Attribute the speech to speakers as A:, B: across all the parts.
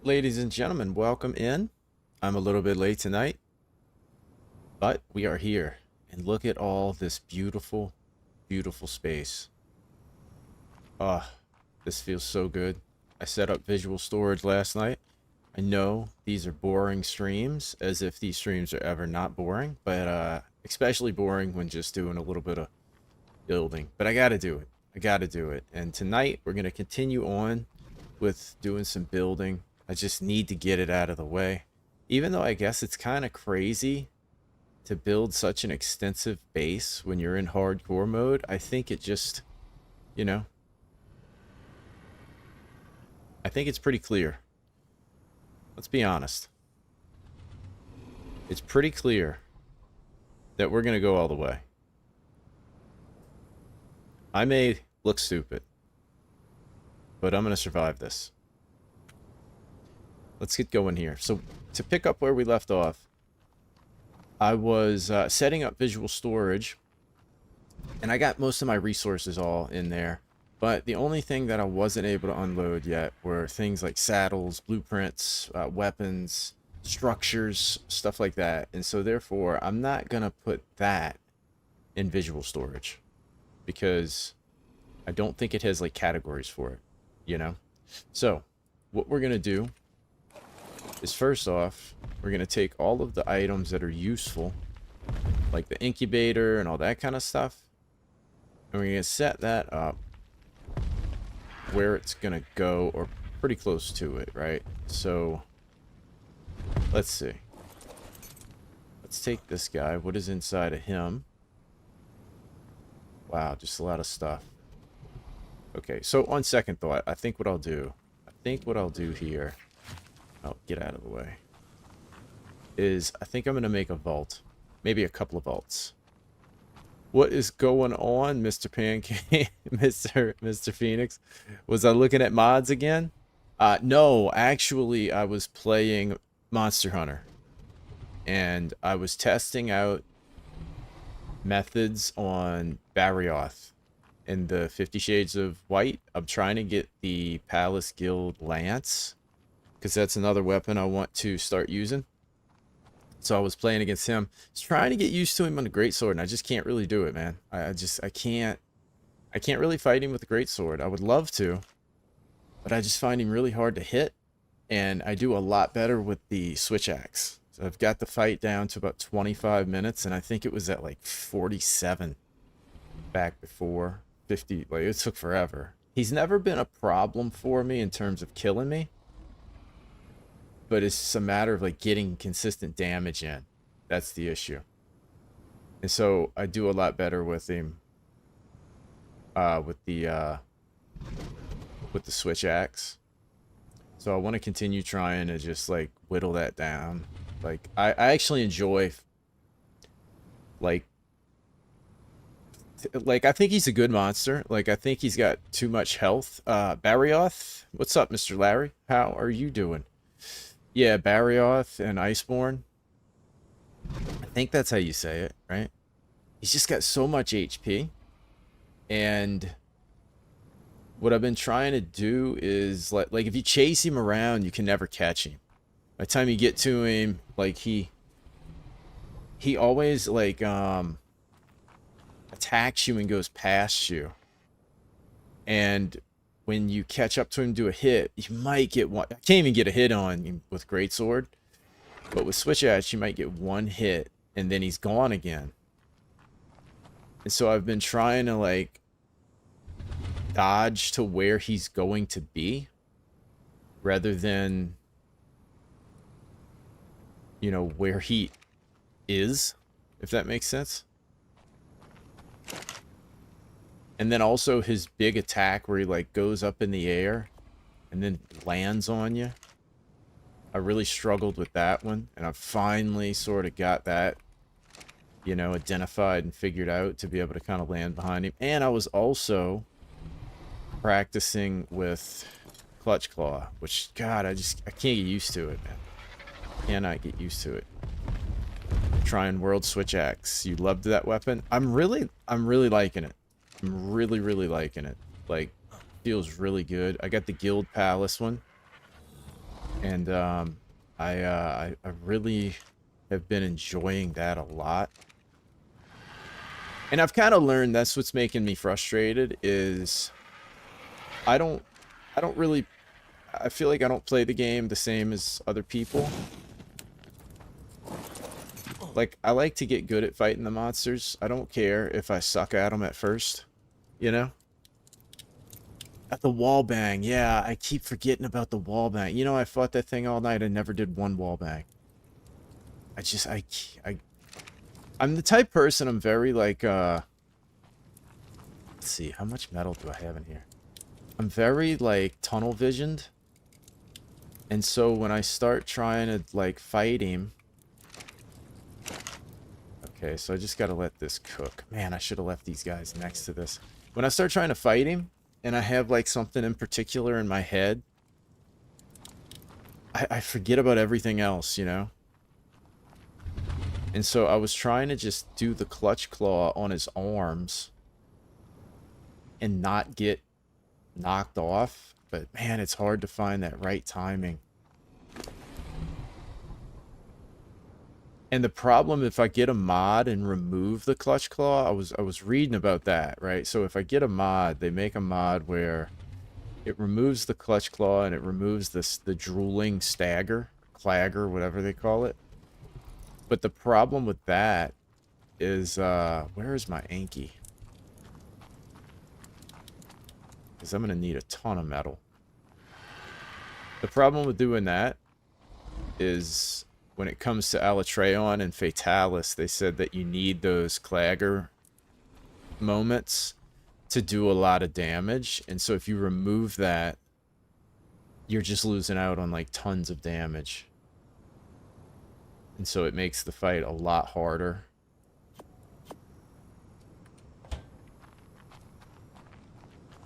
A: Ladies and gentlemen, welcome in. I'm a little bit late tonight, but we are here. And look at all this beautiful, beautiful space. Ah, this feels so good. I set up visual storage last night. I know these are boring streams, as if these streams are ever not boring, but especially boring when just doing a little bit of building. But I gotta do it. I gotta do it. And tonight we're gonna continue on with doing some building. I just need to get it out of the way. Even though I guess it's kind of crazy to build such an extensive base when you're in hardcore mode, I think it just, you know, I think it's pretty clear. Let's be honest. It's pretty clear that we're going to go all the way. I may look stupid, but I'm going to survive this. Let's get going here. So to pick up where we left off, I was setting up visual storage, and I got most of my resources all in there. But the only thing that I wasn't able to unload yet were things like saddles, blueprints, weapons, structures, stuff like that. And so therefore, I'm not going to put that in visual storage because I don't think it has like categories for it, you know? So what we're going to do is first off, we're going to take all of the items that are useful, like the incubator and all that kind of stuff, and we're going to set that up where it's going to go, or pretty close to it, right? So let's see. Let's take this guy. What is inside of him? Wow, just a lot of stuff. Okay, so on second thought, I think what I'll do here, oh, get out of the way, is I think I'm going to make a vault. Maybe a couple of vaults. What is going on, Mr. Pancake? Mr. Phoenix? Was I looking at mods again? No, actually, I was playing Monster Hunter. And I was testing out methods on Barrioth in the 50 Shades of White. I'm trying to get the Palace Guild Lance, because that's another weapon I want to start using. So I was playing against him, just trying to get used to him on the greatsword, and I just can't really do it, man. I can't really fight him with the greatsword. I would love to, but I just find him really hard to hit, and I do a lot better with the switch axe. So I've got the fight down to about 25 minutes, and I think it was at like 47 back before 50. Like, it took forever. He's never been a problem for me in terms of killing me, but it's just a matter of like getting consistent damage in. That's the issue. And so I do a lot better with him with the switch axe. So I want to continue trying to just like whittle that down. Like I actually enjoy like I think he's a good monster. Like I think he's got too much health. Barrioth, what's up, Mr. Larry? How are you doing? Yeah, Barrioth and Iceborne. I think that's how you say it, right? He's just got so much HP. And what I've been trying to do is like if you chase him around, you can never catch him. By the time you get to him, like he always like attacks you and goes past you. And when you catch up to him, do a hit, you might get one. I can't even get a hit on him with greatsword, but with switch axe, you might get one hit, and then he's gone again. And so I've been trying to like dodge to where he's going to be, rather than, you know, where he is, if that makes sense. And then also his big attack where he like goes up in the air and then lands on you. I really struggled with that one, and I finally sort of got that, you know, identified and figured out to be able to kind of land behind him. And I was also practicing with Clutch Claw, which, God, I can't get used to it, man. Cannot get used to it. Trying World Switch Axe. You loved that weapon? I'm really liking it. I'm really liking it. Like, feels really good. I got the Guild Palace one, And I really have been enjoying that a lot. And I've kind of learned that's what's making me frustrated is I don't really, I feel like I don't play the game the same as other people. Like, I like to get good at fighting the monsters. I don't care if I suck at them at first, you know? At the wall bang, yeah, I keep forgetting about the wall bang. You know, I fought that thing all night and never did one wall bang. I'm the type person, I'm very like, let's see, how much metal do I have in here? I'm very, like, tunnel visioned. And so when I start trying to, like, fight him... Okay, so I just gotta let this cook. Man, I should have left these guys next to this. When I start trying to fight him, and I have, like, something in particular in my head, I forget about everything else, you know? And so I was trying to just do the clutch claw on his arms and not get knocked off. But, man, it's hard to find that right timing. And the problem, if I get a mod and remove the clutch claw, I was reading about that, right? So if I get a mod, they make a mod where it removes the clutch claw and it removes the drooling stagger, clagger, whatever they call it. But the problem with that is, where is my Anki? Because I'm going to need a ton of metal. The problem with doing that is... when it comes to Alatreon and Fatalis, they said that you need those clagger moments to do a lot of damage. And so if you remove that, you're just losing out on like tons of damage. And so it makes the fight a lot harder.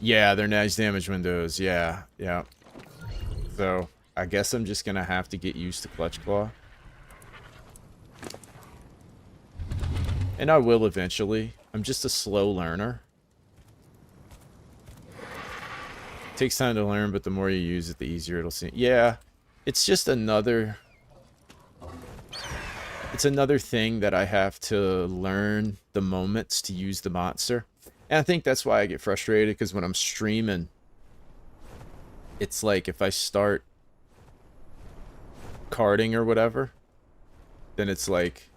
A: Yeah, they're nice damage windows. Yeah, yeah. So I guess I'm just going to have to get used to Clutch Claw. And I will eventually. I'm just a slow learner. It takes time to learn, but the more you use it, the easier it'll seem. Yeah, it's just another... it's another thing that I have to learn the moments to use the monster. And I think that's why I get frustrated, because when I'm streaming, it's like if I start carding or whatever, then it's like,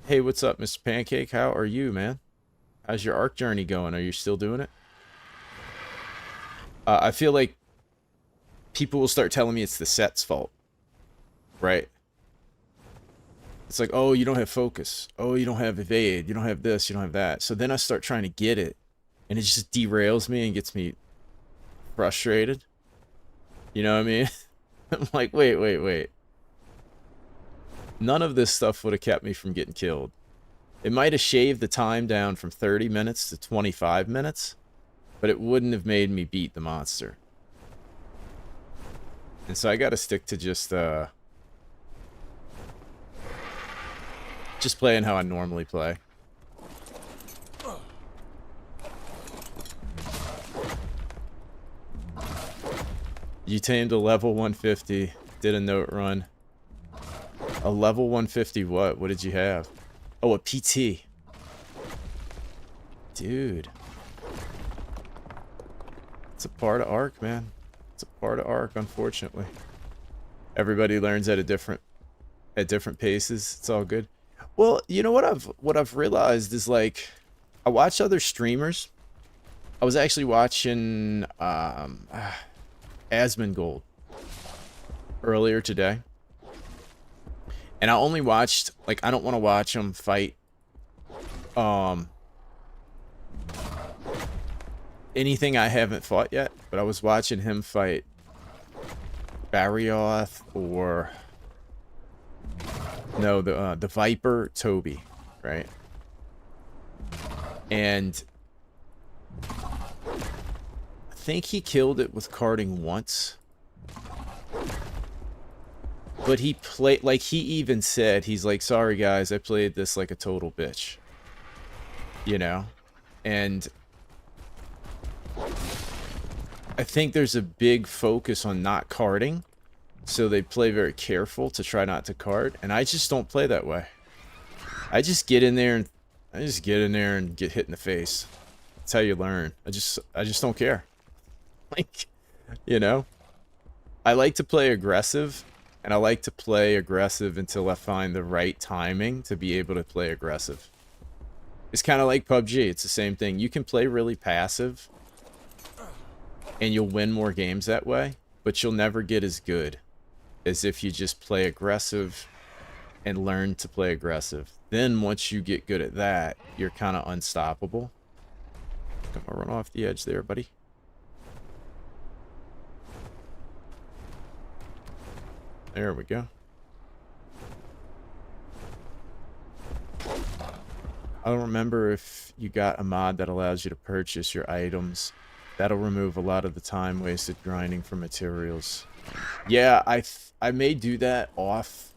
A: hey, what's up, Mr. Pancake? How are you, man? How's your arc journey going? Are you still doing it? I feel like people will start telling me it's the set's fault, right? It's like, oh, you don't have focus. Oh, you don't have evade. You don't have this. You don't have that. So then I start trying to get it, and it just derails me and gets me frustrated. You know what I mean? I'm like, wait. None of this stuff would have kept me from getting killed. It might have shaved the time down from 30 minutes to 25 minutes, but it wouldn't have made me beat the monster. And so I got to stick to just playing how I normally play. You tamed a level 150, did a note run. A level 150 what? What did you have? Oh, a PT. Dude. It's a part of Arc, man. It's a part of Arc, unfortunately. Everybody learns at different paces. It's all good. Well, you know what I've realized is, like, I watch other streamers. I was actually watching Asmongold earlier today. And I only watched, like, I don't want to watch him fight anything I haven't fought yet, but I was watching him fight Barrioth or no, the Viper Toby, right? And I think he killed it with carding once. But he played, like, he even said, he's like, sorry guys, I played this like a total bitch. You know? And I think there's a big focus on not carding, so they play very careful to try not to card, and I just don't play that way. I just get in there and get hit in the face. That's how you learn. I just don't care. Like, you know, I like to play aggressive, and I like to play aggressive until I find the right timing to be able to play aggressive. It's kind of like PUBG. It's the same thing. You can play really passive, and you'll win more games that way, but you'll never get as good as if you just play aggressive and learn to play aggressive. Then once you get good at that, you're kind of unstoppable. Come on, run off the edge there, buddy. There we go. I don't remember if you got a mod that allows you to purchase your items. That'll remove a lot of the time wasted grinding for materials. Yeah, I may do that off.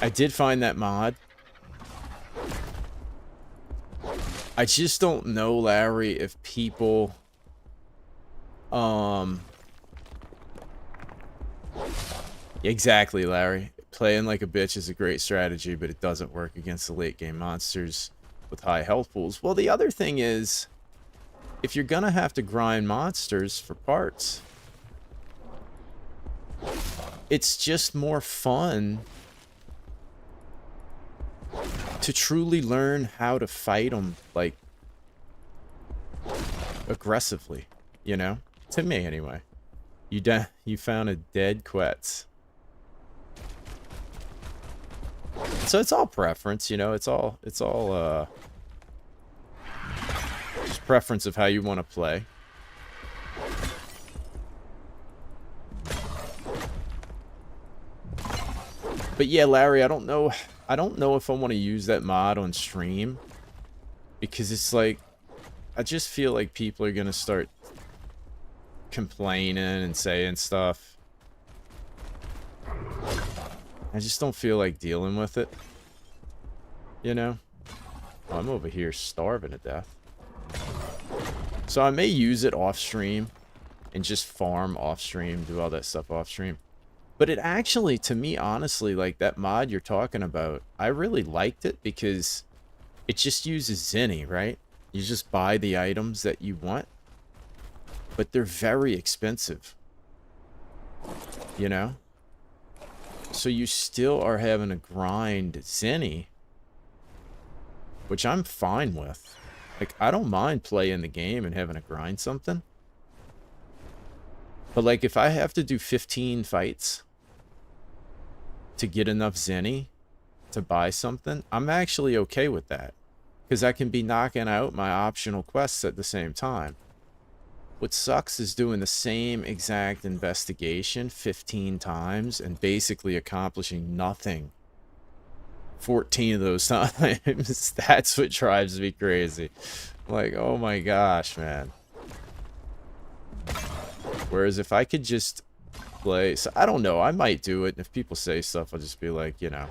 A: I did find that mod. I just don't know, Larry, if people exactly, Larry. Playing like a bitch is a great strategy, but it doesn't work against the late game monsters with high health pools. Well, the other thing is, if you're gonna have to grind monsters for parts, it's just more fun to truly learn how to fight them, like, aggressively, you know? To me, anyway. You found a dead Quetz. So it's all preference, you know? It's all just preference of how you want to play. But yeah, Larry, I don't know if I want to use that mod on stream, because it's like, I just feel like people are gonna start complaining and saying stuff. I just don't feel like dealing with it, you know? Oh, I'm over here starving to death. So I may use it off stream and just farm off stream, do all that stuff off stream. But it actually, to me, honestly, like that mod you're talking about, I really liked it because it just uses Zinni, right? You just buy the items that you want, but they're very expensive, you know? So you still are having to grind Zinni, which I'm fine with. Like, I don't mind playing the game and having to grind something. But, like, if I have to do 15 fights to get enough Zinni to buy something, I'm actually okay with that. Because I can be knocking out my optional quests at the same time. What sucks is doing the same exact investigation 15 times and basically accomplishing nothing 14 of those times. That's what drives me crazy. Like, oh my gosh, man. Whereas if I could just play... So I don't know, I might do it. And if people say stuff, I'll just be like, you know,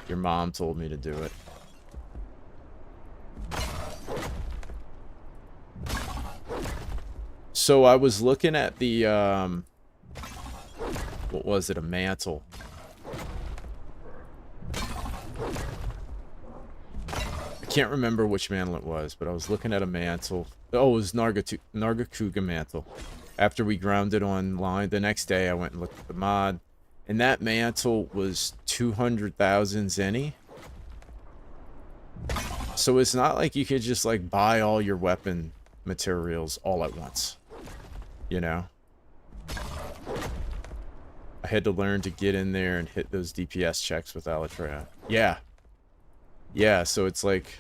A: your mom told me to do it. So I was looking at the, what was it, a mantle. I can't remember which mantle it was, but I was looking at a mantle. Oh, it was Nargacuga mantle. After we ground it online, the next day I went and looked at the mod, and that mantle was 200,000 Zinni. So it's not like you could just like buy all your weapon materials all at once. You know, I had to learn to get in there and hit those DPS checks with Elytra. Yeah. Yeah, so it's like,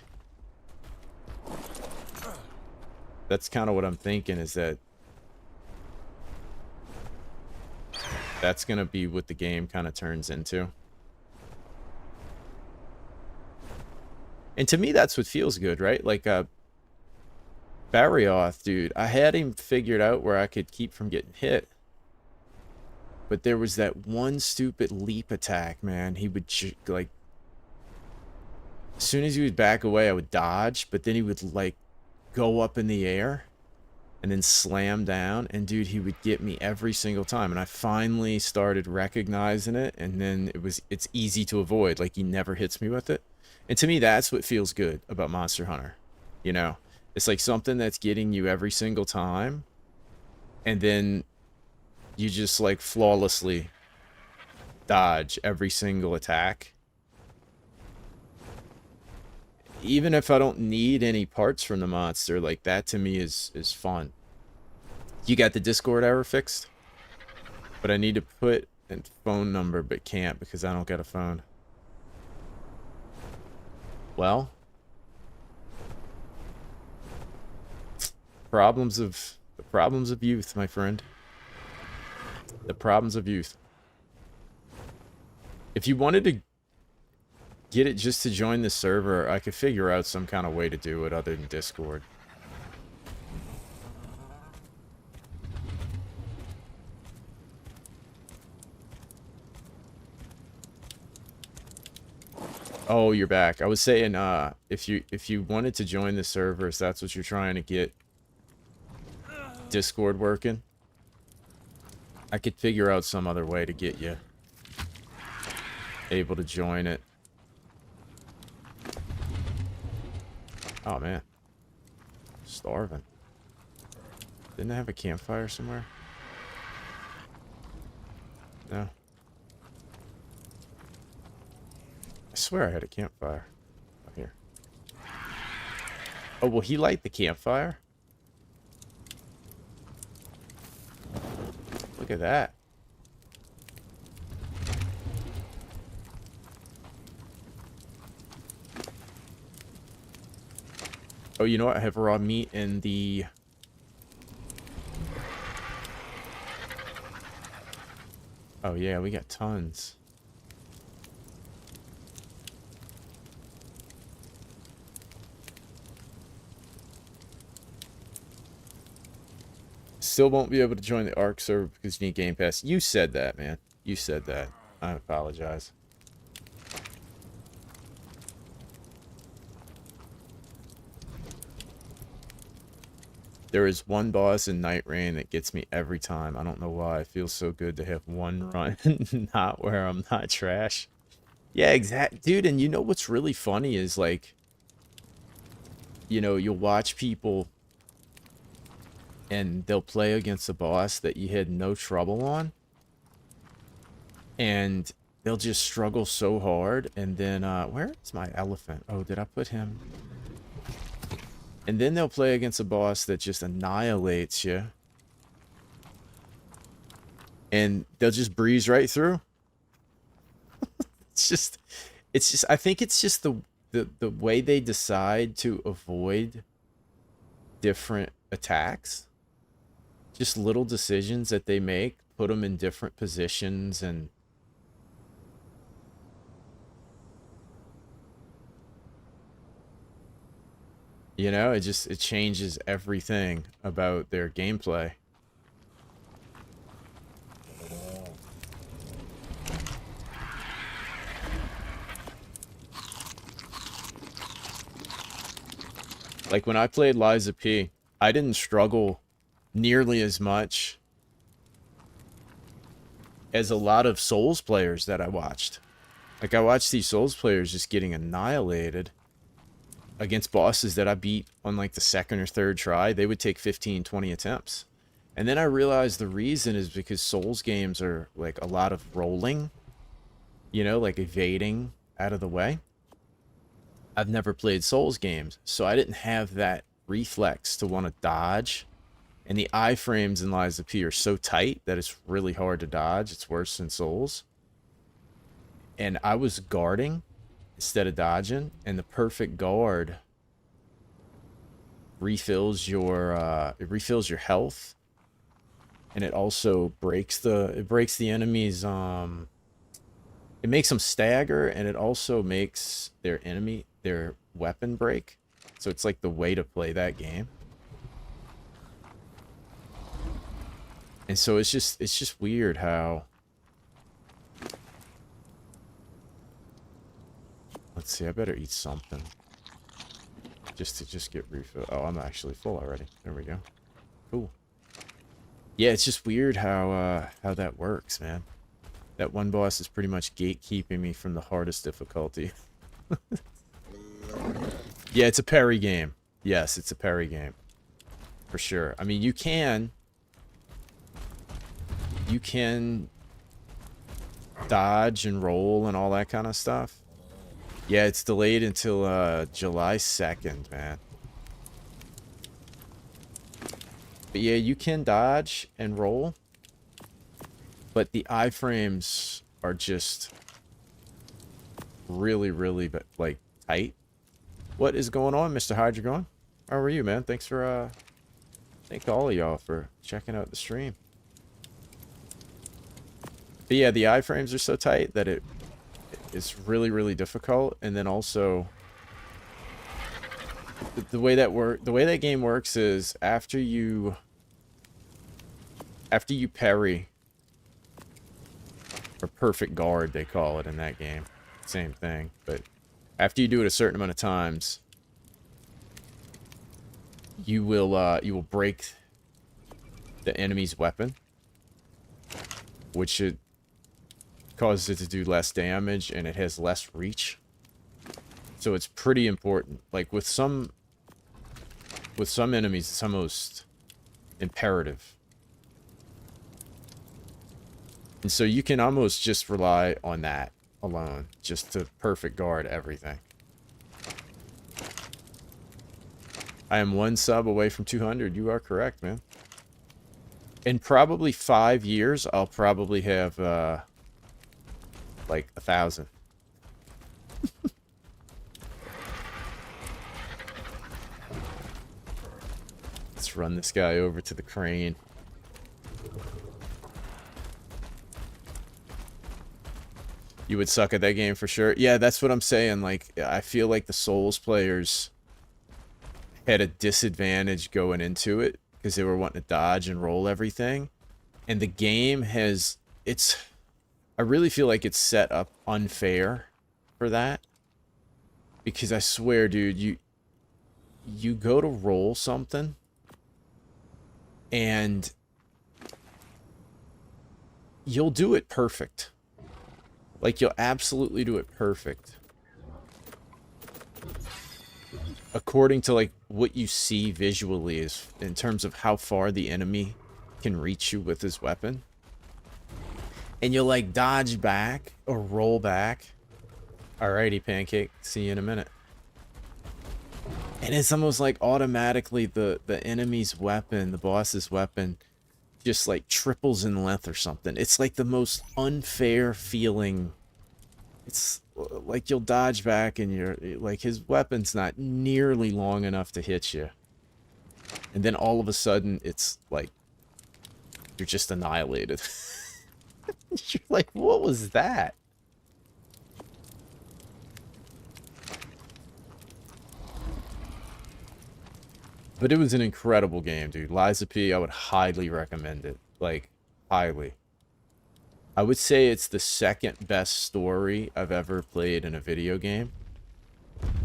A: that's kind of what I'm thinking, is that that's going to be what the game kind of turns into. And to me, that's what feels good, right? Like, Barrioth, dude, I had him figured out where I could keep from getting hit. But there was that one stupid leap attack, man. He would, like... As soon as he would back away, I would dodge, but then he would, like, go up in the air. and then slam down, and dude, he would get me every single time. And I finally started recognizing it, and then it's easy to avoid. Like, he never hits me with it. And to me, that's what feels good about Monster Hunter. You know, it's like something that's getting you every single time, and then you just like flawlessly dodge every single attack. Even if I don't need any parts from the monster, like, that to me is fun. You got the Discord error fixed? But I need to put a phone number, but can't because I don't got a phone. Well, the problems of youth, my friend. The problems of youth. If you wanted to get it just to join the server, I could figure out some kind of way to do it other than Discord. Oh, you're back. I was saying, if you wanted to join the servers, that's what you're trying to get Discord working, I could figure out some other way to get you able to join it. Oh, man. Starving. Didn't I have a campfire somewhere? No. I swear I had a campfire. Oh, here. Oh, will he light the campfire? Look at that. Oh, you know what? I have raw meat in the... Oh, yeah, we got tons. Still won't be able to join the ARC server because you need Game Pass. You said that, man. You said that. I apologize. There is one boss in Night Rain that gets me every time. I don't know why. It feels so good to have one run not where I'm not trash. Yeah, exact, dude. And you know what's really funny is, like, you know, you'll watch people and they'll play against a boss that you had no trouble on, and they'll just struggle so hard, and then where is my elephant? Oh, did I put him? And then they'll play against a boss that just annihilates you, and they'll just breeze right through. it's just I think it's just the way they decide to avoid different attacks. Just little decisions that they make put them in different positions, and you know, it changes everything about their gameplay. Like, when I played Liza P, I didn't struggle nearly as much as a lot of Souls players that I watched. Like, I watched these Souls players just getting annihilated against bosses that I beat on like the second or third try. They would take 15, 20 attempts. And then I realized the reason is because Souls games are like a lot of rolling, you know, like evading out of the way. I've never played Souls games, so I didn't have that reflex to want to dodge. And the iframes in Lies of P are so tight that it's really hard to dodge. It's worse than Souls. And I was guarding instead of dodging, and the perfect guard refills your health, and it also breaks the enemy's it makes them stagger, and it also makes their weapon break. So it's like the way to play that game. And so it's just weird how... Let's see, I better eat something. Just to get refill. Oh, I'm actually full already. There we go. Cool. Yeah, it's just weird how that works, man. That one boss is pretty much gatekeeping me from the hardest difficulty. Yeah, it's a parry game. Yes, it's a parry game. For sure. I mean, you can dodge and roll and all that kind of stuff. Yeah, it's delayed until July 2nd, man. But yeah, you can dodge and roll, but the iframes are just really, really, like, tight. What is going on, Mr. Hydragon? How are you, man? Thanks for, thank all of y'all for checking out the stream. But yeah, the iframes are so tight that it's really, really difficult. And then also, the way that game works is after you parry, or perfect guard, they call it in that game. Same thing, but after you do it a certain amount of times, you will break the enemy's weapon, which should cause it to do less damage, and it has less reach. So it's pretty important. Like with some enemies, it's almost imperative. And so you can almost just rely on that alone, just to perfect guard everything. I am 1 sub away from 200. You are correct, man. In probably 5 years, I'll probably have, like 1,000. Let's run this guy over to the crane. You would suck at that game for sure. Yeah, that's what I'm saying. Like, I feel like the Souls players had a disadvantage going into it because they were wanting to dodge and roll everything. And the game has... I really feel like it's set up unfair for that. Because I swear, dude, you go to roll something, and you'll do it perfect. Like, you'll absolutely do it perfect. According to, like, what you see visually is in terms of how far the enemy can reach you with his weapon. And you'll, like, dodge back or roll back. Alrighty, Pancake. See you in a minute. And it's almost like automatically the enemy's weapon, the boss's weapon, just like triples in length or something. It's like the most unfair feeling. It's like you'll dodge back and you're like, his weapon's not nearly long enough to hit you. And then all of a sudden it's like you're just annihilated. You're like, what was that? But it was an incredible game, dude. Liza P, I would highly recommend it. Like, highly. I would say it's the second best story I've ever played in a video game.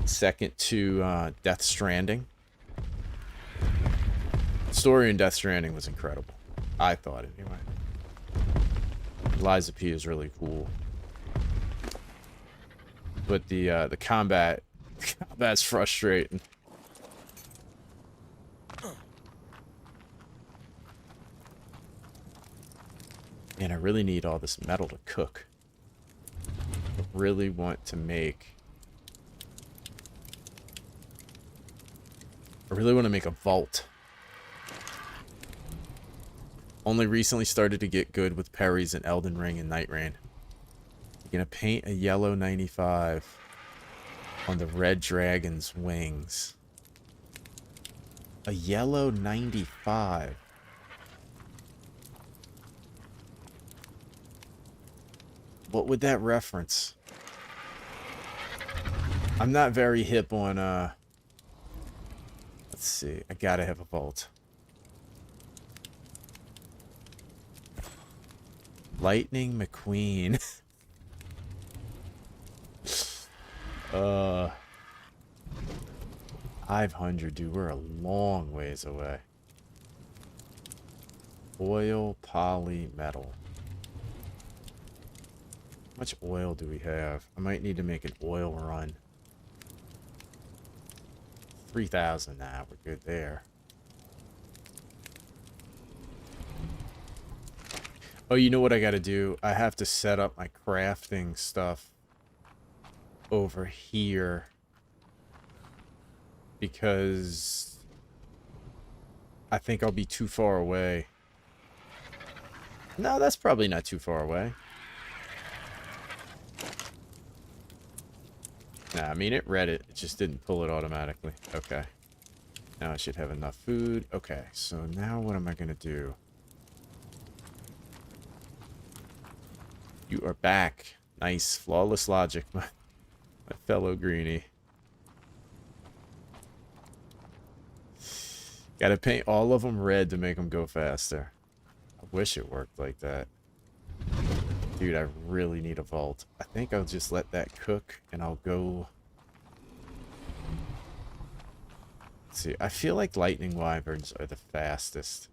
A: Second to Death Stranding. The story in Death Stranding was incredible. I thought, anyway. Liza P is really cool. But the combat's frustrating. Man, I really need all this metal to cook. I really want to make... I really want to make a vault. Only recently started to get good with parries in Elden Ring and Night Rain. You're gonna paint a yellow 95 on the red dragon's wings. A yellow 95. What would that reference? I'm not very hip on, let's see. I gotta have a vault. Lightning McQueen. 500, dude. We're a long ways away. Oil, poly, metal. How much oil do we have? I might need to make an oil run. 3,000 now. We're good there. Oh, you know what I gotta do? I have to set up my crafting stuff over here. Because I think I'll be too far away. No, that's probably not too far away. Nah, I mean, it read it. It just didn't pull it automatically. Okay. Now I should have enough food. Okay, so now what am I going to do? You are back. Nice. Flawless logic, my fellow greenie. Gotta paint all of them red to make them go faster. I wish it worked like that. Dude, I really need a vault. I think I'll just let that cook and I'll go... Let's see, I feel like lightning wyverns are the fastest.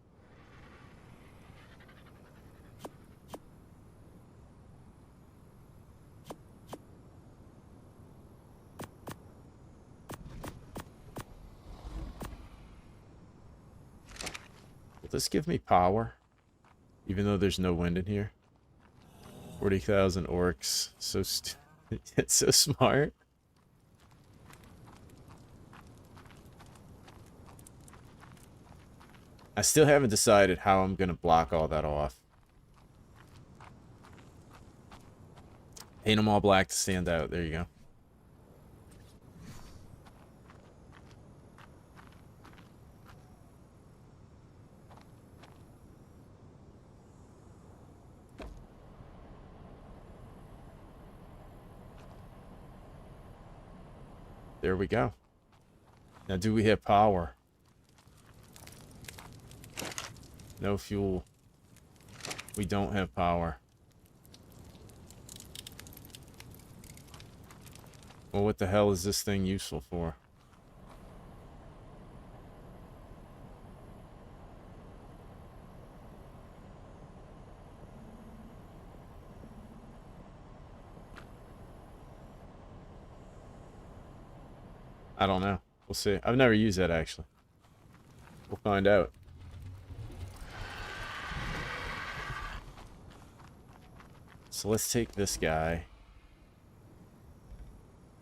A: Will this give me power? Even though there's no wind in here? 40,000 orcs. So it's so smart. I still haven't decided how I'm going to block all that off. Paint them all black to stand out. There you go. There we go. Now, do we have power? No fuel. We don't have power. Well, what the hell is this thing useful for? I don't know. We'll see. I've never used that, actually. We'll find out. So let's take this guy.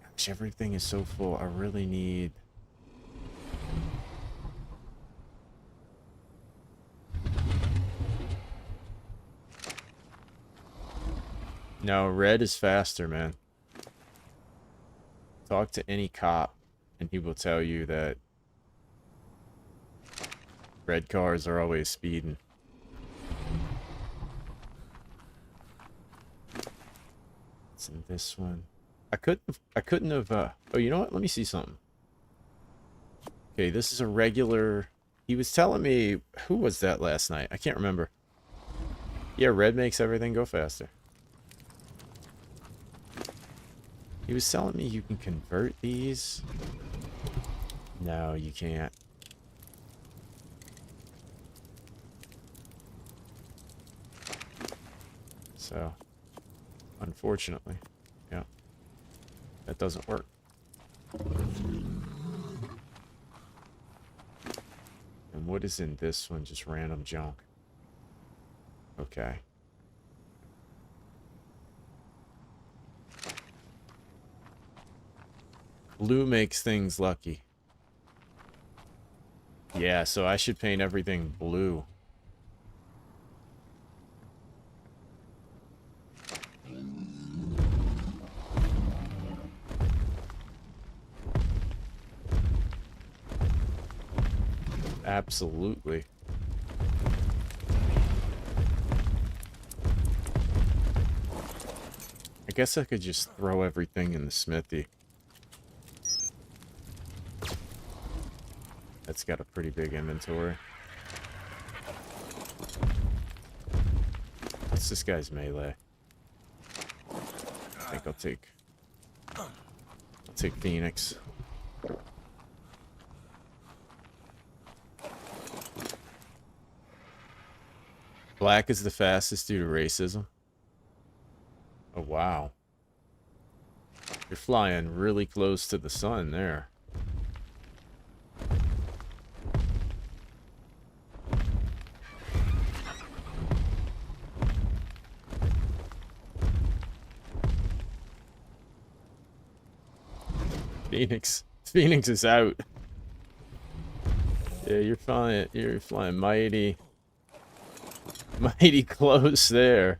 A: Gosh, everything is so full. I really need... No, red is faster, man. Talk to any cop, and he will tell you that red cars are always speeding. What's in this one? I couldn't have, oh, you know what? Let me see something. Okay, this is a regular... He was telling me... Who was that last night? I can't remember. Yeah, red makes everything go faster. He was telling me you can convert these. No, you can't. So, unfortunately, yeah, that doesn't work. And what is in this one? Just random junk. Okay. Blue makes things lucky. Yeah, so I should paint everything blue. Absolutely. I guess I could just throw everything in the smithy. That's got a pretty big inventory. What's this guy's melee? I think I'll take Phoenix. Black is the fastest due to racism. Oh, wow. You're flying really close to the sun there. Phoenix is out. Yeah, you're flying mighty close there.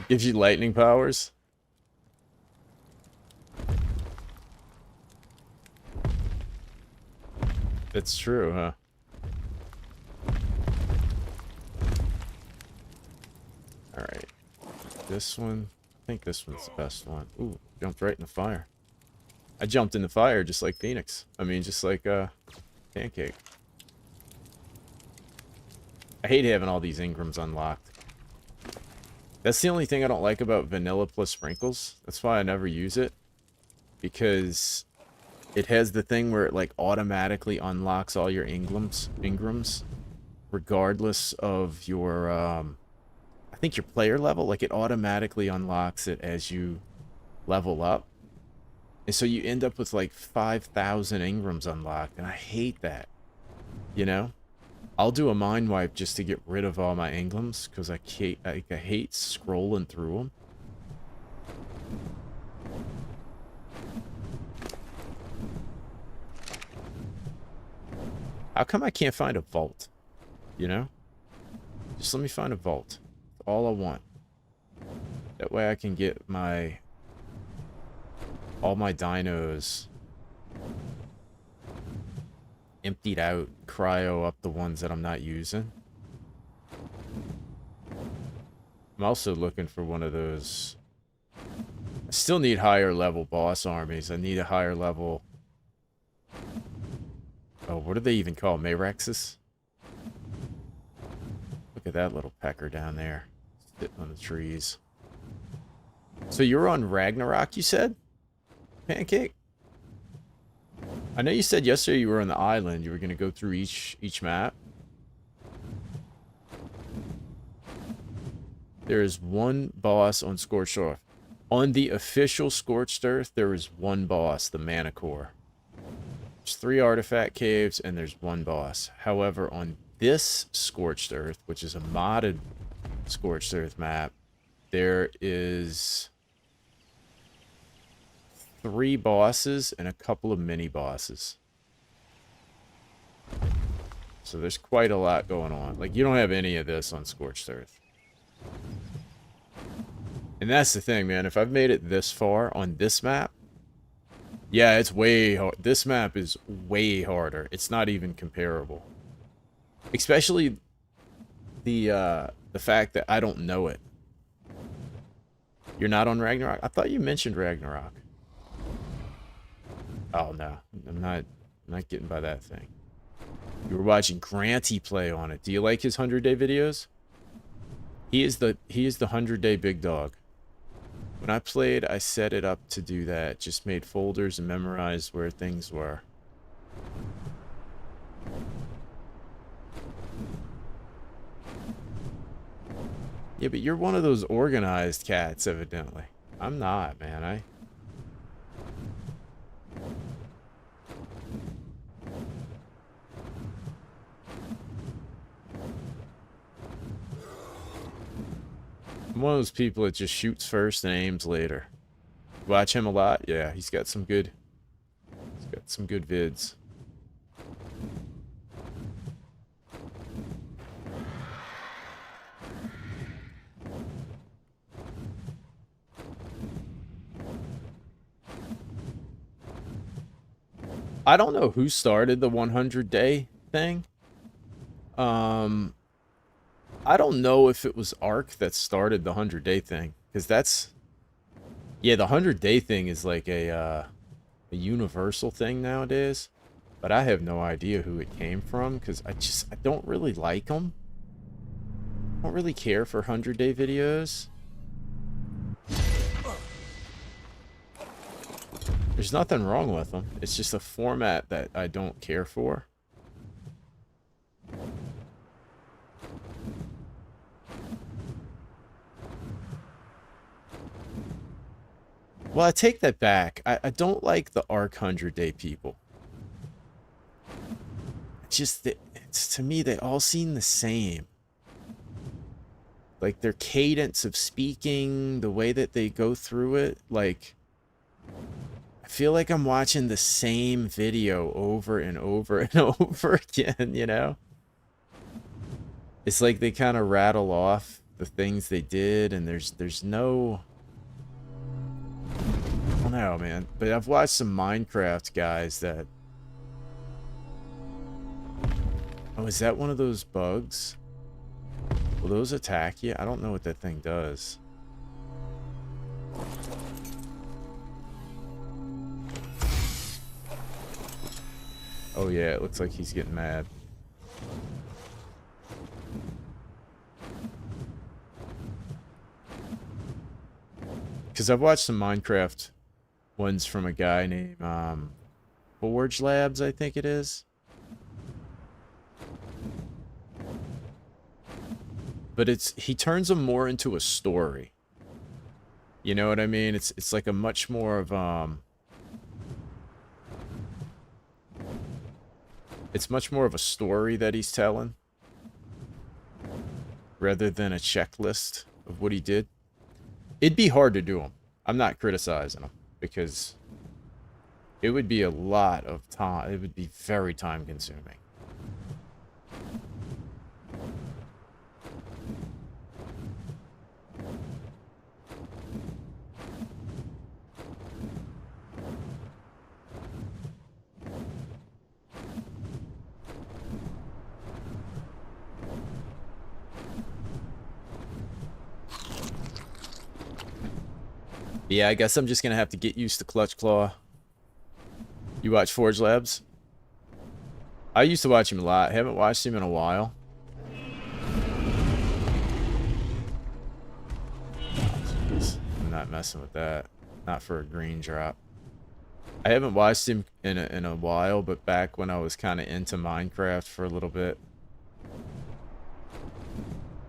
A: Gives you lightning powers. That's true, huh? Alright. This one. I think this one's the best one. Ooh, jumped right in the fire. I jumped in the fire just like Phoenix. I mean, just like Pancake. I hate having all these Ingrams unlocked. That's the only thing I don't like about vanilla plus sprinkles. That's why I never use it. Because it has the thing where it like automatically unlocks all your Ingrams. Regardless of your I think your player level. Like it automatically unlocks it as you level up. And so you end up with like 5,000 Ingrams unlocked. And I hate that. You know? I'll do a mind wipe just to get rid of all my Ingrams. Because I hate scrolling through them. How come I can't find a vault? You know? Just let me find a vault. That's all I want. That way I can get all my dinos emptied out, cryo up the ones that I'm not using. I'm also looking for one of those. I still need higher level boss armies. I need a higher level. Oh, what do they even call Mayrexes? Look at that little pecker down there. Sitting on the trees. So you're on Ragnarok, you said? Pancake? I know you said yesterday you were on the island. You were going to go through each map. There is one boss on Scorched Earth. On the official Scorched Earth, there is one boss, the Manicore. There's 3 artifact caves, and there's one boss. However, on this Scorched Earth, which is a modded Scorched Earth map, there is 3 bosses and a couple of mini bosses. So there's quite a lot going on. Like, you don't have any of this on Scorched Earth. And that's the thing, man. If I've made it this far on this map, yeah, it's way hard. This map is way harder. It's not even comparable. Especially the fact that I don't know it. You're not on Ragnarok? I thought you mentioned Ragnarok. Oh no, I'm not getting by that thing. You were watching Granty play on it. Do you like his 100-day videos? He is the 100-day big dog. When I played, I set it up to do that. Just made folders and memorized where things were. Yeah, but you're one of those organized cats, evidently. I'm not, man. I'm one of those people that just shoots first and aims later. Watch him a lot? Yeah, he's got some good vids. I don't know who started the 100-day thing. I don't know if it was Ark that started the 100-day thing, because that's, yeah, the 100-day thing is like a universal thing nowadays. But I have no idea who it came from, because I don't really like them. I don't really care for 100-day videos. There's nothing wrong with them. It's just a format that I don't care for. Well, I take that back. I don't like the ARC 100-day people. It's to me, they all seem the same. Like their cadence of speaking, the way that they go through it, like I feel like I'm watching the same video over and over and over again, you know? It's like they kind of rattle off the things they did, and there's no... I don't know, man. But I've watched some Minecraft guys that... Oh, is that one of those bugs? Will those attack you? I don't know what that thing does. Oh yeah, it looks like he's getting mad. Because I've watched some Minecraft ones from a guy named Forge Labs, I think it is. But he turns them more into a story. You know what I mean? It's like a much more of it's much more of a story that he's telling rather than a checklist of what he did. It'd be hard to do them. I'm not criticizing him because it would be a lot of time. It would be very time consuming. Yeah, I guess I'm just gonna have to get used to Clutch Claw. You watch Forge Labs? I used to watch him a lot. Haven't watched him in a while. Oh, jeez. I'm not messing with that. Not for a green drop. I haven't watched him in a while, but back when I was kind of into Minecraft for a little bit,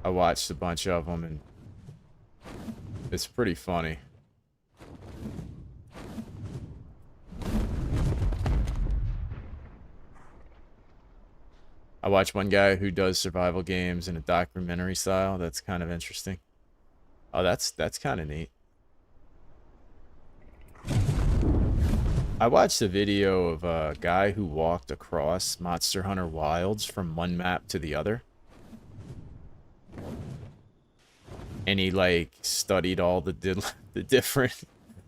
A: I watched a bunch of them, and it's pretty funny. I watch one guy who does survival games in a documentary style. That's kind of interesting. Oh, that's kind of neat. I watched a video of a guy who walked across Monster Hunter Wilds from one map to the other. And he, like, studied all the different...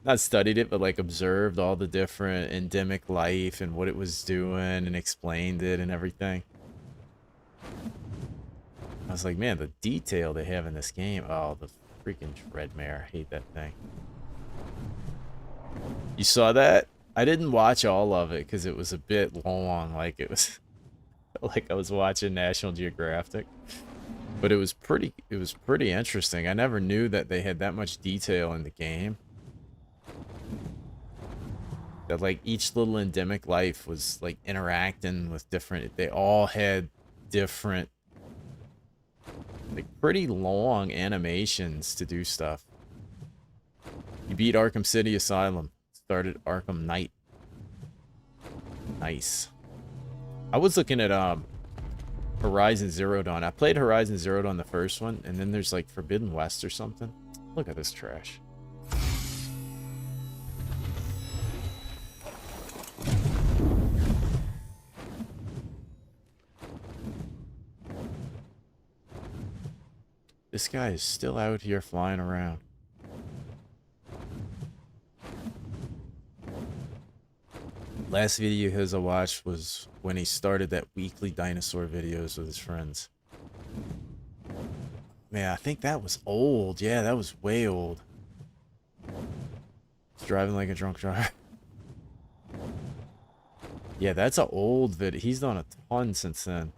A: Not studied it, but, like, observed all the different endemic life and what it was doing and explained it and everything. I was like, man, the detail they have in this game. Oh, the freaking Dreadmare. I hate that thing. You saw that? I didn't watch all of it because it was a bit long. Like, it was like I was watching National Geographic. But it was pretty interesting. I never knew that they had that much detail in the game. That, like, each little endemic life was, like, interacting with different... They all had different... like, pretty long animations to do stuff. You beat Arkham City Asylum. Started Arkham Knight. Nice. I was looking at Horizon Zero Dawn. I played Horizon Zero Dawn the first one, and then there's like Forbidden West or something. Look at this trash. This guy is still out here flying around. Last video his I watched was when he started that weekly dinosaur videos with his friends. Man, I think that was old. Yeah, that was way old. He's driving like a drunk driver. Yeah, that's an old video. He's done a ton since then.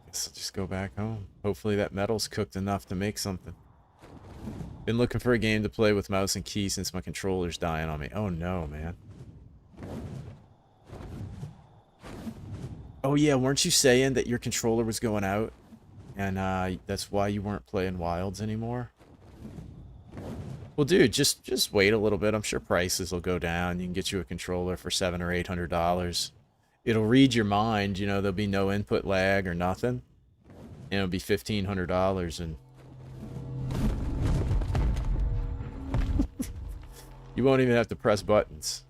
A: Guess I'll just go back home. Hopefully that metal's cooked enough to make something. Been looking for a game to play with mouse and key since my controller's dying on me. Oh no, man. Oh yeah, weren't you saying that your controller was going out? And that's why you weren't playing Wilds anymore? Well, dude, just wait a little bit. I'm sure prices will go down. You can get you a controller for $700 or $800. It'll read your mind, you know, there'll be no input lag or nothing. And it'll be $1,500 and you won't even have to press buttons.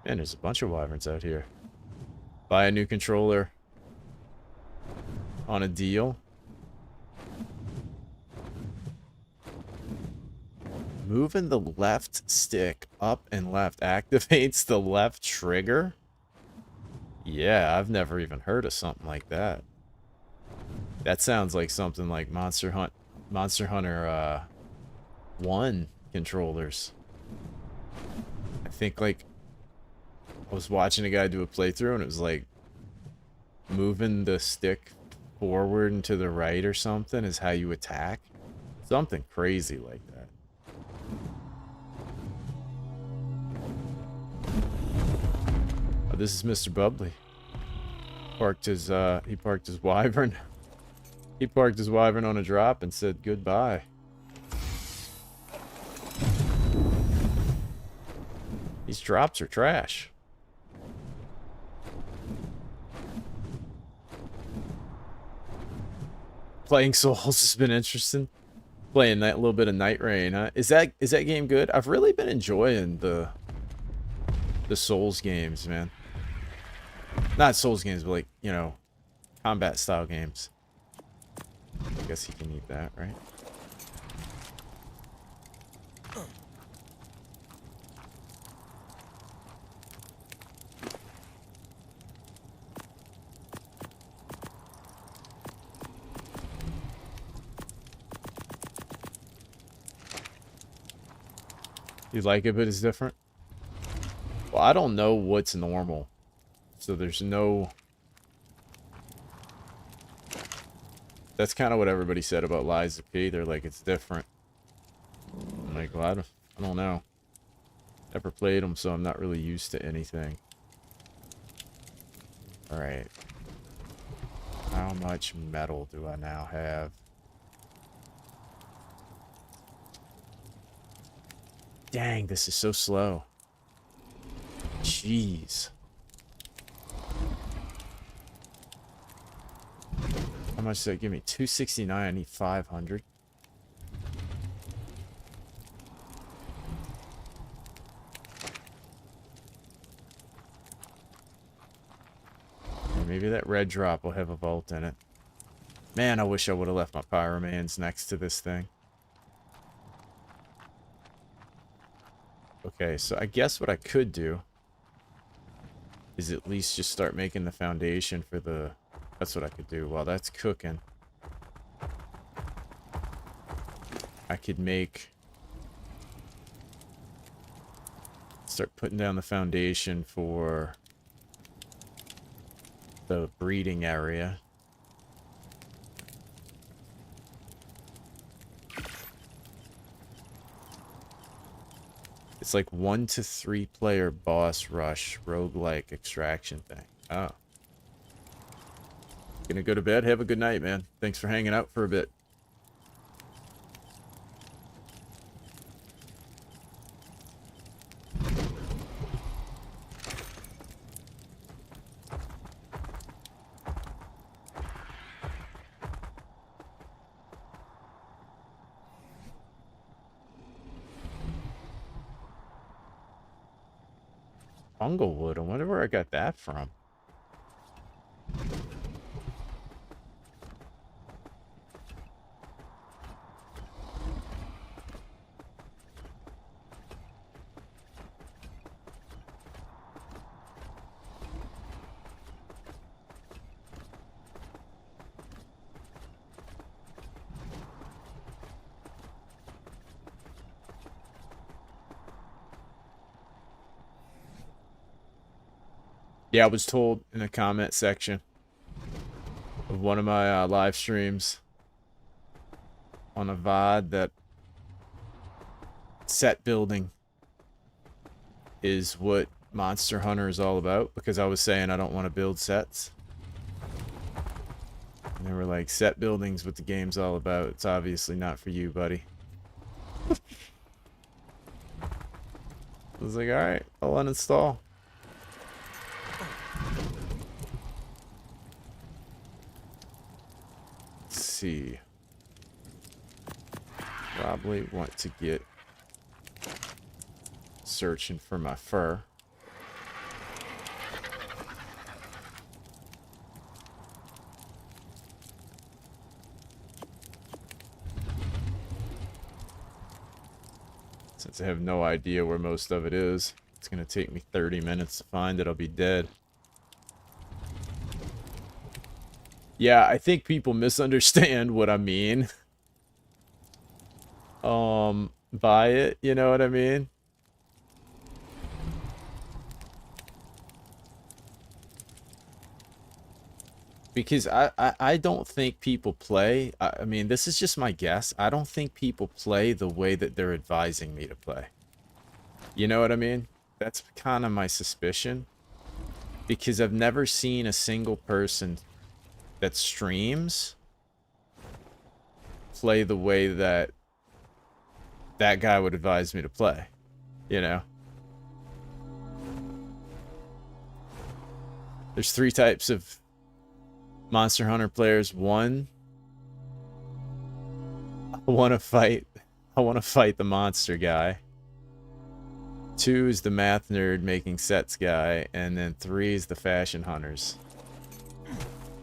A: Man, there's a bunch of wyverns out here. Buy a new controller on a deal. Moving the left stick up and left activates the left trigger? Yeah, I've never even heard of something like that. That sounds like something like Monster Hunter 1 controllers. I think like I was watching a guy do a playthrough and it was like moving the stick forward and to the right or something is how you attack. Something crazy like that. Oh, this is Mr. Bubbly. He parked his wyvern. He parked his wyvern on a drop and said goodbye. These drops are trash. Playing Souls has been interesting. Playing that little bit of Night Rain, huh? Is that game good? I've really been enjoying the Souls games, man. Not Souls games, but like, you know, combat style games. I guess he can eat that, right? You like it, but it's different? Well, I don't know what's normal. So there's no... That's kind of what everybody said about Lies of P. They're like, it's different. I'm like, well, I don't know. Never played them, so I'm not really used to anything. Alright. How much metal do I now have? Dang, this is so slow. Jeez. How much does that give me? 269. I need 500. Maybe that red drop will have a vault in it. Man, I wish I would have left my pyromans next to this thing. Okay, so I guess what I could do is at least just start making the foundation for the... That's what I could do while that's cooking. I could make... Start putting down the foundation for the breeding area. It's like 1 to 3 player boss rush roguelike extraction thing. Oh. Gonna go to bed. Have a good night, man. Thanks for hanging out for a bit. Funglewood. I wonder where I got that from. Yeah, I was told in the comment section of one of my live streams on a VOD that set building is what Monster Hunter is all about, because I was saying I don't want to build sets. And they were like, set building's what the game's all about. It's obviously not for you, buddy. I was like, alright, I'll uninstall. Let's see. Probably want to get searching for my fur. Since I have no idea where most of it is, it's going to take me 30 minutes to find it. I'll be dead. Yeah, I think people misunderstand what I mean. By it, you know what I mean? Because I don't think people play. I mean, this is just my guess. I don't think people play the way that they're advising me to play. You know what I mean? That's kind of my suspicion. Because I've never seen a single person that streams play the way that that guy would advise me to play. You know? There's 3 types of Monster Hunter players. 1, I want to fight the monster guy. 2 is the math nerd making sets guy, and then 3 is the fashion hunters.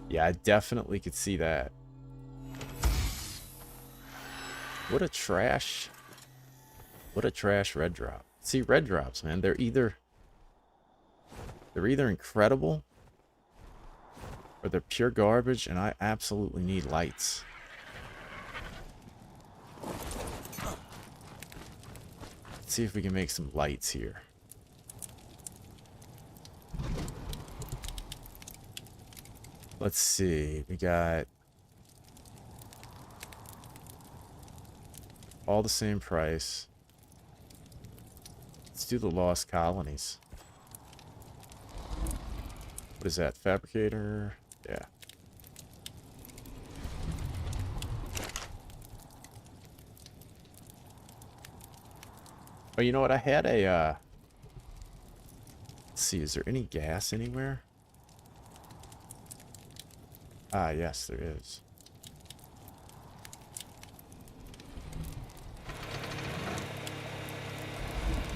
A: Yeah, I definitely could see that. What a trash red drop. See, red drops, man, they're either incredible or they're pure garbage, and I absolutely need lights. Let's see if we can make some lights here. Let's see. We got all the same price. Let's do the Lost Colonies. What is that? Fabricator? Yeah. Oh, you know what? I had a, let's see, is there any gas anywhere? Ah, yes, there is.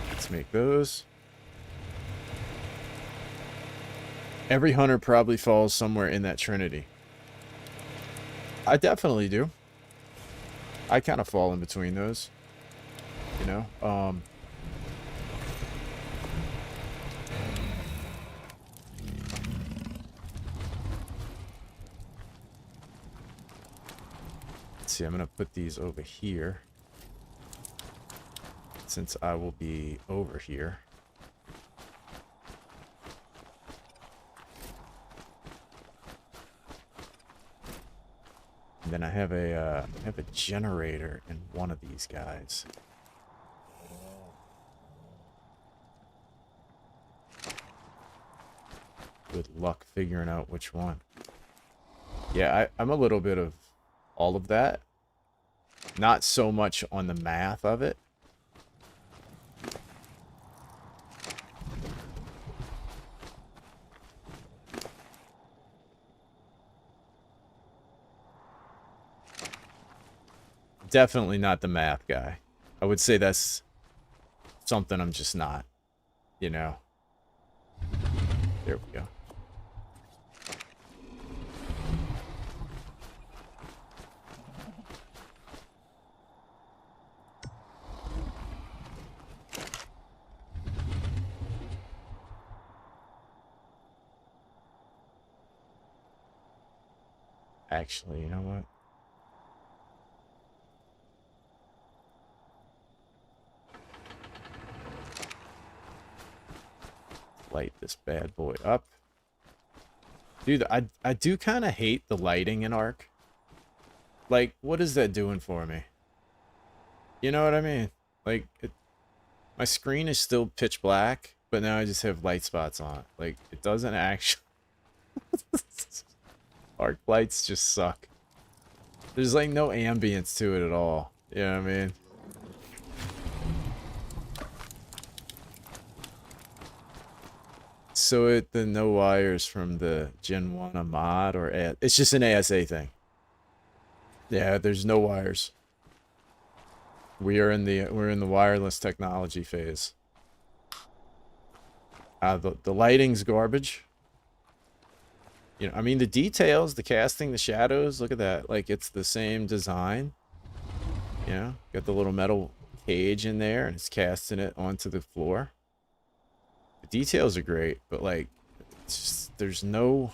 A: Let's make those. Every hunter probably falls somewhere in that trinity. I definitely do. I kind of fall in between those. You know? Let's see, I'm going to put these over here, since I will be over here. And then I have a generator in one of these guys. Good luck figuring out which one. Yeah, I'm a little bit of all of that. Not so much on the math of it. Definitely not the math guy. I would say that's something I'm just not, you know. There we go. Actually, you know what? Light this bad boy up. Dude, I do kind of hate the lighting in Ark. Like, what is that doing for me? You know what I mean? Like, my screen is still pitch black, but now I just have light spots on it. Like, it doesn't actually... Arc lights just suck. There's like no ambience to it at all. You know what I mean? So the no wires from the Gen 1 a mod or it's just an ASA thing. Yeah, there's no wires. We're in the wireless technology phase. The lighting's garbage. You know, I mean the details, the casting, the shadows, look at that. Like it's the same design. You know, got the little metal cage in there and it's casting it onto the floor. The details are great, but like it's just, there's no...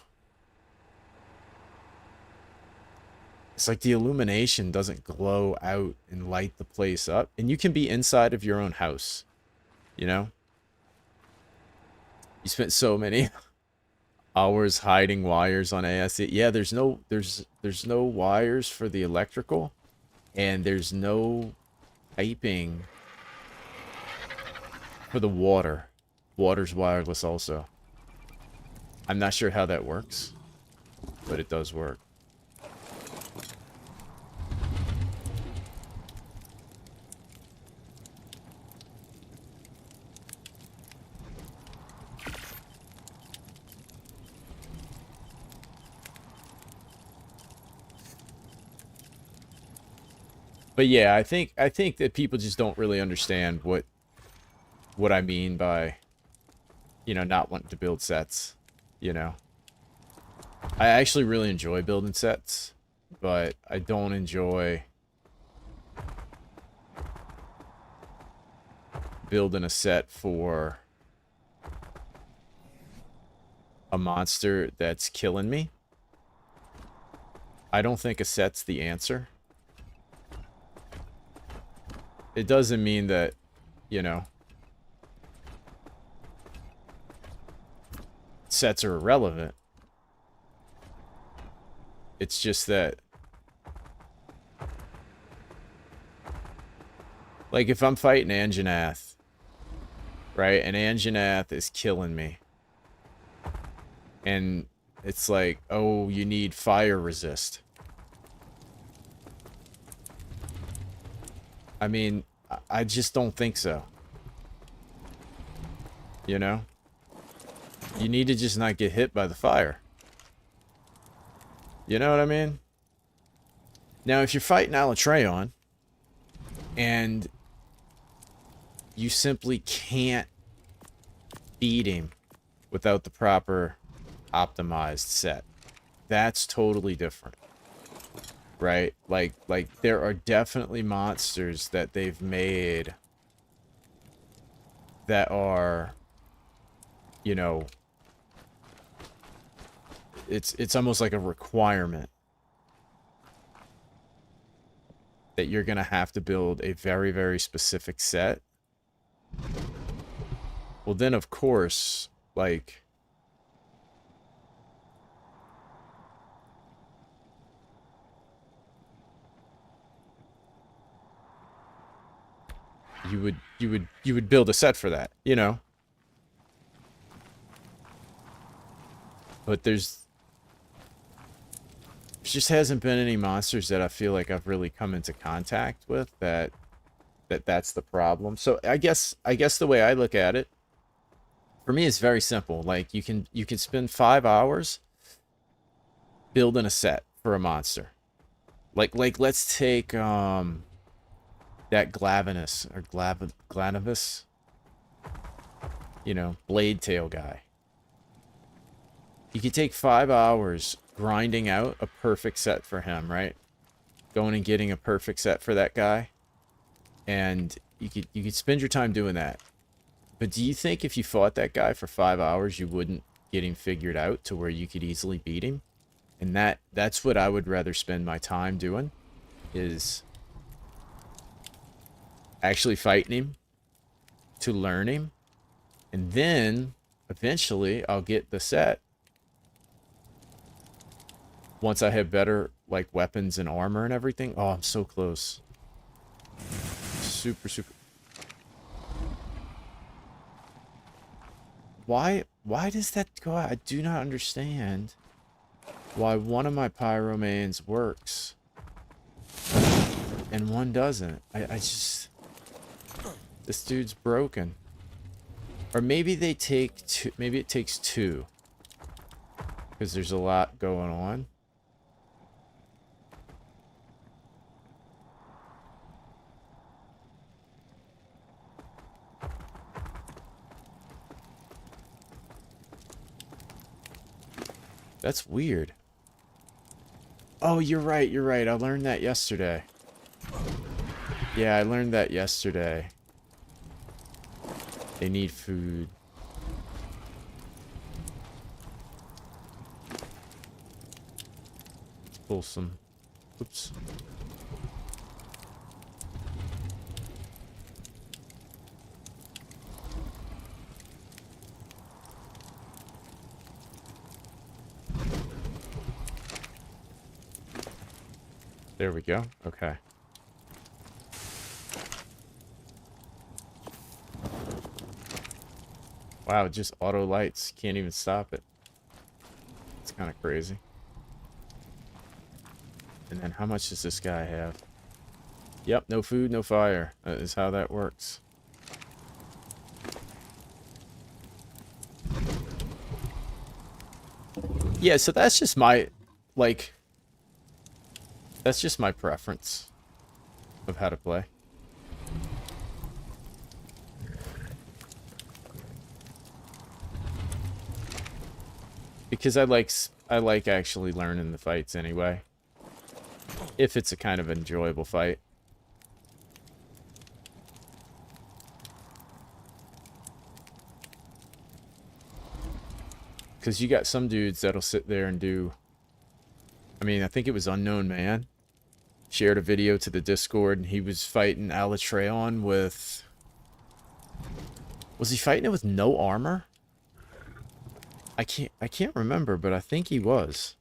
A: It's like the illumination doesn't glow out and light the place up. And you can be inside of your own house, you know? You spent so many hours hiding wires on ASE. Yeah, there's no wires for the electrical, and there's no piping for the water. Water's wireless also. I'm not sure how that works, but it does work. But yeah, I think that people just don't really understand what I mean by, you know, not wanting to build sets, you know. I actually really enjoy building sets, but I don't enjoy building a set for a monster that's killing me. I don't think a set's the answer. It doesn't mean that, you know, sets are irrelevant. It's just that, like, if I'm fighting Anjanath, right, and Anjanath is killing me, and it's like, oh, you need fire resist. I mean, I just don't think so. You know? You need to just not get hit by the fire. You know what I mean? Now, if you're fighting Alatreon, and you simply can't beat him without the proper optimized set, that's totally different. Right? Like there are definitely monsters that they've made that are, you know, it's almost like a requirement that you're gonna have to build a very, very specific set. Well, then of course, like, you would build a set for that, you know. But there just hasn't been any monsters that I feel like I've really come into contact with that's the problem. So I guess the way I look at it, for me, it's very simple. Like you can spend 5 hours building a set for a monster. Like let's take that Glavenus or Glanavis, you know, blade tail guy. You could take 5 hours grinding out a perfect set for him, right? Going and getting a perfect set for that guy. And you could spend your time doing that. But do you think if you fought that guy for 5 hours, you wouldn't get him figured out to where you could easily beat him? And that's what I would rather spend my time doing, is actually fighting him to learn him. And then eventually I'll get the set once I have better, like, weapons and armor and everything. Oh, I'm so close. Super, super. Why does that go out? I do not understand why one of my pyromanes works and one doesn't. I just... This dude's broken. Or maybe they take two. Maybe it takes two. Because there's a lot going on. That's weird. Oh, you're right, you're right. I learned that yesterday. Yeah, I learned that yesterday. They need food. Let's pull some. Oops. There we go. Okay. Wow, just auto lights. Can't even stop it. It's kind of crazy. And then how much does this guy have? Yep, no food, no fire. That is how that works. Yeah, so that's just my, like... That's just my preference of how to play. Because I like actually learning the fights anyway. If it's a kind of enjoyable fight. Because you got some dudes that'll sit there and do... I mean, I think it was Unknown Man. Shared a video to the Discord, and he was fighting Alatreon with... Was he fighting it with no armor? I can't remember, but I think he was.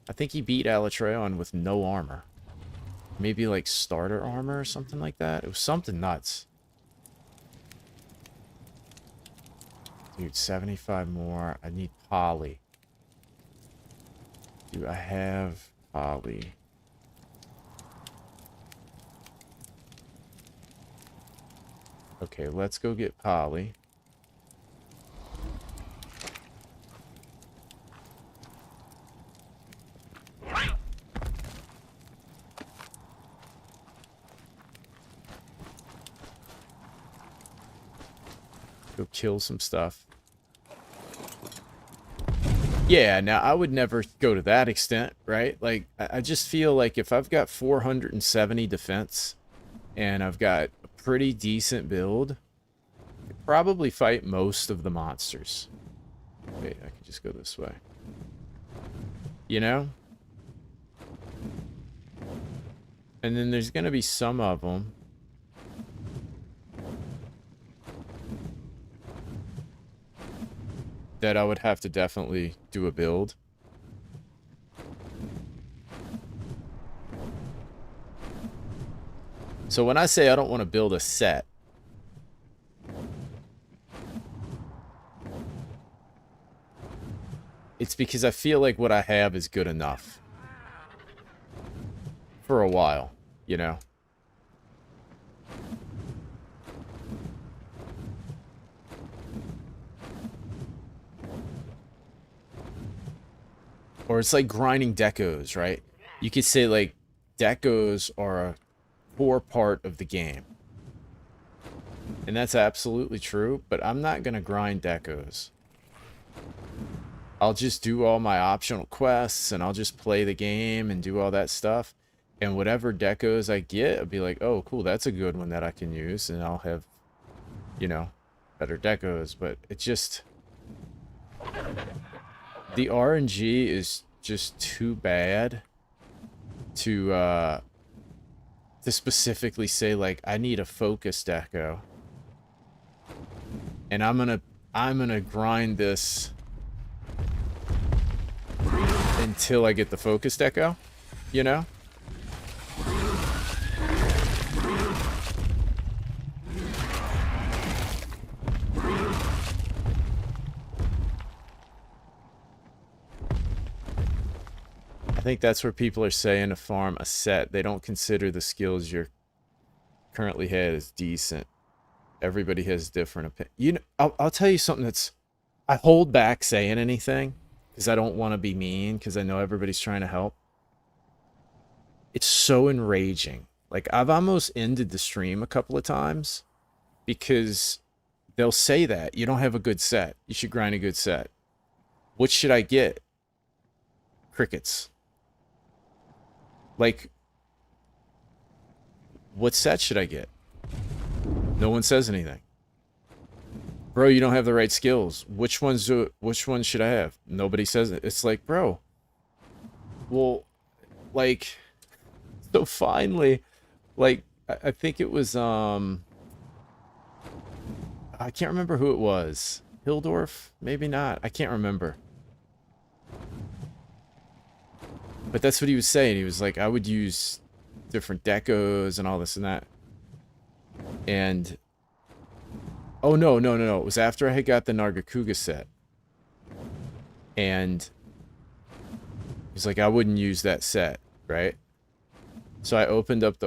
A: I think he beat Alatreon with no armor. Maybe like starter armor or something like that. It was something nuts. Dude, 75 more. I need poly. Do I have poly? Okay, let's go get poly. Go kill some stuff. Yeah, now I would never go to that extent, right? Like, I just feel like if I've got 470 defense and I've got a pretty decent build, I could probably fight most of the monsters. Wait, I can just go this way. You know? And then there's gonna be some of them that I would have to definitely do a build. So when I say I don't want to build a set, it's because I feel like what I have is good enough. For a while, you know? Or it's like grinding decos, right? You could say, like, decos are a core part of the game. And that's absolutely true, but I'm not going to grind decos. I'll just do all my optional quests, and I'll just play the game and do all that stuff. And whatever decos I get, I'll be like, oh, cool, that's a good one that I can use. And I'll have, you know, better decos. But it just... The RNG is just too bad to specifically say, like, I need a focus deco. And I'm gonna grind this until I get the focused echo, you know? I think that's where people are saying to farm a set. They don't consider the skills you're currently had as decent. Everybody has different opinions. You know, I'll tell you something that's... I hold back saying anything because I don't want to be mean because I know everybody's trying to help. It's so enraging. Like, I've almost ended the stream a couple of times because they'll say that. You don't have a good set. You should grind a good set. What should I get? Crickets. Like, what set should I get? No one says anything. Bro, you don't have the right skills. Which ones should I have? Nobody says it. It's like, bro. Well, like, so finally, like, I think it was, I can't remember who it was. Hildorf? Maybe not. I can't remember. But that's what he was saying. He was like, I would use different decos and all this and that. And... oh, no. It was after I had got the Nargacuga set. And... he's like, I wouldn't use that set, right? So I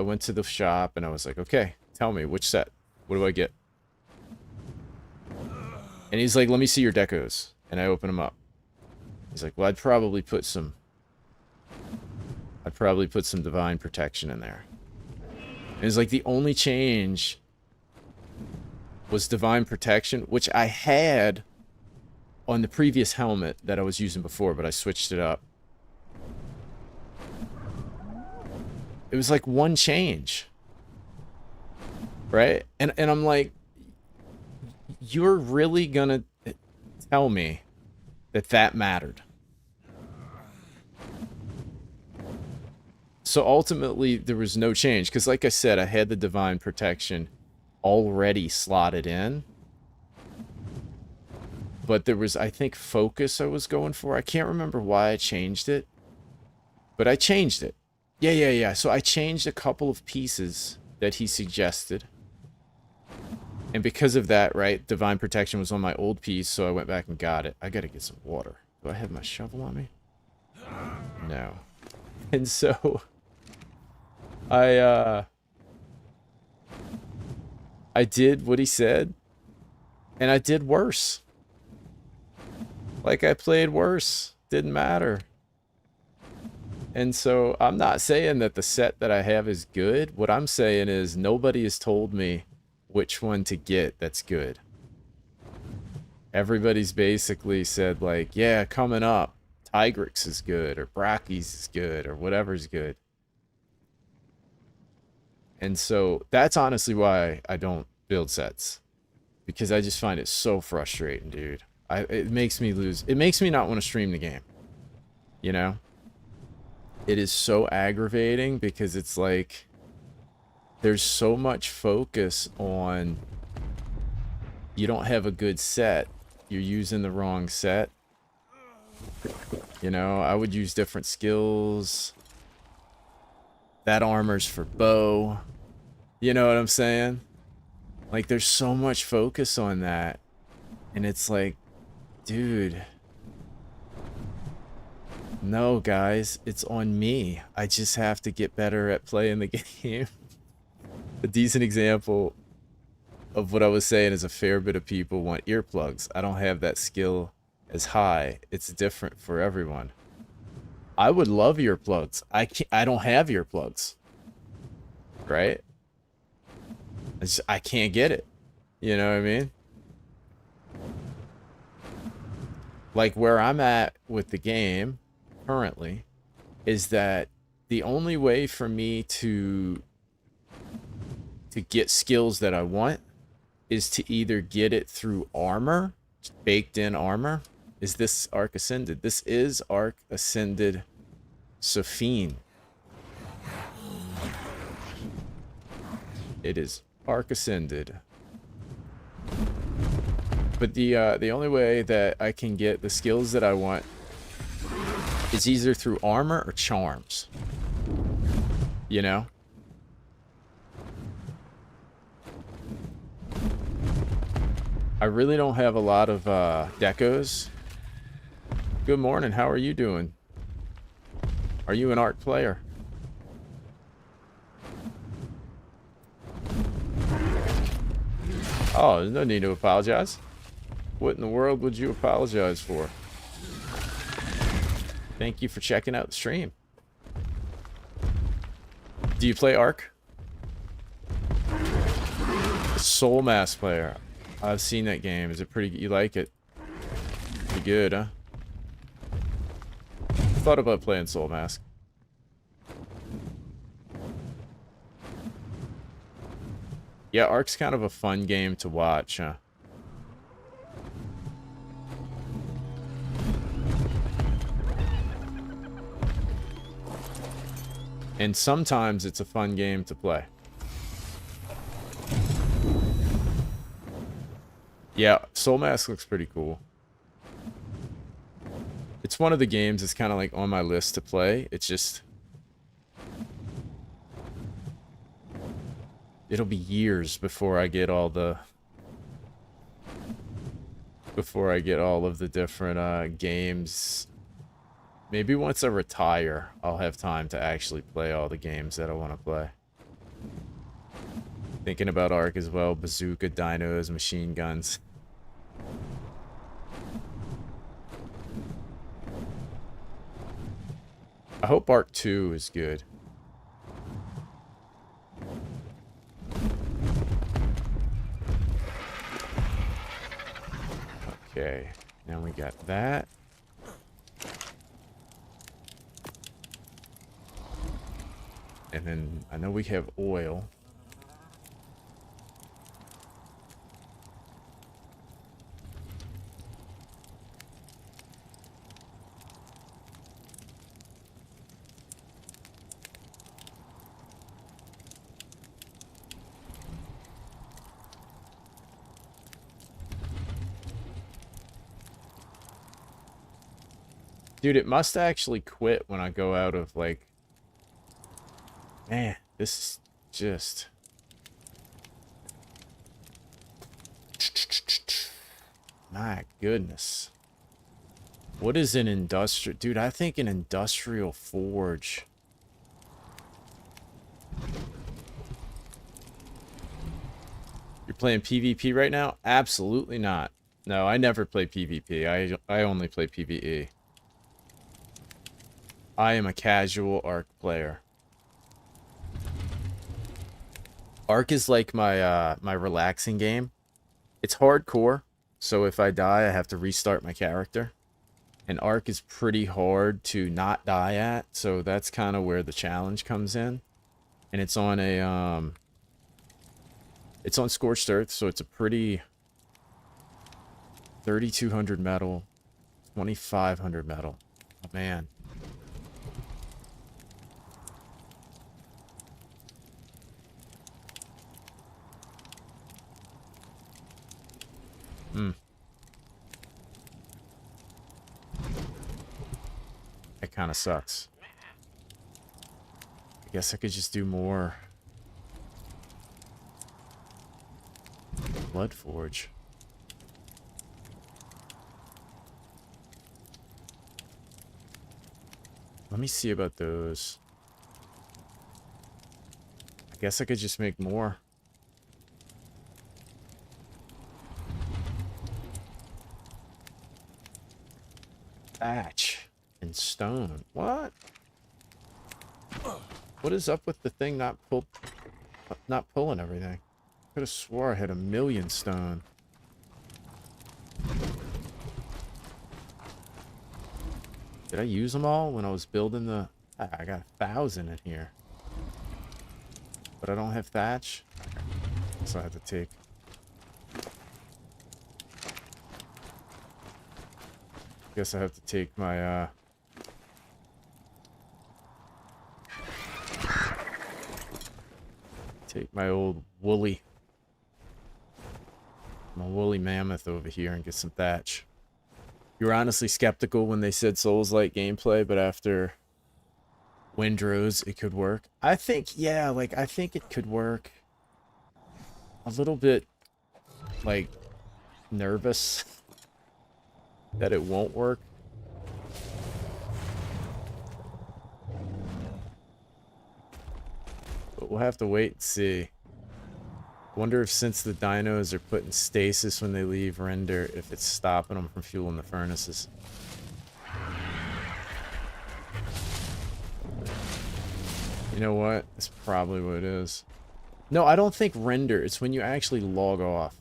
A: went to the shop, and I was like, okay, tell me, which set? What do I get? And he's like, let me see your decos. And I open them up. He's like, well, I'd probably put some Divine Protection in there. And it's like the only change was Divine Protection, which I had on the previous helmet that I was using before, but I switched it up. It was like one change. Right? And I'm like, you're really gonna tell me that mattered? So ultimately, there was no change. Because like I said, I had the Divine Protection already slotted in. But there was, I think, Focus I was going for. I can't remember why I changed it. But I changed it. Yeah. So I changed a couple of pieces that he suggested. And because of that, right, Divine Protection was on my old piece, so I went back and got it. I gotta get some water. Do I have my shovel on me? No. And so... I did what he said, and I did worse. Like, I played worse. Didn't matter. And so, I'm not saying that the set that I have is good. What I'm saying is, nobody has told me which one to get that's good. Everybody's basically said, like, yeah, coming up, Tigrix is good, or Brachy's is good, or whatever's good. And so, that's honestly why I don't build sets. Because I just find it so frustrating, dude. It makes me lose. It makes me not want to stream the game. You know? It is so aggravating because it's like... there's so much focus on... you don't have a good set. You're using the wrong set. You know, I would use different skills. That armor's for bow. You know what I'm saying? Like, there's so much focus on that. And it's like, dude. No, guys. It's on me. I just have to get better at playing the game. A decent example of what I was saying is a fair bit of people want earplugs. I don't have that skill as high. It's different for everyone. I would love earplugs. I don't have earplugs. Right? I can't get it. You know what I mean? Like, where I'm at with the game currently is that the only way for me to get skills that I want is to either get it through armor, baked in armor. Is this Arc Ascended? This is Arc Ascended Sophine. It is Arc Ascended. But the only way that I can get the skills that I want is either through armor or charms. You know? I really don't have a lot of decos. Good morning, how are you doing? Are you an art player? Oh, there's no need to apologize. What in the world would you apologize for? Thank you for checking out the stream. Do you play Ark? Soul Mask player. I've seen that game. Is it pretty... You like it? Pretty good, huh? Thought about playing Soul Mask. Yeah, Ark's kind of a fun game to watch, huh? And sometimes it's a fun game to play. Yeah, Soul Mask looks pretty cool. It's one of the games that's kind of like on my list to play. It's just... It'll be years before I get all the... Before I get all of the different games. Maybe once I retire, I'll have time to actually play all the games that I want to play. Thinking about Ark as well. Bazooka, dinos, machine guns. I hope Ark 2 is good. Okay, now we got that. And then I know we have oil. Dude, it must actually quit when I go out of, like... Man, this is just... My goodness. What is an industrial... Dude, I think an industrial forge. You're playing PvP right now? Absolutely not. No, I never play PvP. I only play PvE. I am a casual Ark player. Ark is like my my relaxing game. It's hardcore, so if I die, I have to restart my character. And Ark is pretty hard to not die at, so that's kind of where the challenge comes in. And it's on a it's on Scorched Earth, so it's a pretty 3,200 metal, 2,500 metal. Oh, man. That kind of sucks. I guess I could just do more Blood Forge. Let me see about those. I guess I could just make more. Thatch and stone. What? What is up with the thing not pulling everything? Could have swore I had 1,000,000 stone. Did I use them all when I was building the... I got 1,000 in here. But I don't have thatch. So I have to take... Guess I have to take my, take my old woolly... My woolly mammoth over here and get some thatch. You were honestly skeptical when they said Souls-like gameplay, but after Windrose, it could work. I think, yeah, like, I think it could work. A little bit, like, nervous that it won't work. But we'll have to wait and see. Wonder if since the dinos are put in stasis when they leave render, if it's stopping them from fueling the furnaces. You know what? That's probably what it is. No, I don't think render. It's when you actually log off.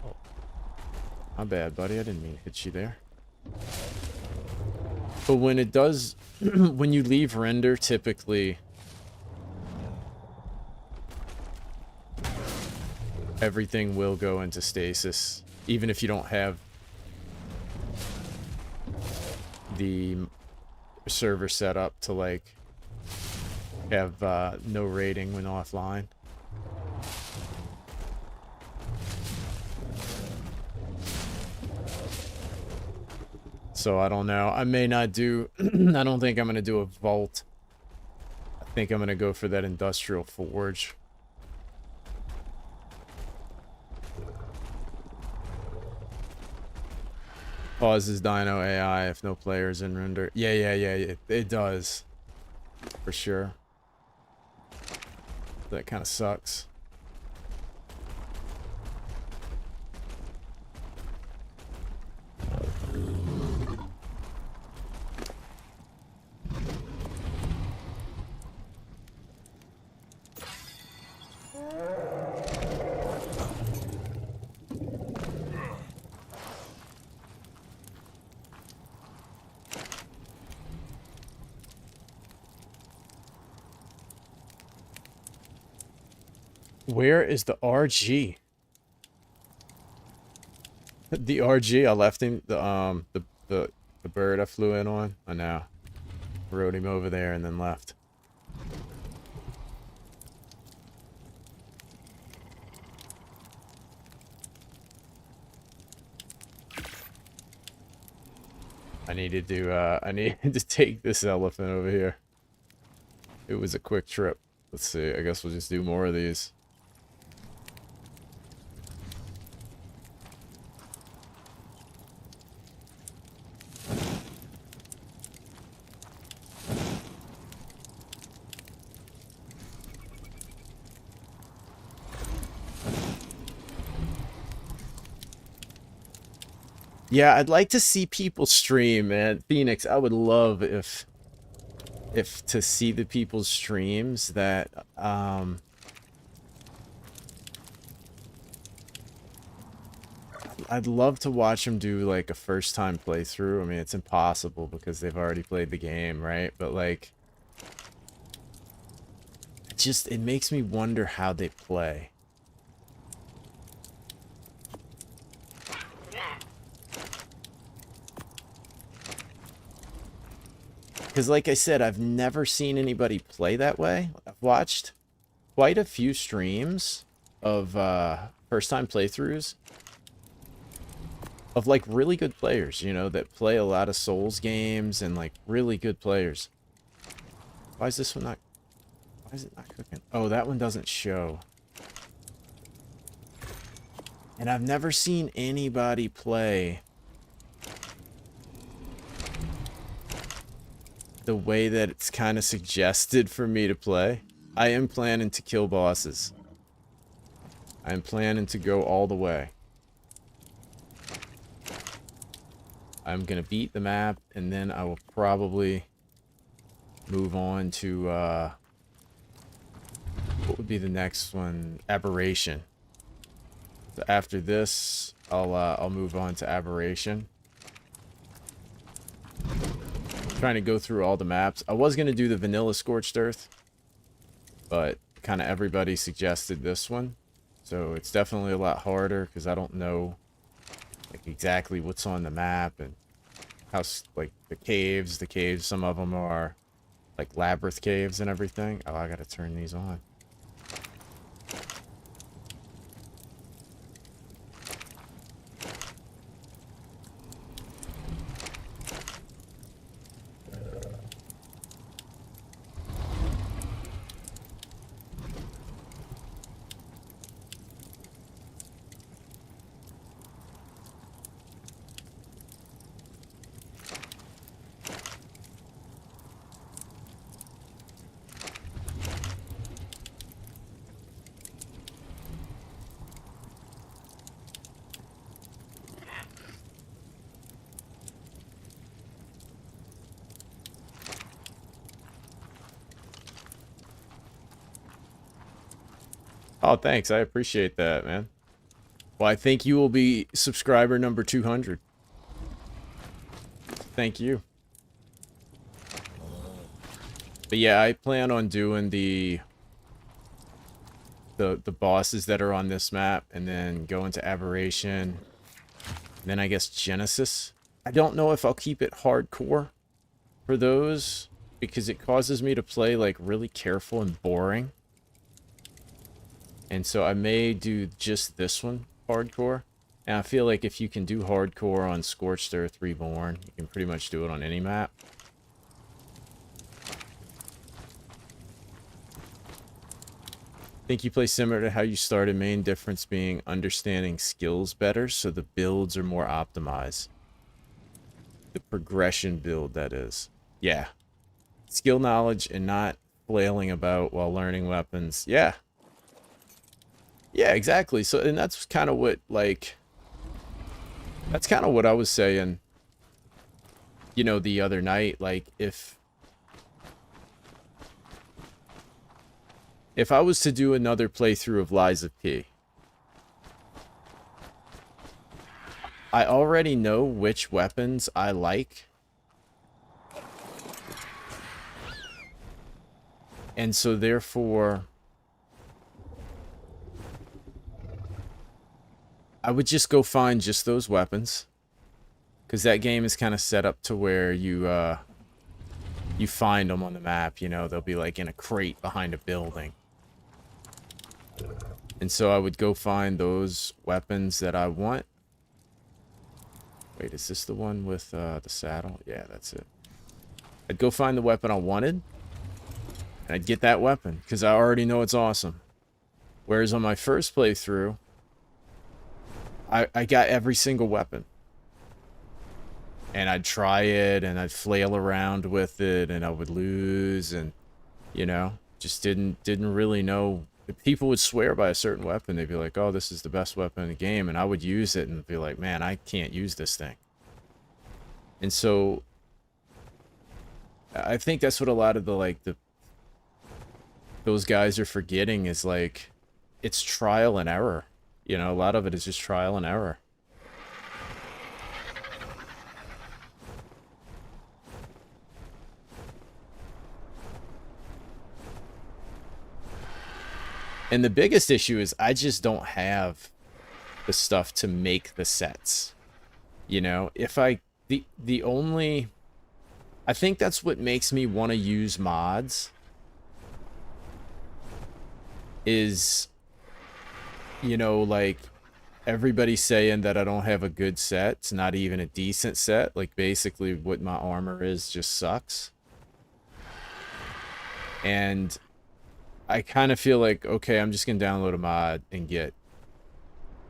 A: Oh. My bad, buddy. I didn't mean to hit you there. But when it does, when you leave render, typically everything will go into stasis, even if you don't have the server set up to, like, have no rating when offline. So I don't know. I may not do... I don't think I'm going to do a vault. I think I'm going to go for that industrial forge. Pauses Dino AI if no players in render. Yeah, it does. For sure. That kind of sucks. Where is the RG? The RG, I left him. The bird I flew in on. I know. Rode him over there and then left. I needed to take this elephant over here. It was a quick trip. Let's see. I guess we'll just do more of these. Yeah, I'd like to see people stream, man. Phoenix, I would love if to see the people's streams that I'd love to watch them do like a first time playthrough. I mean, it's impossible because they've already played the game, right? But like it makes me wonder how they play. Because like I said, I've never seen anybody play that way. I've watched quite a few streams of first-time playthroughs of like really good players, you know, that play a lot of Souls games and like really good players. Why is this one not... Why is it not cooking? Oh, that one doesn't show. And I've never seen anybody play the way that it's kind of suggested for me to play. I am planning to kill bosses. I'm planning to go all the way. I'm gonna beat the map, and then I will probably move on to what would be the next one? Aberration. So after this, I'll move on to Aberration. Trying to go through all the maps. I was going to do the vanilla Scorched Earth, but kind of everybody suggested this one. So it's definitely a lot harder because I don't know like exactly what's on the map and how, like, the caves, some of them are like labyrinth caves and everything. Oh, I got to turn these on. Oh, thanks. I appreciate that, man. Well, I think you will be subscriber number 200. Thank you. But yeah, I plan on doing the bosses that are on this map, and then go into Aberration, and then I guess Genesis. I don't know if I'll keep it hardcore for those, because it causes me to play like really careful and boring. And so I may do just this one hardcore. And I feel like if you can do hardcore on Scorched Earth Reborn, you can pretty much do it on any map. Think you play similar to how you started, main difference being understanding skills better, so the builds are more optimized. The progression build, that is. Yeah. Skill knowledge and not flailing about while learning weapons. Yeah. Yeah, exactly. So, and that's kind of what, like, that's kind of what I was saying, you know, the other night. Like, if I was to do another playthrough of Lies of P, I already know which weapons I like. And so therefore, I would just go find just those weapons. Because that game is kind of set up to where you find them on the map, you know. They'll be like in a crate behind a building. And so I would go find those weapons that I want. Wait, is this the one with the saddle? Yeah, that's it. I'd go find the weapon I wanted, and I'd get that weapon, because I already know it's awesome. Whereas on my first playthrough, I got every single weapon. And I'd try it, and I'd flail around with it, and I would lose, and, you know, just didn't really know. If people would swear by a certain weapon, they'd be like, oh, this is the best weapon in the game, and I would use it and be like, man, I can't use this thing. And so I think that's what a lot of those guys are forgetting, is like, it's trial and error. You know, a lot of it is just trial and error. And the biggest issue is I just don't have the stuff to make the sets. You know, if I, the only, I think that's what makes me want to use mods, is, you know, like, everybody's saying that I don't have a good set. It's not even a decent set. Like, basically what my armor is just sucks. And I kind of feel like, okay, I'm just going to download a mod and get,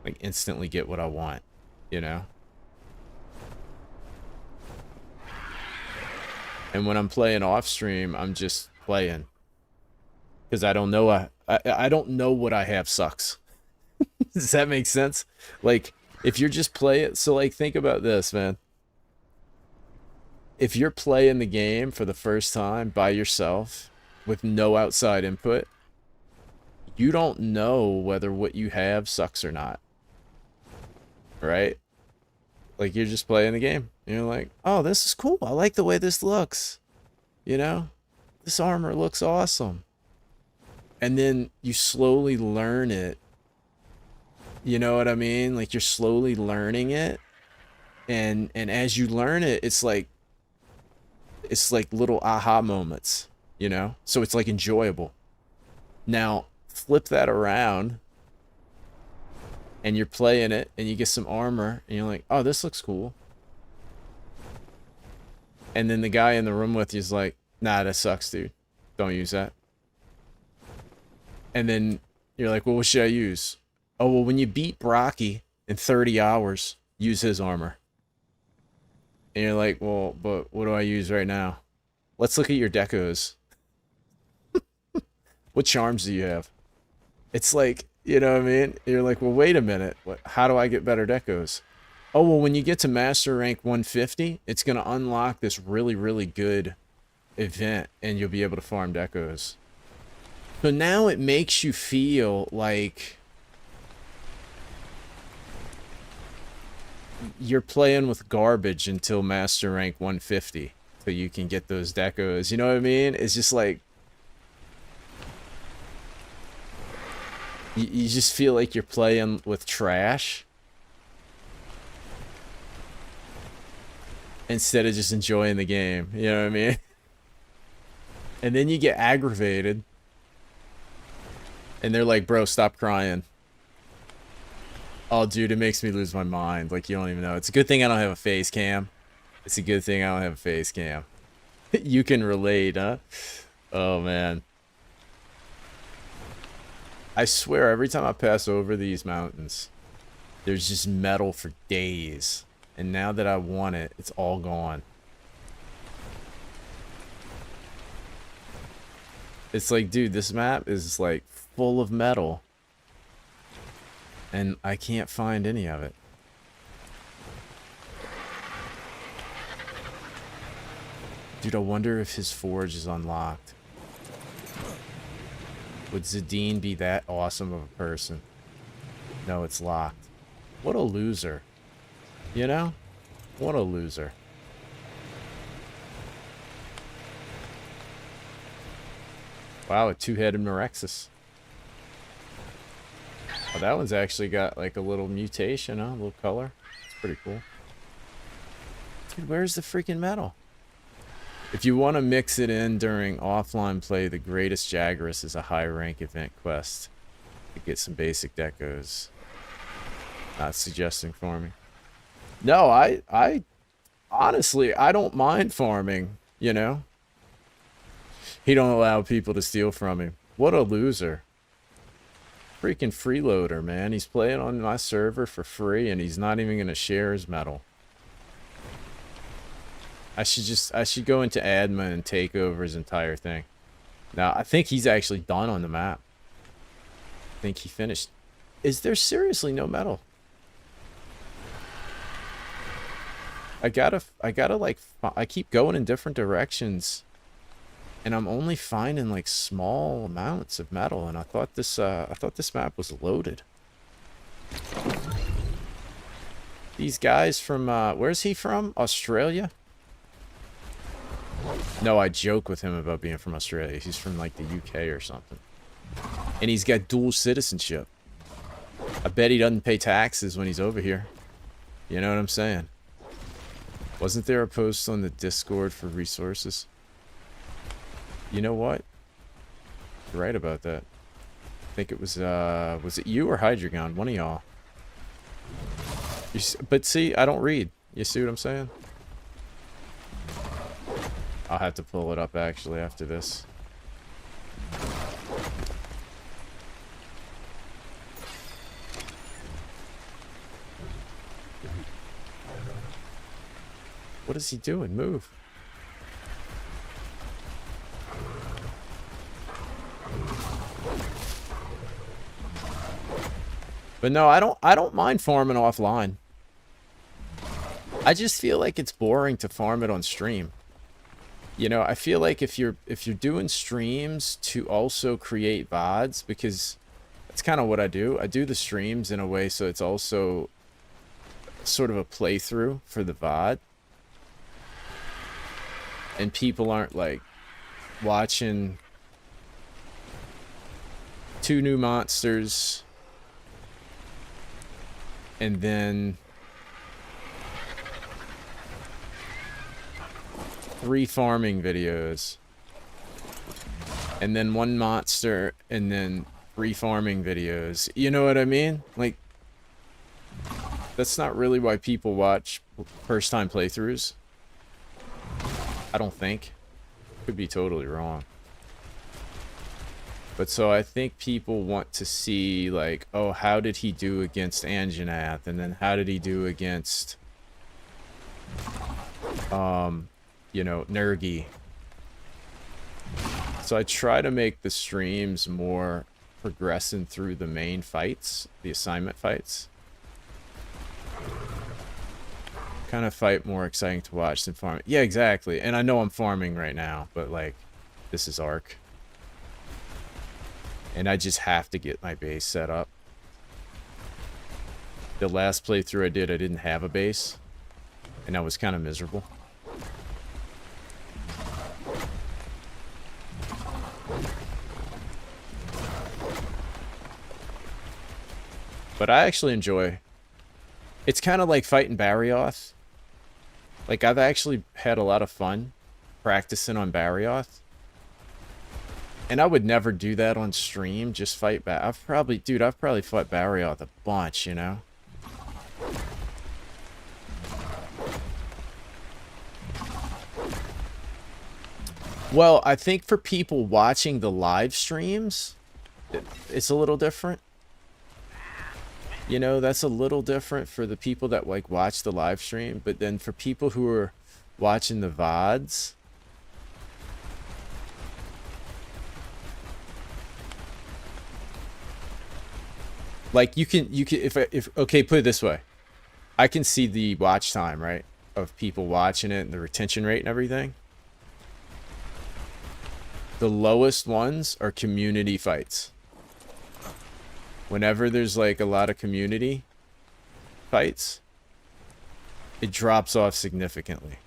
A: like, instantly get what I want, you know? And when I'm playing off stream, I'm just playing. Because I don't know, I don't know what I have sucks. Does that make sense? Like, if you're just playing, so like, think about this, man. If you're playing the game for the first time by yourself, with no outside input, you don't know whether what you have sucks or not. Right? Like, you're just playing the game. You're like, oh, this is cool. I like the way this looks. You know? This armor looks awesome. And then you slowly learn it. You know what I mean? Like, you're slowly learning it. And as you learn it, it's like little aha moments. You know? So it's like enjoyable. Now, flip that around, and you're playing it, and you get some armor, and you're like, oh, this looks cool. And then the guy in the room with you is like, nah, that sucks, dude. Don't use that. And then you're like, well, what should I use? Oh, well, when you beat Brocky in 30 hours, use his armor. And you're like, well, but what do I use right now? Let's look at your decos. What charms do you have? It's like, you know what I mean? You're like, well, wait a minute. How do I get better decos? Oh, well, when you get to Master Rank 150, it's going to unlock this really, really good event, and you'll be able to farm decos So now it makes you feel like you're playing with garbage until master rank 150, so you can get those decos. You know what I mean? It's just like you just feel like you're playing with trash instead of just enjoying the game. You know what I mean? And then you get aggravated, and they're like, "Bro, stop crying." Oh, dude, it makes me lose my mind. Like, you don't even know. It's a good thing I don't have a face cam. It's a good thing I don't have a face cam. You can relate, huh? Oh, man. I swear, every time I pass over these mountains, there's just metal for days. And now that I want it, it's all gone. It's like, dude, this map is like full of metal. And I can't find any of it. Dude, I wonder if his forge is unlocked. Would Zadine be that awesome of a person? No, it's locked. What a loser. You know? What a loser. Wow, a two-headed Marexus. Oh, that one's actually got like a little mutation, huh? A little color. It's pretty cool. Dude, where's the freaking metal? If you want to mix it in during offline play, the greatest Jagras is a high rank event quest to get some basic decos. Not suggesting farming. No, I honestly, I don't mind farming, you know? He don't allow people to steal from him. What a loser. Freaking freeloader, man. He's playing on my server for free and he's not even going to share his metal. I should go into admin and take over his entire thing. Now, I think he's actually done on the map. I think he finished. Is there seriously no metal? I gotta like, I keep going in different directions and I'm only finding like small amounts of metal, and I thought this map was loaded. These guys from where's he from? Australia? No, I joke with him about being from Australia. He's from like the UK or something. And he's got dual citizenship. I bet he doesn't pay taxes when he's over here. You know what I'm saying? Wasn't there a post on the Discord for resources? You know what? You're right about that. I think it was it you or Hydreigon? One of y'all. But see, I don't read. You see what I'm saying? I'll have to pull it up actually after this. What is he doing? Move. But no, I don't mind farming offline. I just feel like it's boring to farm it on stream. You know, I feel like if you're doing streams to also create VODs, because that's kind of what I do. I do the streams in a way so it's also sort of a playthrough for the VOD. And people aren't like watching 2 new monsters and then 3 farming videos and then 1 monster and then 3 farming videos. You know what I mean? Like, that's not really why people watch first time playthroughs. I don't think. Could be totally wrong. But so I think people want to see like, oh, how did he do against Anjanath? And then how did he do against you know, Nergi? So I try to make the streams more progressing through the main fights, the assignment fights. Kind of fight more exciting to watch than farming. Yeah, exactly. And I know I'm farming right now, but like, this is Ark. And I just have to get my base set up. The last playthrough I did, I didn't have a base. And I was kind of miserable. But I actually enjoy... It's kind of like fighting Barrioth. Like, I've actually had a lot of fun practicing on Barrioth. And I would never do that on stream, just fight I've probably fought Barrioth a bunch, you know? Well, I think for people watching the live streams, it's a little different. You know, that's a little different for the people that like watch the live stream, but then for people who are watching the VODs, like you can if okay, put it this way. I can see the watch time, right? Of people watching it and the retention rate and everything. The lowest ones are community fights. Whenever there's like a lot of community fights, it drops off significantly.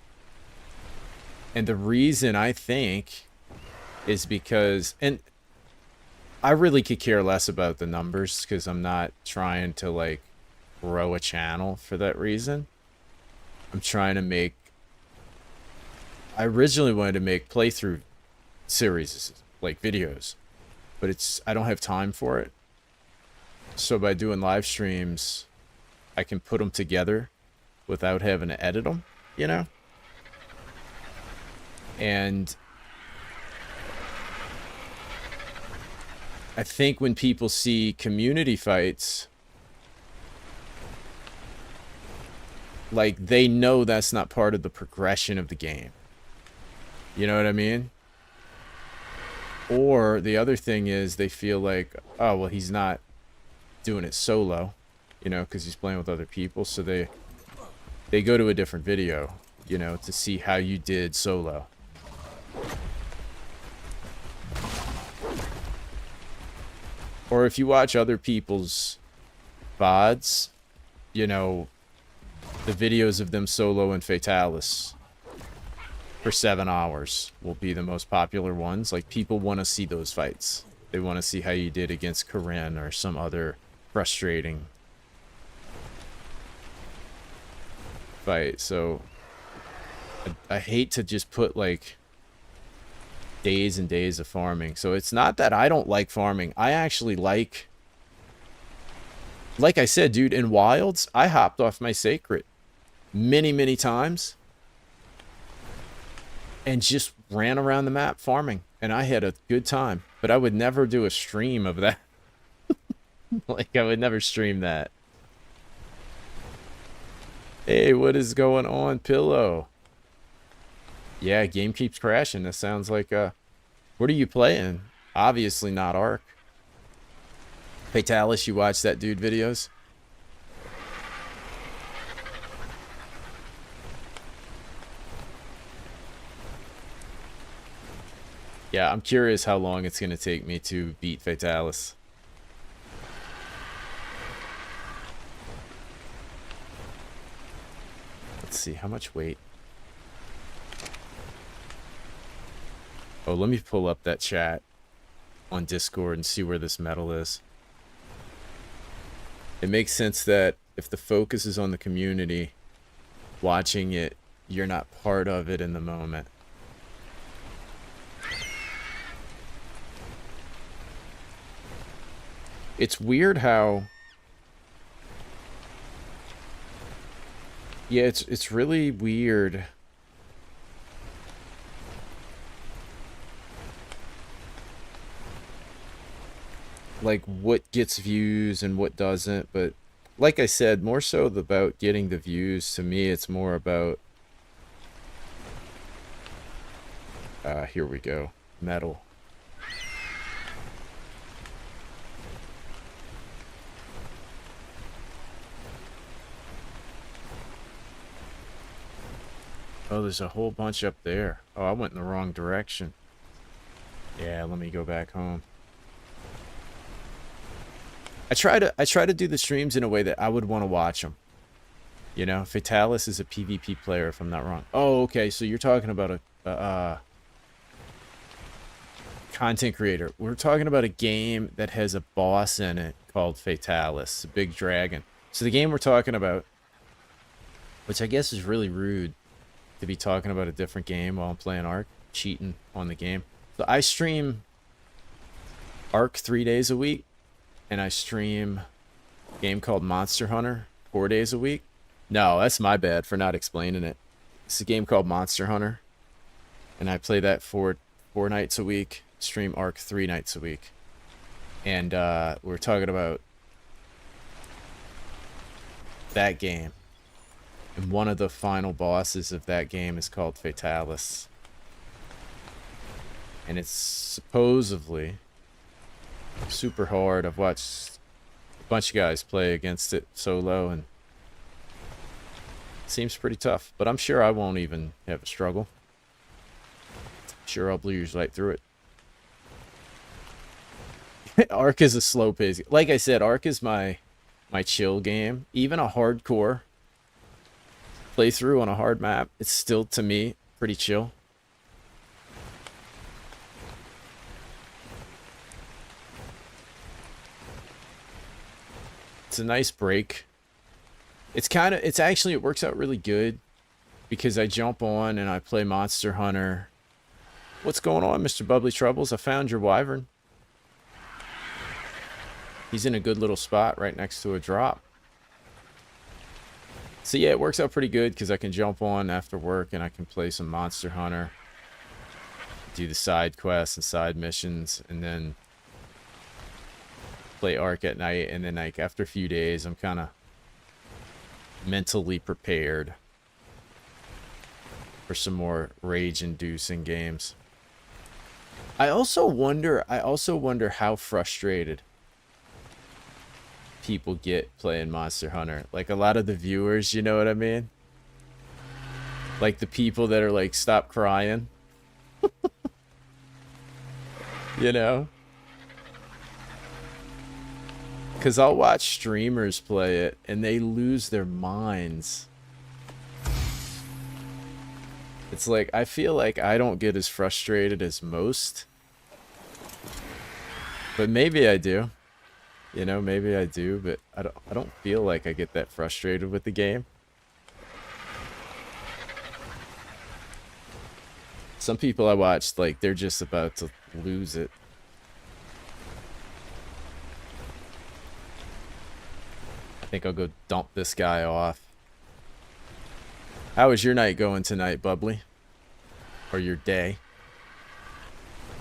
A: And the reason I think is because, and I really could care less about the numbers because I'm not trying to like grow a channel for that reason. I'm trying to make, I originally wanted to make playthrough series, like videos, but I don't have time for it. So by doing live streams, I can put them together without having to edit them, you know? And I think when people see community fights, like, they know that's not part of the progression of the game. You know what I mean? Or the other thing is they feel like, oh, well, he's not doing it solo, you know, because he's playing with other people. So they go to a different video, you know, to see how you did solo. Or if you watch other people's VODs, you know, the videos of them solo and Fatalis for 7 hours will be the most popular ones. Like, people want to see those fights. They want to see how you did against Corinne or some other frustrating fight. So I hate to just put like days and days of farming. So it's not that I don't like farming. I actually like I said, dude, in Wilds, I hopped off my Sacred many times and just ran around the map farming, and I had a good time. But I would never do a stream of that. Like, I would never stream that. Hey, what is going on, Pillow? Yeah, game keeps crashing. That sounds like, what are you playing? Obviously not Ark. Fatalis, you watch that dude videos? Yeah, I'm curious how long it's going to take me to beat Fatalis. Let's see, how much weight? Oh, let me pull up that chat on Discord and see where this medal is. It makes sense that if the focus is on the community, watching it, you're not part of it in the moment. It's weird how... Yeah, it's really weird. Like, what gets views and what doesn't, but like I said, more so about getting the views. To me, it's more about... here we go. Metal. Oh, there's a whole bunch up there. Oh, I went in the wrong direction. Yeah, let me go back home. I try to do the streams in a way that I would want to watch them. You know, Fatalis is a PvP player, if I'm not wrong. Oh, okay. So you're talking about a content creator. We're talking about a game that has a boss in it called Fatalis, a big dragon. So the game we're talking about, which I guess is really rude to be talking about a different game while I'm playing Ark, cheating on the game. So I stream Ark 3 days a week, and I stream a game called Monster Hunter 4 days a week. No, that's my bad for not explaining it. It's a game called Monster Hunter, and I play that four nights a week, stream Ark 3 nights a week. And we're talking about that game. And one of the final bosses of that game is called Fatalis. And it's supposedly super hard. I've watched a bunch of guys play against it solo, and it seems pretty tough. But I'm sure I won't even have a struggle. Sure, I'll blues right through it. Ark is a slow pace. Like I said, Ark is my chill game. Even a hardcore playthrough on a hard map, it's still, to me, pretty chill. It's a nice break. It works out really good because I jump on and I play Monster Hunter. What's going on, Mr. Bubbly Troubles? I found your wyvern. He's in a good little spot right next to a drop. So yeah, it works out pretty good because I can jump on after work and I can play some Monster Hunter, do the side quests and side missions, and then play Ark at night. And then, like, after a few days, I'm kind of mentally prepared for some more rage-inducing games. I also wonder how frustrated people get playing Monster Hunter. Like, a lot of the viewers, you know what I mean? Like the people that are like, stop crying. You know? Because I'll watch streamers play it and they lose their minds. It's like, I feel like I don't get as frustrated as most. But maybe I do. You know, maybe I do, but I don't feel like I get that frustrated with the game. Some people I watched, like, they're just about to lose it. I think I'll go dump this guy off. How is your night going tonight, Bubbly? Or your day?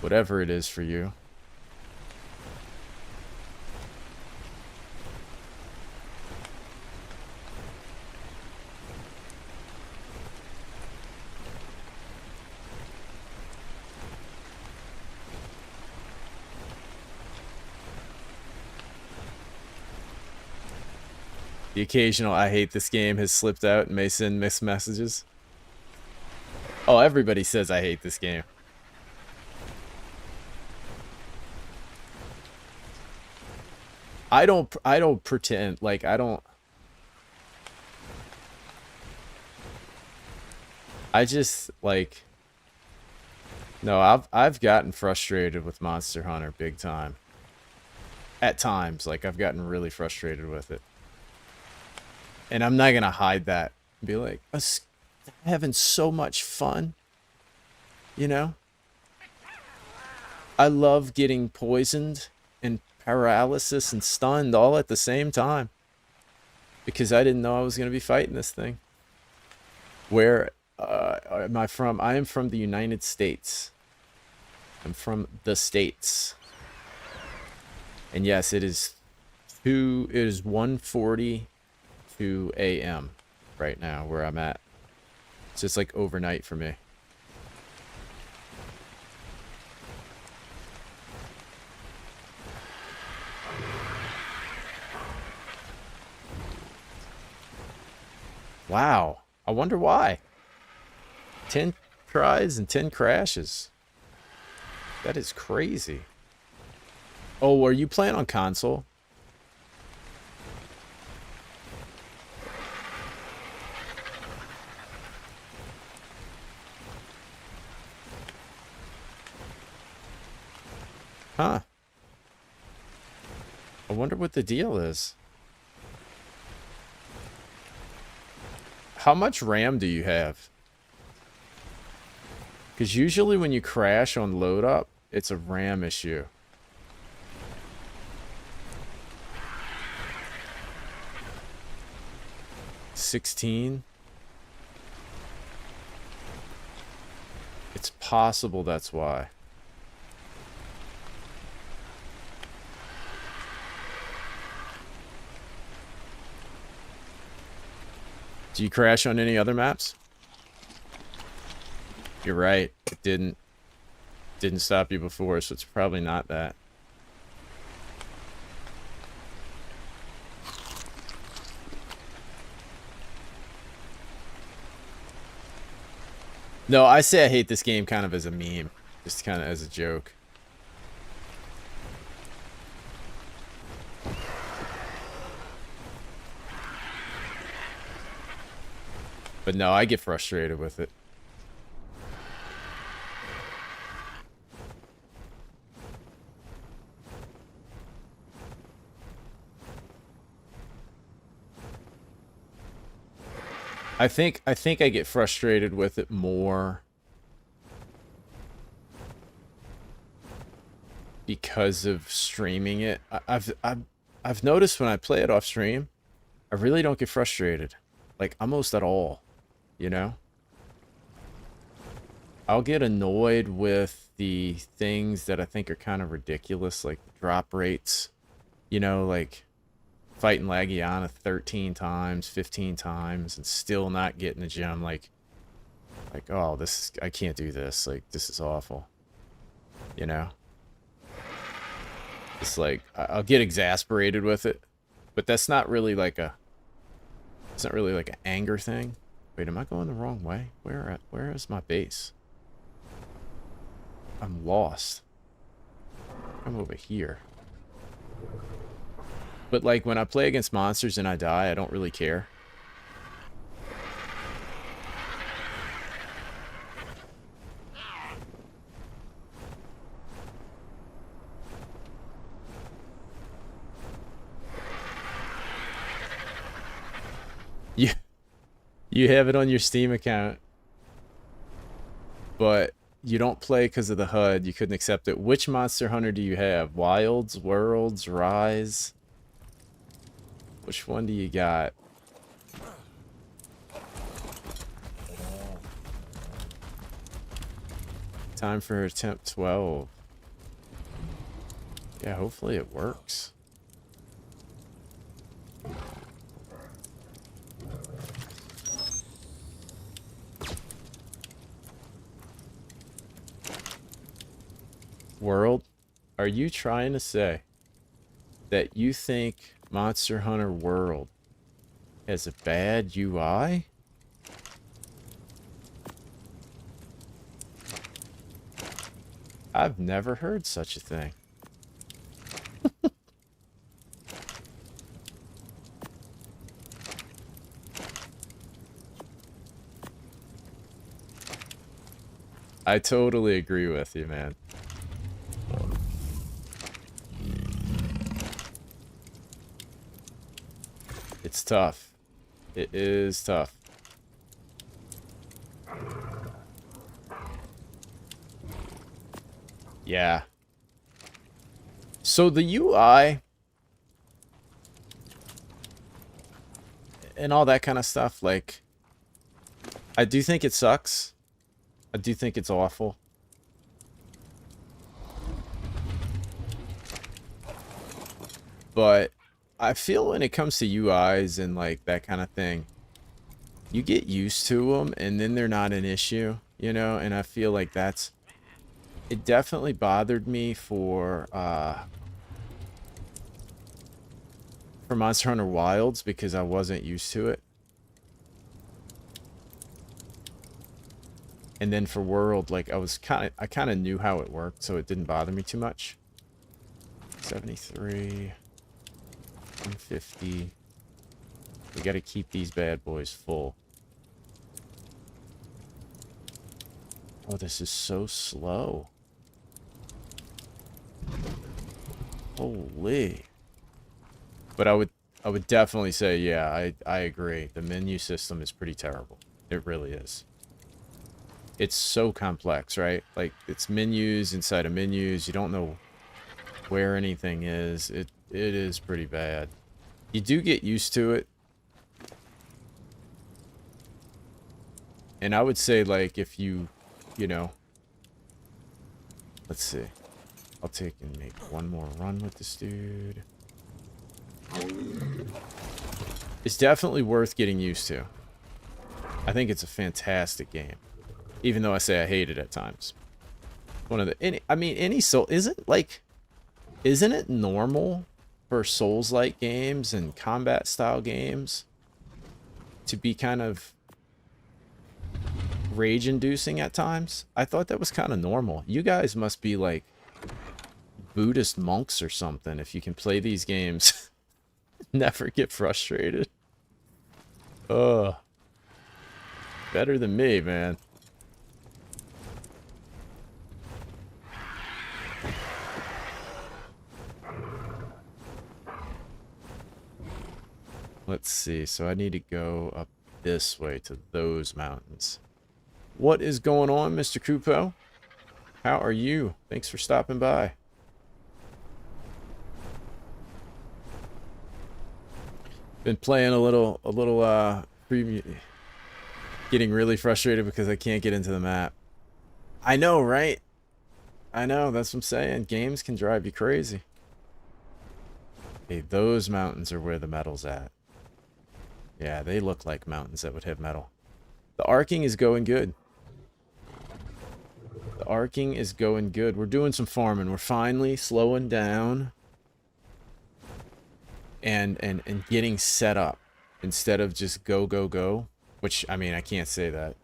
A: Whatever it is for you. The occasional I hate this game has slipped out and may send mixed messages. Oh, everybody says I hate this game. I don't pretend, like, I just, like, no, I've gotten frustrated with Monster Hunter big time. At times, like, I've gotten really frustrated with it. And I'm not gonna hide that. Be like, I'm having so much fun. You know? I love getting poisoned and paralysis and stunned all at the same time. Because I didn't know I was gonna be fighting this thing. Where am I from? I am from the United States. I'm from the States. And yes, it is 1:42 a.m. right now where I'm at. It's just like overnight for me. Wow. I wonder why. 10 tries and 10 crashes. That is crazy. Oh, are you playing on console? Huh. I wonder what the deal is. How much RAM do you have? Because usually when you crash on load up, it's a RAM issue. $16? It's possible that's why. Do you crash on any other maps? You're right. It didn't stop you before, so it's probably not that. No, I say I hate this game kind of as a meme. Just kind of as a joke. But no, I get frustrated with it. I think I get frustrated with it more because of streaming it. I've noticed when I play it off stream, I really don't get frustrated, like almost at all, you know? I'll get annoyed with the things that I think are kind of ridiculous, like drop rates, you know, like fighting Lagiana 13 times, 15 times, and still not getting a gem. Like, oh, I can't do this. Like, this is awful. You know? It's like, I'll get exasperated with it, but that's not really like it's not really like an anger thing. Wait, am I going the wrong way? Where is my base? I'm lost. I'm over here. But like when I play against monsters and I die, I don't really care. You have it on your Steam account, but you don't play because of the HUD. You couldn't accept it. Which Monster Hunter do you have? Wilds, Worlds, Rise? Which one do you got? Time for attempt 12. Yeah, hopefully it works. World, are you trying to say that you think Monster Hunter World has a bad UI? I've never heard such a thing. I totally agree with you, man. It's tough. It is tough. Yeah. So the UI and all that kind of stuff, like, I do think it sucks. I do think it's awful. But I feel when it comes to UIs and like that kind of thing, you get used to them and then they're not an issue, you know? And I feel like it definitely bothered me for Monster Hunter Wilds because I wasn't used to it. And then for World, like I kind of knew how it worked, so it didn't bother me too much. 73, 150. We got to keep these bad boys full. Oh, this is so slow. Holy. But I would definitely say, yeah, I agree. The menu system is pretty terrible. It really is. It's so complex, right? Like, it's menus inside of menus. You don't know where anything is. It is pretty bad. You do get used to it. And I would say, like, if you know, let's see. I'll take and make one more run with this dude. It's definitely worth getting used to. I think it's a fantastic game. Even though I say I hate it at times. One of the... any Soul... Isn't it normal for Souls-like games and combat-style games to be kind of rage-inducing at times? I thought that was kind of normal. You guys must be, like, Buddhist monks or something if you can play these games. Never get frustrated. Ugh. Better than me, man. Let's see. So I need to go up this way to those mountains. What is going on, Mr. Kupo? How are you? Thanks for stopping by. Been playing a little getting really frustrated because I can't get into the map. I know, right? I know, that's what I'm saying. Games can drive you crazy. Okay, those mountains are where the metal's at. Yeah, they look like mountains that would have metal. The arcing is going good. The arcing is going good. We're doing some farming. We're finally slowing down and getting set up instead of just go, go, go. Which, I mean, I can't say that.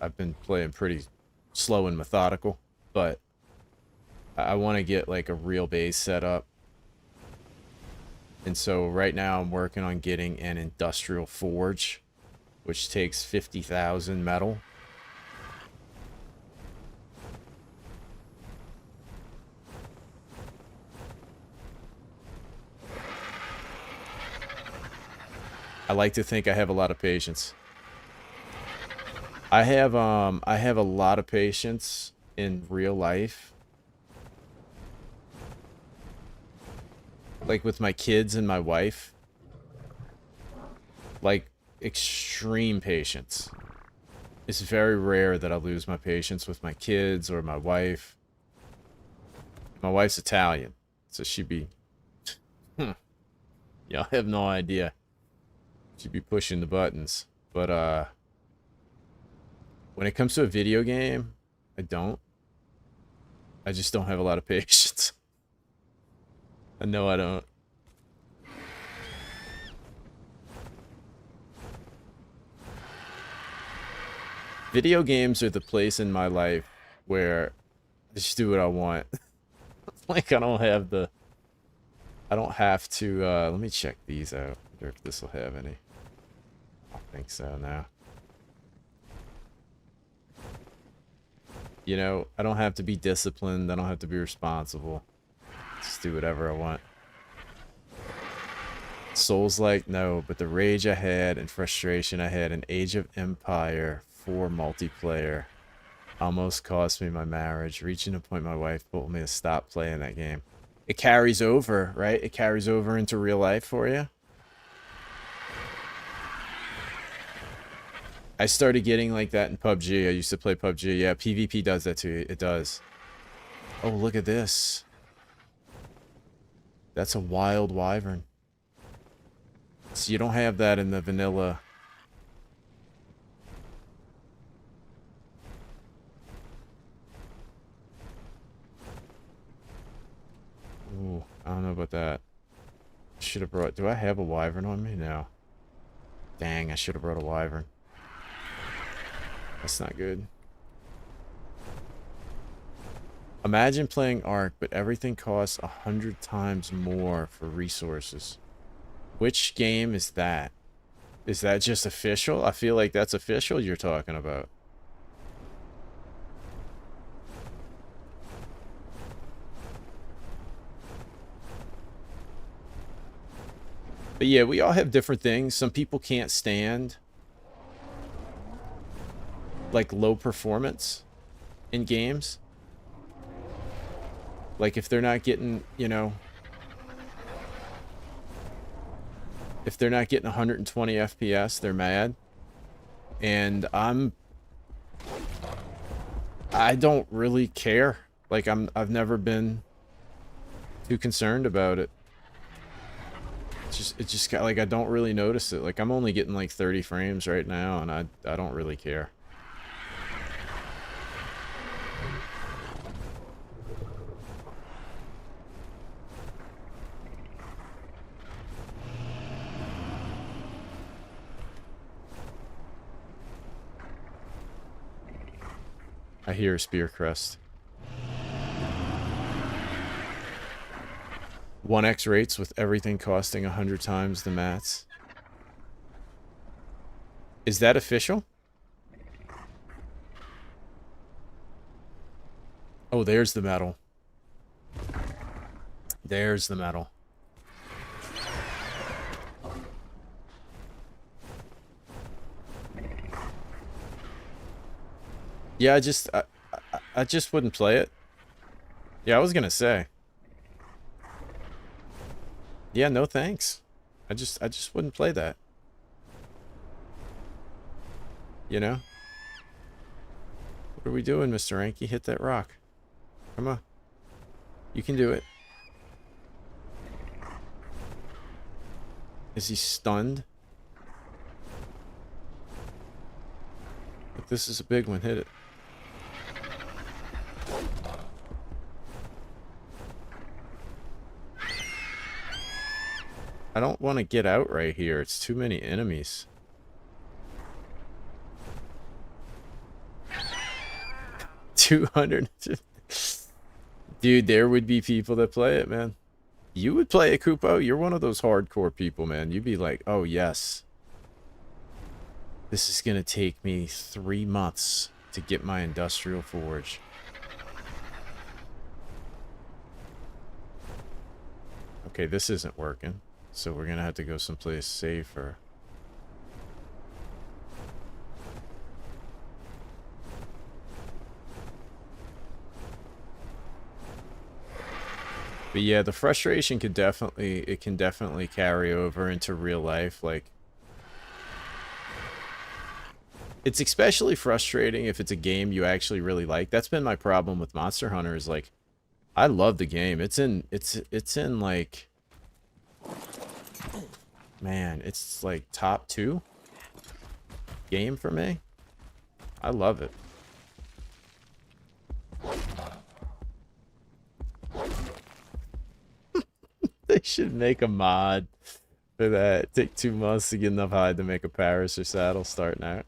A: I've been playing pretty slow and methodical, but I want to get like a real base set up. And so right now I'm working on getting an industrial forge, which takes 50,000 metal. I like to think I have a lot of patience. I have a lot of patience in real life. Like with my kids and my wife. Like extreme patience. It's very rare that I lose my patience with my kids or my wife. My wife's Italian, so she'd be yeah, I have no idea. She'd be pushing the buttons. But when it comes to a video game, I don't. I just don't have a lot of patience. I know I don't. Video games are the place in my life where I just do what I want. Like I don't have to, let me check these out. I wonder if this will have any. I don't think so now. You know, I don't have to be disciplined. I don't have to be responsible. Just do whatever I want. Souls-like, no, but the rage I had and frustration I had in Age of Empire 4 multiplayer almost cost me my marriage. Reaching a point my wife told me to stop playing that game. It carries over, right? It carries over into real life for you. I started getting like that in PUBG. I used to play PUBG. Yeah, PvP does that to you. It does. Oh, look at this. That's a wild wyvern. So you don't have that in the vanilla. Ooh, I don't know about that. Should have brought... Do I have a wyvern on me? No. Dang, I should have brought a wyvern. That's not good. Imagine playing Ark, but everything costs 100 times more for resources. Which game is that? Is that just official? I feel like that's official you're talking about. But yeah, we all have different things. Some people can't stand like low performance in games. Like if they're not getting, you know, if they're not getting 120 FPS, they're mad. And I don't really care. Like I've never been too concerned about it. It just got like I don't really notice it. Like I'm only getting like 30 frames right now and I don't really care. I hear a spear crest. 1x rates with everything costing 100 times the mats. Is that official? Oh, there's the metal. There's the metal. Yeah, I just wouldn't play it. Yeah, I was gonna say. Yeah, no thanks. I just wouldn't play that. You know? What are we doing, Mr. Ranky? Hit that rock. Come on. You can do it. Is he stunned? But this is a big one. Hit it. I don't want to get out right here. It's too many enemies. $250. Dude, there would be people that play it, man. You would play it, Kupo. You're one of those hardcore people, man. You'd be like, oh, yes. This is going to take me 3 months to get my industrial forge. Okay, this isn't working. So we're going to have to go someplace safer. But yeah, the frustration could definitely carry over into real life. Like, it's especially frustrating if it's a game you actually really like. That's been my problem with Monster Hunter is like, I love the game. It's in like, man, it's like top 2 game for me. I love it. They should make a mod for that. Take 2 months to get enough hide to make a Paris or saddle starting out.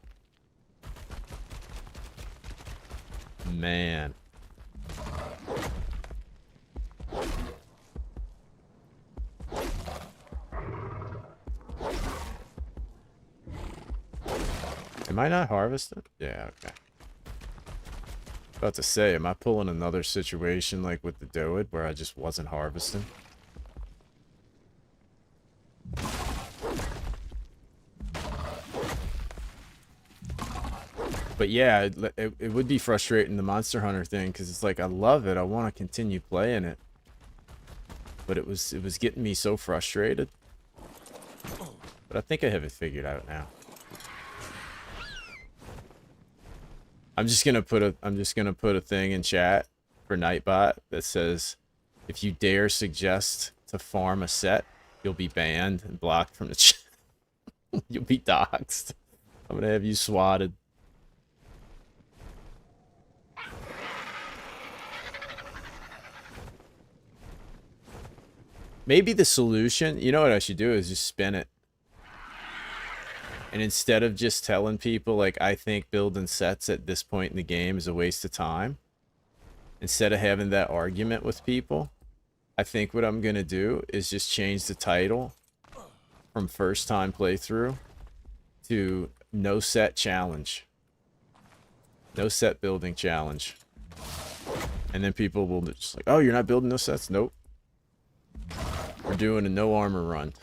A: Man. Am I not harvesting? Yeah, okay. About to say, am I pulling another situation like with the Doid where I just wasn't harvesting? But yeah, it would be frustrating, the Monster Hunter thing, because it's like, I love it. I want to continue playing it. But it was getting me so frustrated. But I think I have it figured out now. I'm just gonna put a thing in chat for Nightbot that says, if you dare suggest to farm a set, you'll be banned and blocked from the chat. You'll be doxxed. I'm gonna have you swatted. Maybe the solution, you know what I should do is just spin it. And instead of just telling people, like, I think building sets at this point in the game is a waste of time, instead of having that argument with people, I think what I'm going to do is just change the title from first time playthrough to no set challenge. No set building challenge. And then people will just like, oh, you're not building no sets? Nope. We're doing a no armor run.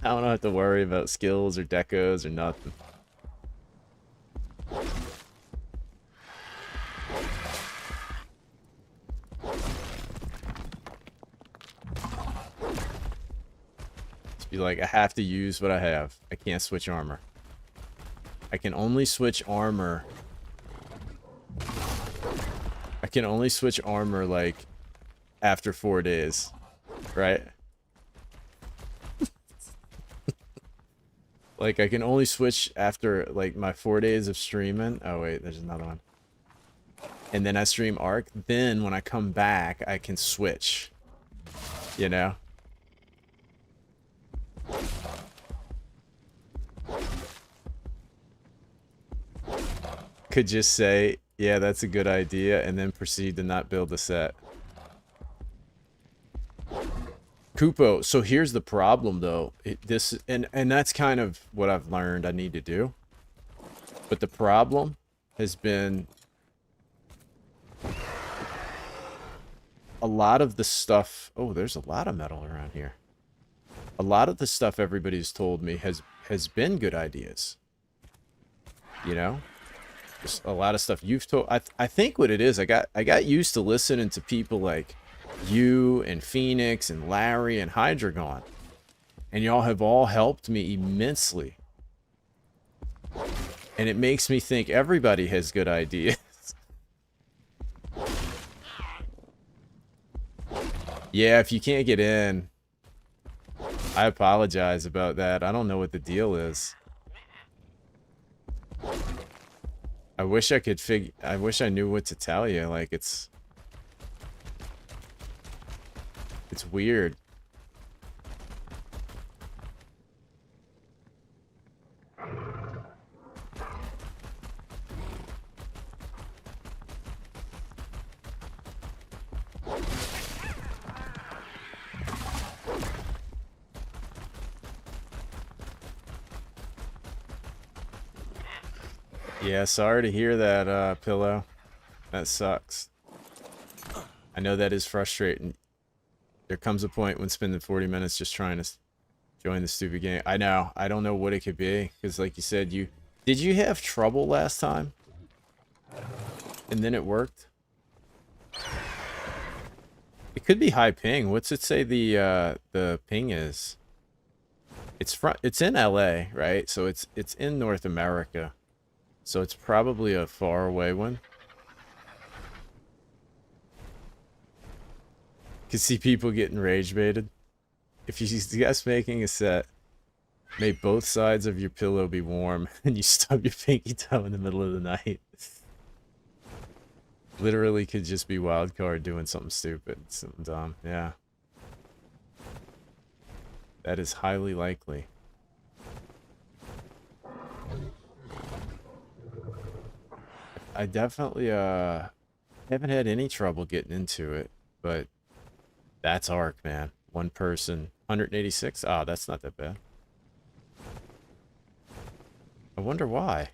A: I don't have to worry about skills or decos or nothing. Just be like, I have to use what I have. I can't switch armor. I can only switch armor. I can only switch armor, like, after 4 days. Right? Like, I can only switch after, like, my 4 days of streaming. Oh, wait, there's another one. And then I stream Arc. Then, when I come back, I can switch. You know? Could just say, yeah, that's a good idea, and then proceed to not build the set. Kupo, so here's the problem though. And that's kind of what I've learned I need to do. But the problem has been a lot of the stuff. Oh, there's a lot of metal around here. A lot of the stuff everybody's told me has been good ideas. You know? Just a lot of stuff you've told. I think what it is, I got used to listening to people like you and Phoenix and Larry and Hydragon, and y'all have all helped me immensely, and it makes me think everybody has good ideas. Yeah, if you can't get in, I apologize about that. I don't know what the deal is. I wish I could I wish I knew what to tell you. Like, it's weird. Yeah, sorry to hear that, Pillow. That sucks. I know that is frustrating. There comes a point when spending 40 minutes just trying to join the stupid game. I know. I don't know what it could be. Because like you said, did you have trouble last time? And then it worked? It could be high ping. What's it say the ping is? It's in LA, right? So it's in North America. So it's probably a far away one. Could see people getting rage baited. If you suggest making a set, make both sides of your pillow be warm, and you stub your pinky toe in the middle of the night. Literally could just be wildcard doing something stupid, something dumb. Yeah. That is highly likely. I definitely haven't had any trouble getting into it, but that's Arc, man. One person, 186. Ah, that's not that bad. I wonder why.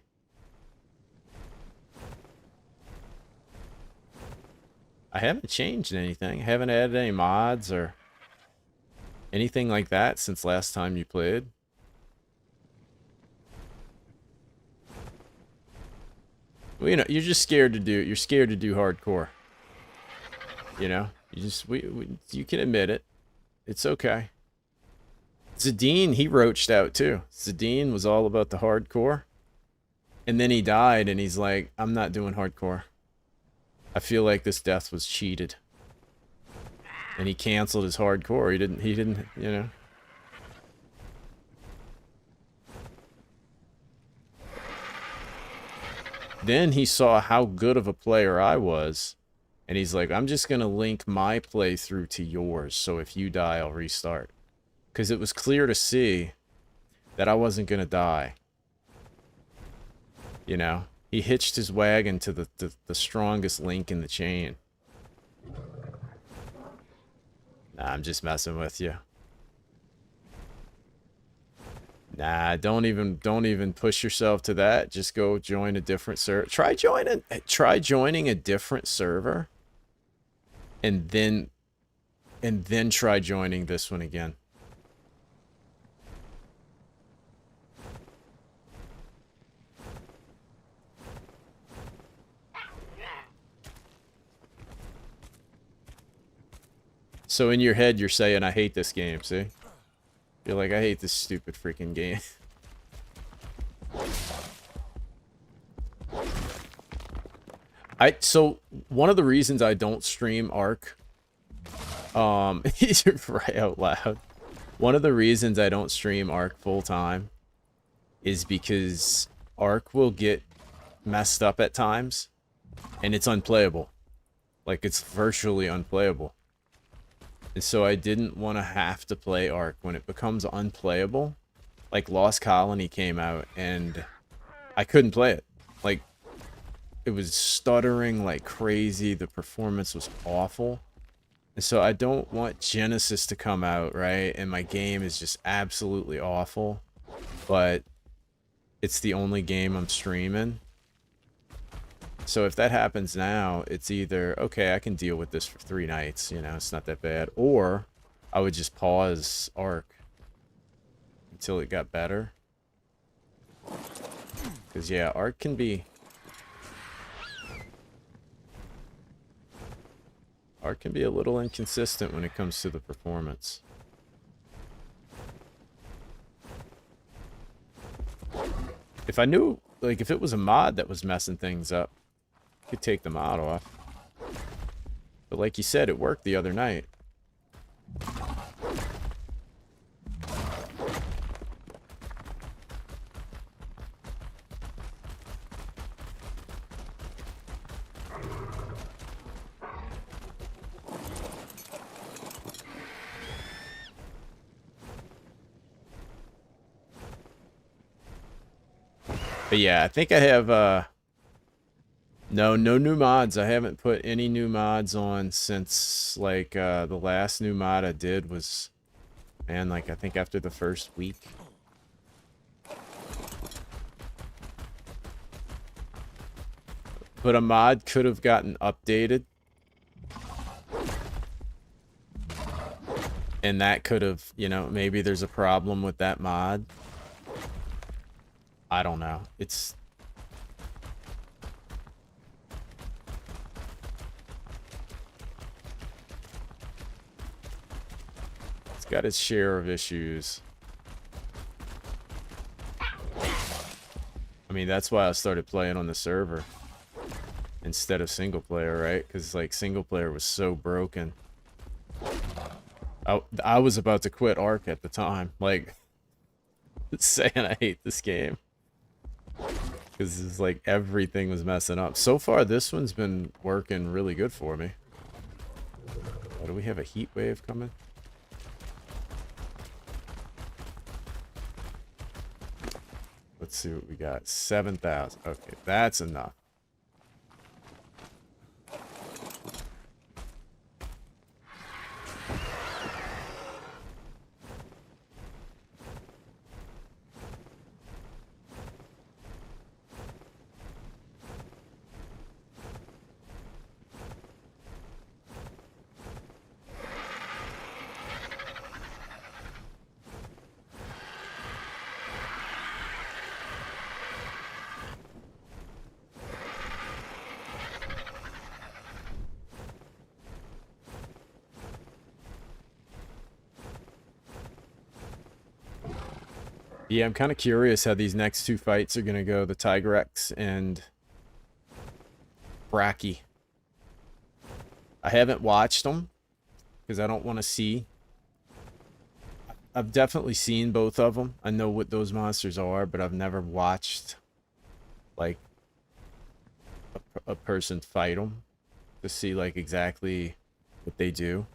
A: I haven't changed anything. I haven't added any mods or anything like that since last time you played. Well, you know, you're just scared to do. You're scared to do hardcore. You know, you just you can admit it. It's okay. Zadine, he roached out too. Zadine was all about the hardcore, and then he died, and he's like, "I'm not doing hardcore. I feel like this death was cheated." And he canceled his hardcore. He didn't. You know. Then he saw how good of a player I was, and he's like, I'm just going to link my playthrough to yours, so if you die, I'll restart. Because it was clear to see that I wasn't going to die. You know? He hitched his wagon to the strongest link in the chain. Nah, I'm just messing with you. Nah, don't even push yourself to that. Just go join a different server. Try joining a different server, and then try joining this one again. So in your head, you're saying, I hate this game, see? You're like, I hate this stupid freaking game. So one of the reasons I don't stream Ark, right out loud. One of the reasons I don't stream Ark full time is because Ark will get messed up at times and it's unplayable. Like, it's virtually unplayable. And so I didn't want to have to play Ark when it becomes unplayable. Like, Lost Colony came out and I couldn't play it. Like, it was stuttering like crazy. The performance was awful. And so I don't want Genesis to come out, right? And my game is just absolutely awful. But it's the only game I'm streaming. So if that happens now, it's either, okay, I can deal with this for 3 nights, you know, it's not that bad. Or I would just pause Ark until it got better. Because, yeah, Ark can be... Ark can be a little inconsistent when it comes to the performance. If I knew, like, if it was a mod that was messing things up, I could take the mod off. But like you said, it worked the other night. But yeah, I think I have, no new mods. I haven't put any new mods on since, like, the last new mod I did was, man, like, I think after the first week. But a mod could have gotten updated. And that could have, you know, maybe there's a problem with that mod. I don't know. It's got its share of issues. I mean, that's why I started playing on the server instead of single player, right? Because, like, single player was so broken. I was about to quit Ark at the time, like, saying I hate this game. Because it's like everything was messing up. So far, this one's been working really good for me. Oh, do we have a heat wave coming? Let's see what we got. 7,000. Okay, that's enough. Yeah, I'm kind of curious how these next 2 fights are going to go. The Tigrex and Bracky. I haven't watched them because I don't want to see. I've definitely seen both of them. I know what those monsters are, but I've never watched, like, a person fight them to see, like, exactly what they do.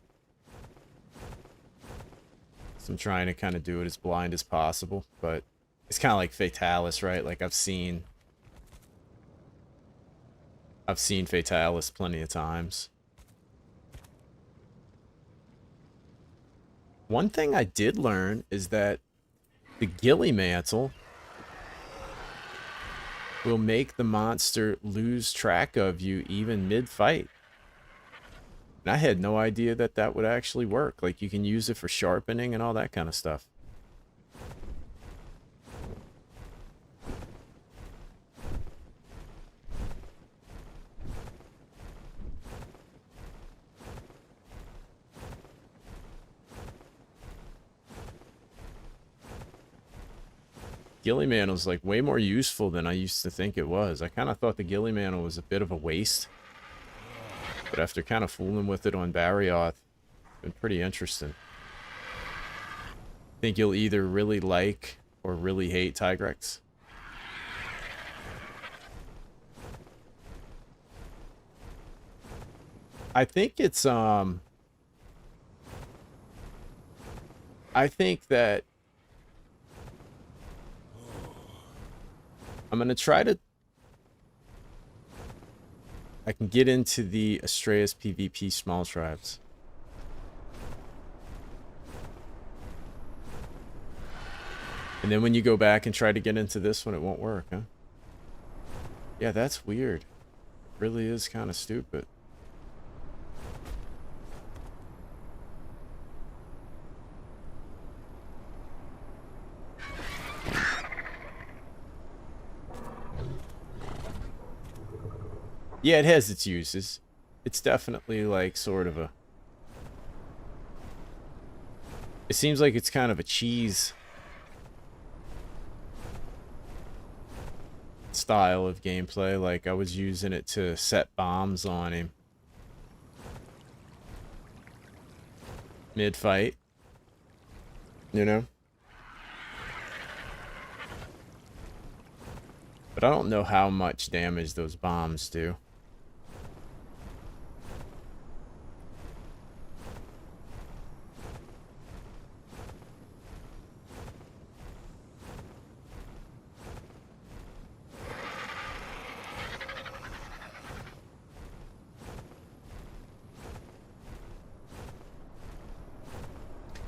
A: So I'm trying to kind of do it as blind as possible, but it's kind of like Fatalis, right? Like, I've seen Fatalis plenty of times. One thing I did learn is that the Ghillie Mantle will make the monster lose track of you even mid-fight. And I had no idea that that would actually work. Like, you can use it for sharpening and all that kind of stuff. Ghillie Mantl's like way more useful than I used to think it was. I kind of thought the Ghillie Mantle was a bit of a waste. But after kind of fooling with it on Barrioth, it's been pretty interesting. I think you'll either really like or really hate Tigrex. I think it's I think that I'm gonna try to I can get into the Astraeus PvP small tribes. And then when you go back and try to get into this one, it won't work, huh? Yeah, that's weird. It really is kind of stupid. Yeah, it has its uses. It's definitely like sort of a... It seems like it's kind of a cheese style of gameplay. Like I was using it to set bombs on him mid-fight. You know? But I don't know how much damage those bombs do.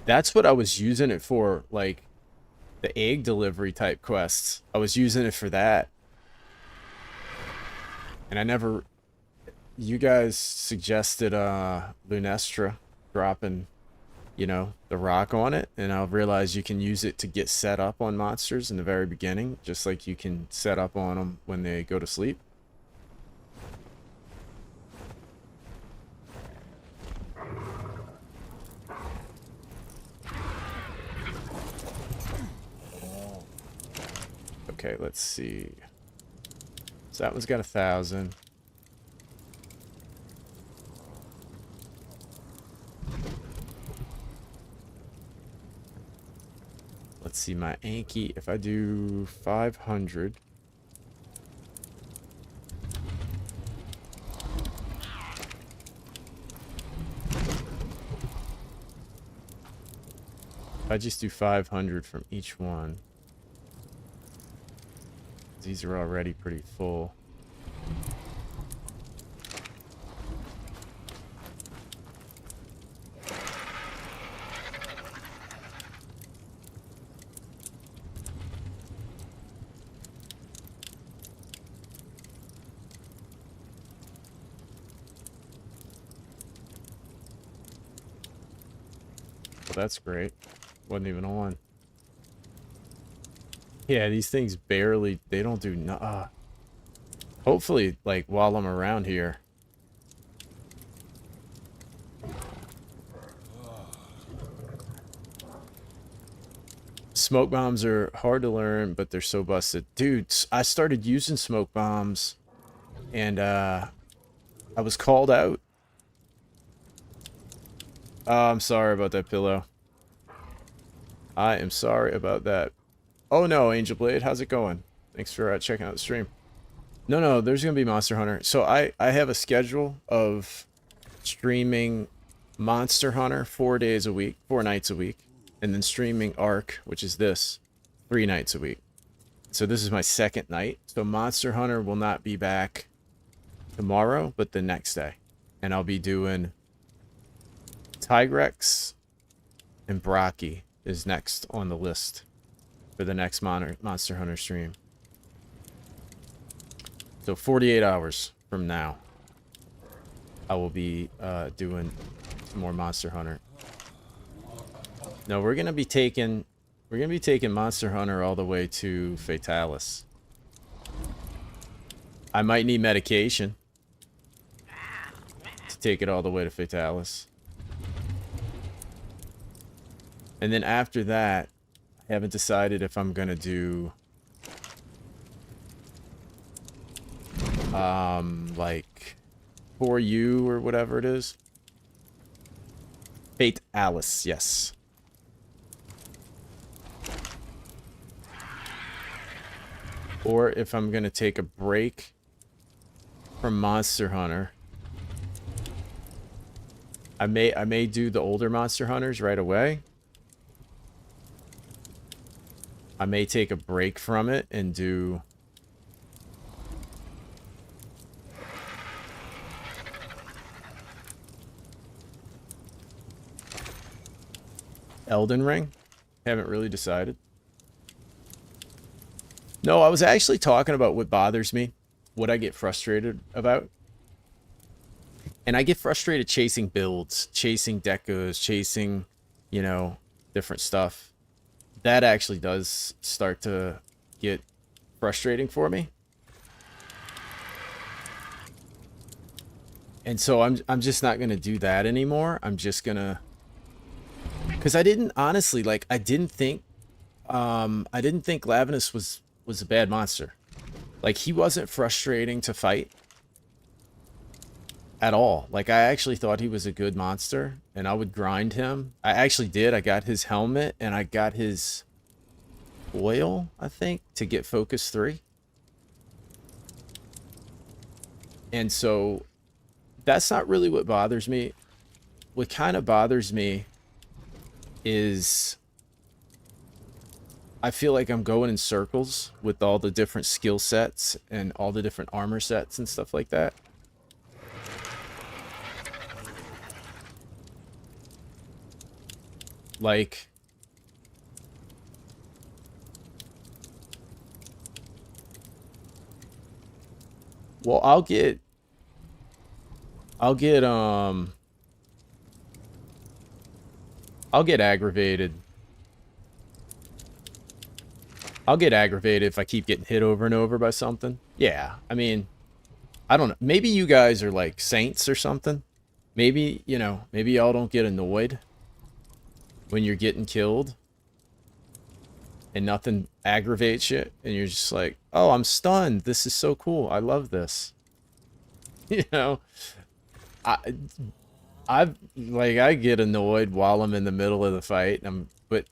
A: That's what I was using it for, like the egg delivery type quests. I was using it for that. And I never... You guys suggested Lunestra dropping, you know, the rock on it. And I realized you can use it to get set up on monsters in the very beginning. Just like you can set up on them when they go to sleep. Okay, let's see. So that one's got 1,000. Let's see my Anki. If I do 500. If I just do 500 from each one. These are already pretty full. Well, that's great. Wasn't even on. Yeah, these things barely, they don't do no. Hopefully, like, while I'm around here. Smoke bombs are hard to learn, but they're so busted. Dude, I started using smoke bombs, and I was called out. Oh, I'm sorry about that, Pillow. I am sorry about that. Oh no, Angel Blade, how's it going? Thanks for checking out the stream. No, there's gonna be Monster Hunter. So I have a schedule of streaming Monster Hunter 4 days a week, 4 nights a week, and then streaming Ark, which is this, 3 nights a week. So this is my second night. So Monster Hunter will not be back tomorrow, but the next day. And I'll be doing Tigrex and Brocky is next on the list for the next Monster Hunter stream. So 48 hours from now, I will be doing some more Monster Hunter. No, we're gonna be taking Monster Hunter all the way to Fatalis. I might need medication to take it all the way to Fatalis. And then after that, I haven't decided if I'm gonna do like For You or whatever it is. Fate Alice, yes. Or if I'm gonna take a break from Monster Hunter, I may do the older Monster Hunters right away. I may take a break from it and do Elden Ring. Haven't really decided. No, I was actually talking about what bothers me, what I get frustrated about. And I get frustrated chasing builds, chasing decos, chasing, you know, different stuff. That actually does start to get frustrating for me. And so I'm just not going to do that anymore. I'm just going to, cuz I didn't honestly like I didn't think Lavinus was a bad monster. Like he wasn't frustrating to fight at all. Like I actually thought he was a good monster and I would grind him. I actually did. I got his helmet and I got his oil, I think, to get focus 3. And so that's not really what bothers me. What kind of bothers me is I feel like I'm going in circles with all the different skill sets and all the different armor sets and stuff like that. Like, well, I'll get aggravated. I'll get aggravated if I keep getting hit over and over by something. Yeah, I mean, I don't know. Maybe you guys are like saints or something. Maybe, you know, maybe y'all don't get annoyed when you're getting killed and nothing aggravates you and you're just like, oh, I'm stunned. This is so cool. I love this. You know, I get annoyed while I'm in the middle of the fight. But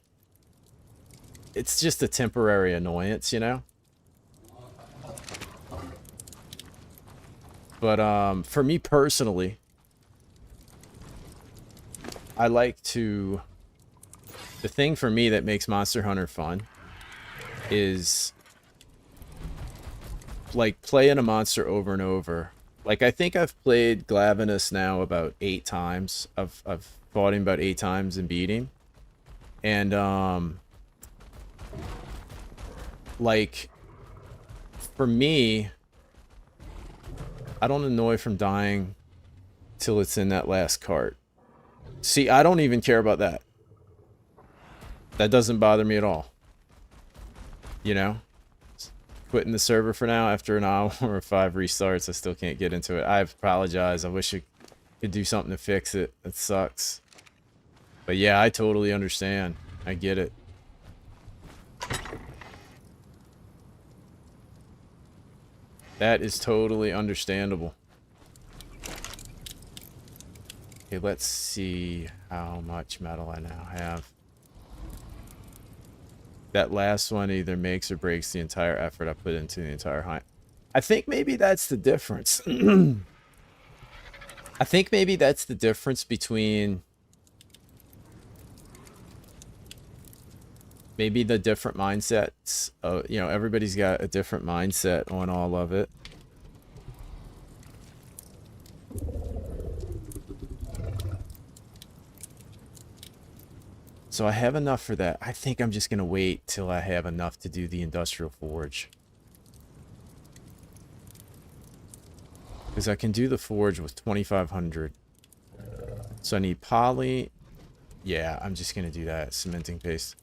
A: it's just a temporary annoyance, you know? But for me personally, I like to, the thing for me that makes Monster Hunter fun is like playing a monster over and over. Like I think I've played Glavinus now about 8 times. I've fought him about 8 times and beat him. And like for me, I don't annoy from dying till it's in that last cart. See, I don't even care about that. That doesn't bother me at all. You know? Quitting the server for now after an hour or 5 restarts. I still can't get into it. I apologize. I wish I could do something to fix it. It sucks. But yeah, I totally understand. I get it. That is totally understandable. Okay, let's see how much metal I now have. That last one either makes or breaks the entire effort I put into the entire hunt. I think maybe that's the difference. I think maybe that's the difference between maybe the different mindsets. You know, everybody's got a different mindset on all of it. So I have enough for that. I think I'm just going to wait till I have enough to do the industrial forge. Because I can do the forge with 2,500. So I need poly. Yeah, I'm just going to do that. Cementing paste.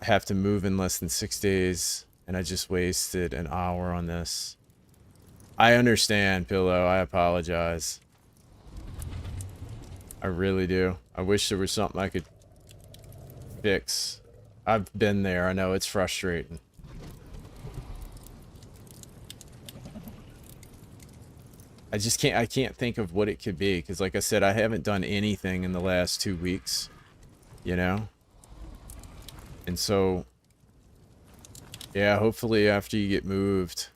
A: I have to move in less than 6 days. And I just wasted an hour on this. I understand, Pillow. I apologize. I really do. I wish there was something I could fix. I've been there. I know it's frustrating. I can't think of what it could be, because like I said, I haven't done anything in the last 2 weeks, you know? And so, yeah, hopefully after you get moved.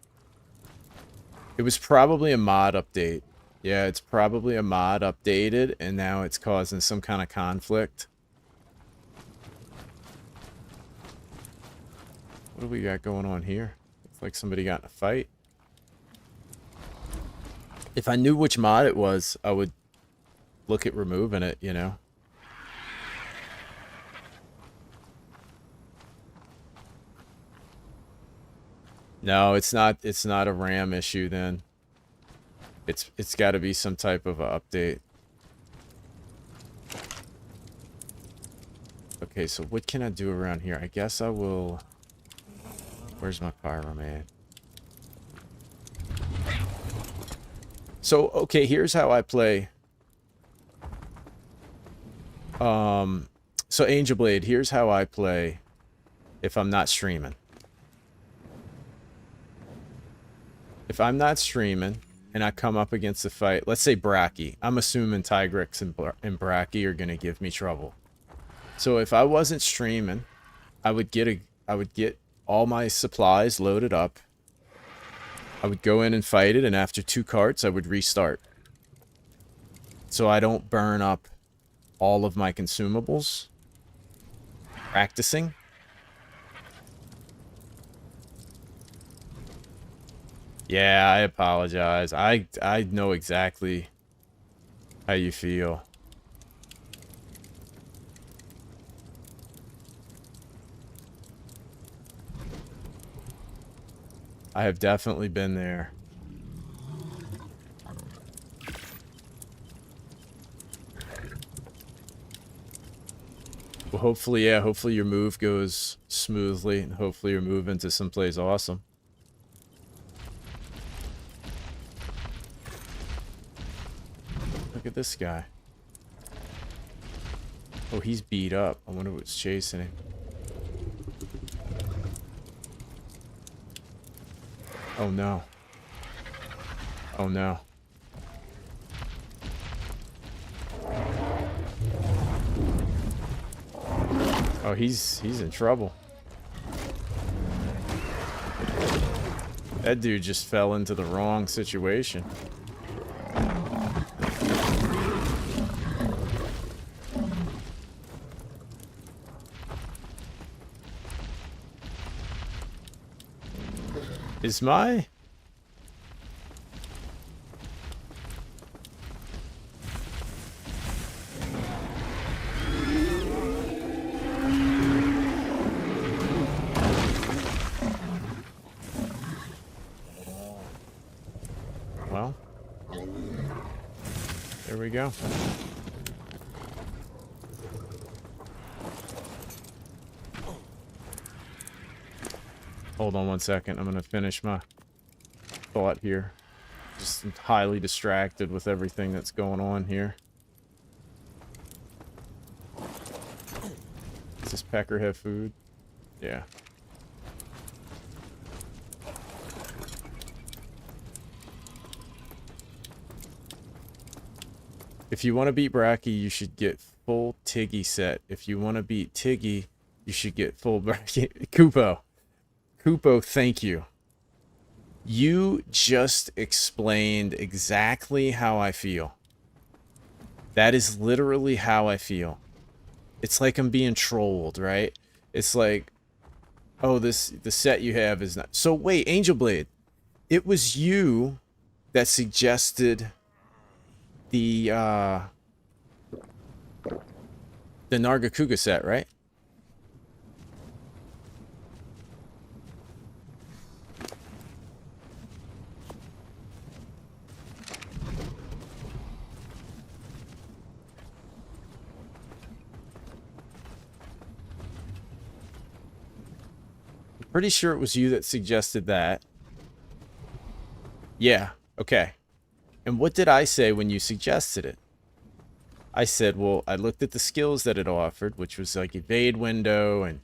A: It was probably a mod update. Yeah, it's probably a mod updated, and now it's causing some kind of conflict. What do we got going on here? Looks like somebody got in a fight. If I knew which mod it was, I would look at removing it, you know? No, it's not a RAM issue then. It's got to be some type of a update. Okay, so what can I do around here? I guess I will... Where's my pyroman? So, okay, here's how I play. So Angel Blade, here's how I play if I'm not streaming. If I'm not streaming and I come up against a fight, let's say Bracky. I'm assuming Tigrex and Bracky are going to give me trouble. So if I wasn't streaming, I would get all my supplies loaded up. I would go in and fight it, and after 2 carts, I would restart. So I don't burn up all of my consumables practicing. Yeah, I apologize. I know exactly how you feel. I have definitely been there. Well, hopefully, yeah, hopefully your move goes smoothly, and hopefully you're moving to someplace awesome. Look at this guy. Oh, he's beat up. I wonder what's chasing him. Oh no. Oh no. Oh, he's in trouble. That dude just fell into the wrong situation. Is my... Well, there we go. Hold on 1 second. I'm gonna finish my thought here. Just highly distracted with everything that's going on here. Does this pecker have food? Yeah. If you want to beat Bracky, you should get full Tiggy set. If you want to beat Tiggy, you should get full Bracky. Kupo, thank you. You just explained exactly how I feel. That is literally how I feel. It's like I'm being trolled, right? It's like, oh, the set you have is not... So wait, Angel Blade, it was you that suggested the Nargacuga set, right? Pretty sure it was you that suggested that. Yeah, okay. And what did I say when you suggested it? I said, well, I looked at the skills that it offered, which was like evade window and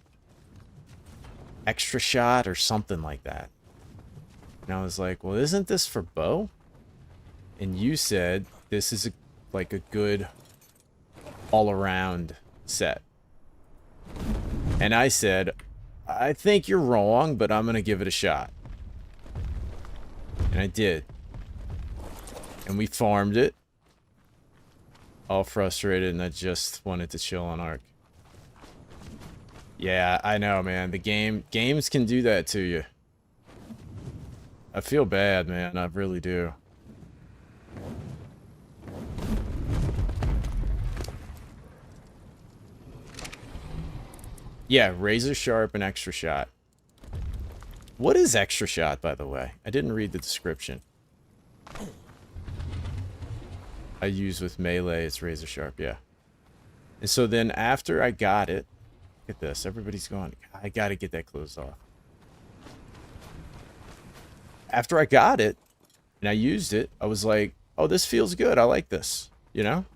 A: extra shot or something like that. And I was like, well, isn't this for bow? And you said this is like a good all-around set. And I said, I think you're wrong, but I'm going to give it a shot. And I did. And we farmed it. All frustrated, and I just wanted to chill on Ark. Yeah, I know, man. Games can do that to you. I feel bad, man. I really do. Yeah, razor sharp and extra shot. What is extra shot, by the way? I didn't read the description. I use with melee, it's razor sharp, yeah. And so then after I got it, look at this, everybody's going, I gotta get that closed off. After I got it, and I used it, I was like, oh, this feels good, I like this, you know?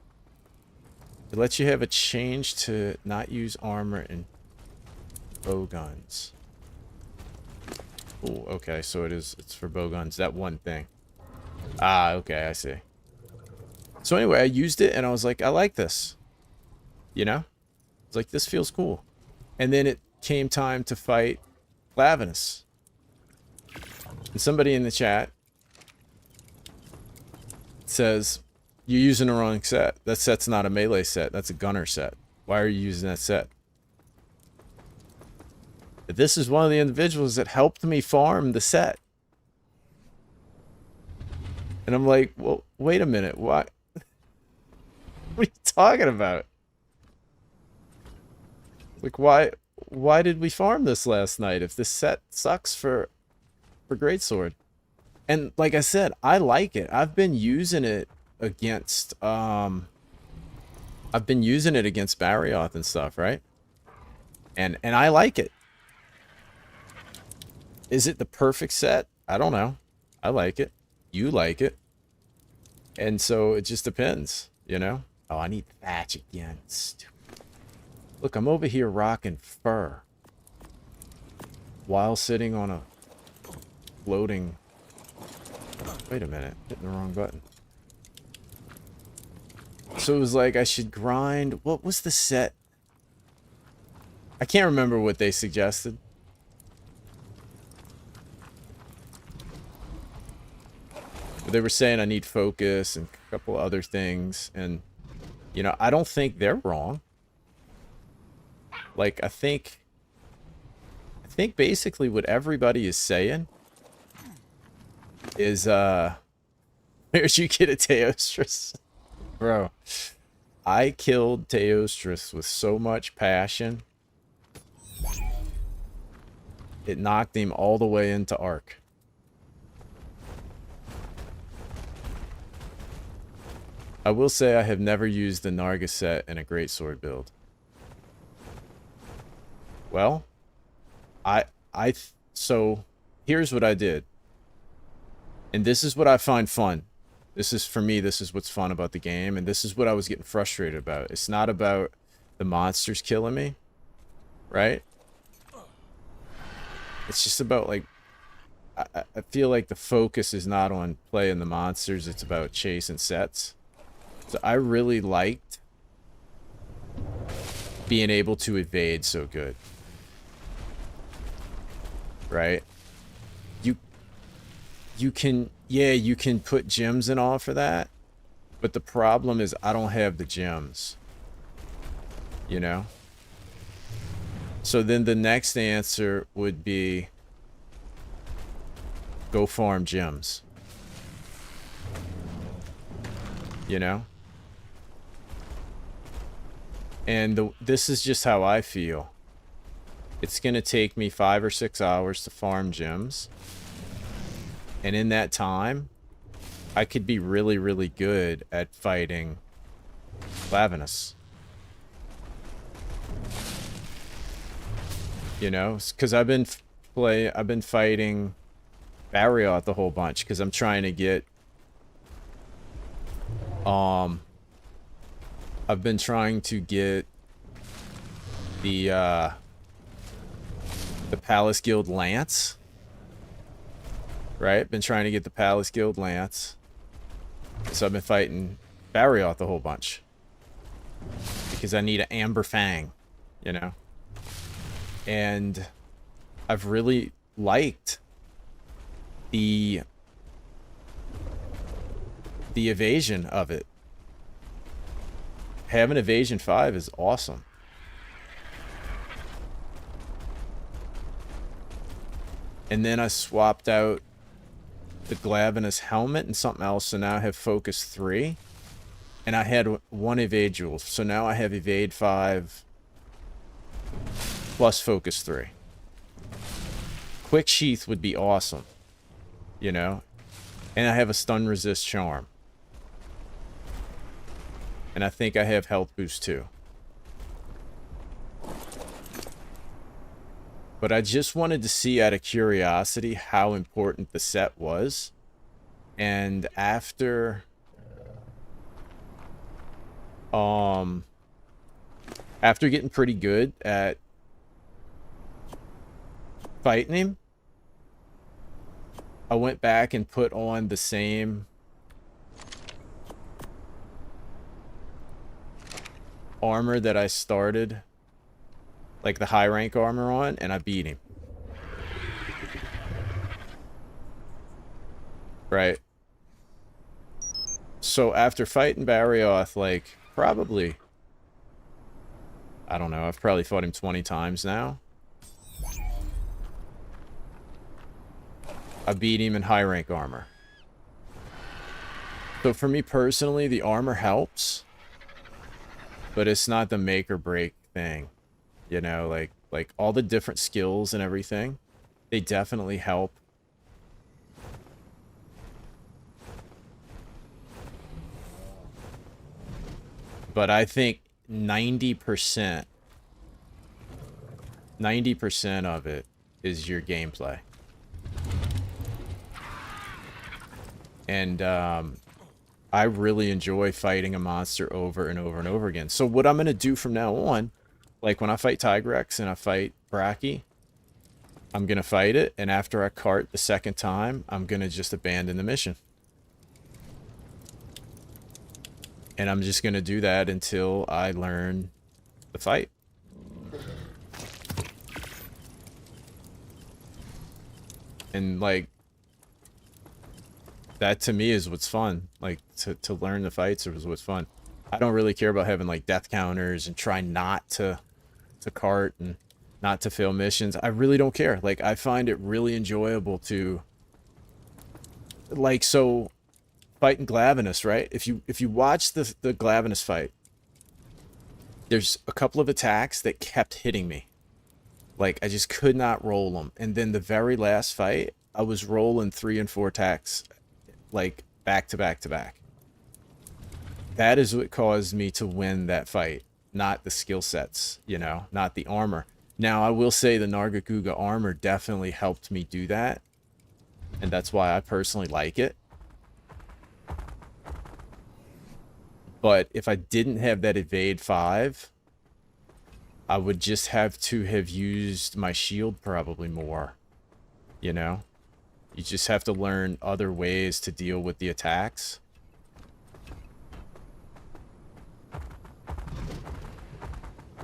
A: It lets you have a change to not use armor and bow guns. Oh, okay, so it's for bow guns, that one thing. Ah, okay, I see. So anyway, I used it and I was like, I like this. You know? It's like, this feels cool. And then it came time to fight Lavinus. And somebody in the chat says, you're using the wrong set. That set's not a melee set. That's a gunner set. Why are you using that set? But this is one of the individuals that helped me farm the set. And I'm like, well, wait a minute. Why? What are you talking about? Like, why did we farm this last night if this set sucks for Greatsword? And like I said, I like it. I've been using it against Barioth and stuff, right? And I like it. Is it the perfect set? I don't know. I like it. You like it. And so it just depends, you know? Oh, I need thatch again. Stupid. Look, I'm over here rocking fur while sitting on a floating... Wait a minute. Hitting the wrong button. So it was like I should grind... What was the set? I can't remember what they suggested. But they were saying I need focus and a couple other things. And, you know, I don't think they're wrong. Like, I think basically what everybody is saying is, where'd you get a Teostris? Bro, I killed Teostris with so much passion. It knocked him all the way into Ark. I will say I have never used the Narga set in a greatsword build. Well, so here's what I did. And this is what I find fun. This is, for me, this is what's fun about the game. And this is what I was getting frustrated about. It's not about the monsters killing me, right? It's just about, like, I feel like the focus is not on playing the monsters. It's about chasing sets. So I really liked being able to evade so good. Right? You can, yeah, you can put gems and all for that, but the problem is I don't have the gems, you know? So then the next answer would be go farm gems, you know? And this is just how I feel. It's going to take me 5 or 6 hours to farm gems. And in that time, I could be really, really good at fighting Lavinus. You know, because I've been fighting Barioth a whole bunch because I'm trying to get I've been trying to get the Palace Guild Lance. Right? Been trying to get the Palace Guild Lance. So I've been fighting Barrioth a whole bunch. Because I need an Amber Fang, you know? And I've really liked the evasion of it. Having evasion 5 is awesome. And then I swapped out the Glavenus helmet and something else, so now I have focus 3. And I had 1 evade jewel, so now I have evade 5 plus focus 3. Quick sheath would be awesome, you know? And I have a stun resist charm. And I think I have health boost too. But I just wanted to see out of curiosity how important the set was. And after getting pretty good at fighting him, I went back and put on the same armor that I started, like the high rank armor on, and I beat him. Right. So after fighting Barrioth, like, probably, I don't know, I've probably fought him 20 times now. I beat him in high rank armor. So for me personally, the armor helps, but it's not the make or break thing. You know, like all the different skills and everything, they definitely help. But I think 90% of it is your gameplay. And I really enjoy fighting a monster over and over and over again. So what I'm going to do from now on, like when I fight Tigrex and I fight Bracky, I'm going to fight it, and after I cart the second time, I'm going to just abandon the mission. And I'm just going to do that until I learn the fight. And, like, that to me is what's fun. Like, to learn the fights is what's fun. I don't really care about having, like, death counters and try not to cart and not to fail missions. I really don't care. Like, I find it really enjoyable to, like, so fighting Glavenus, right? If you watch the Glavenus fight, there's a couple of attacks that kept hitting me. Like, I just could not roll them. And then the very last fight, I was rolling 3 and 4 attacks, like, back to back to back. That is what caused me to win that fight, not the skill sets, you know, not the armor. Now, I will say the Nargacuga armor definitely helped me do that, and that's why I personally like it. But if I didn't have that evade 5, I would just have to have used my shield probably more, you know? You just have to learn other ways to deal with the attacks.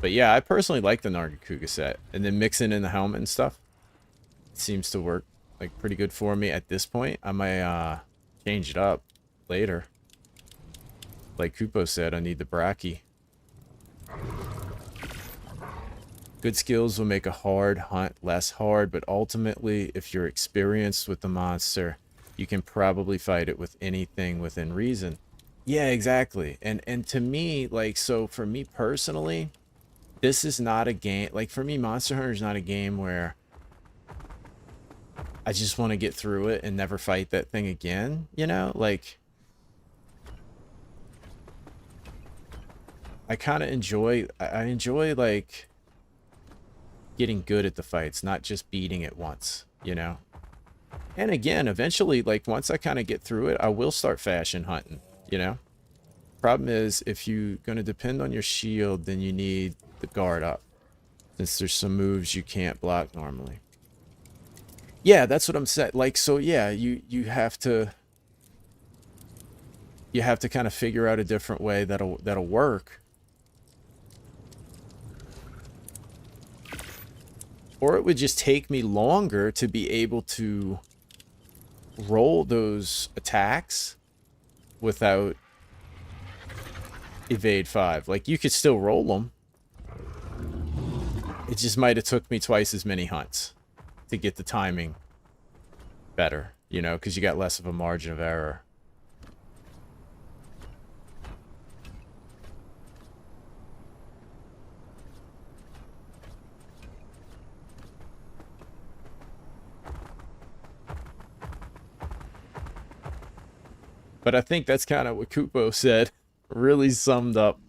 A: But yeah, I personally like the Nargacuga set. And then mixing in the helmet and stuff, it seems to work, like, pretty good for me at this point. I might change it up later. Like Kupo said, I need the Bracky. Good skills will make a hard hunt less hard, but ultimately, if you're experienced with the monster, you can probably fight it with anything within reason. Yeah, exactly. And to me, like, so for me personally, this is not a game, like, for me, Monster Hunter is not a game where I just want to get through it and never fight that thing again, you know? Like, I kind of enjoy, I enjoy, like, getting good at the fights, not just beating it once, you know? And again, eventually, like, once I kind of get through it, I will start fashion hunting, you know? Problem is, if you're going to depend on your shield, then you need the guard up, since there's some moves you can't block normally. Yeah, that's what I'm saying. Like, so yeah, you have to you have to kind of figure out a different way that'll work. Or it would just take me longer to be able to roll those attacks without evade 5. Like, you could still roll them. It just might have took me twice as many hunts to get the timing better, you know, because you got less of a margin of error. But I think that's kind of what Kupo said. Really summed up,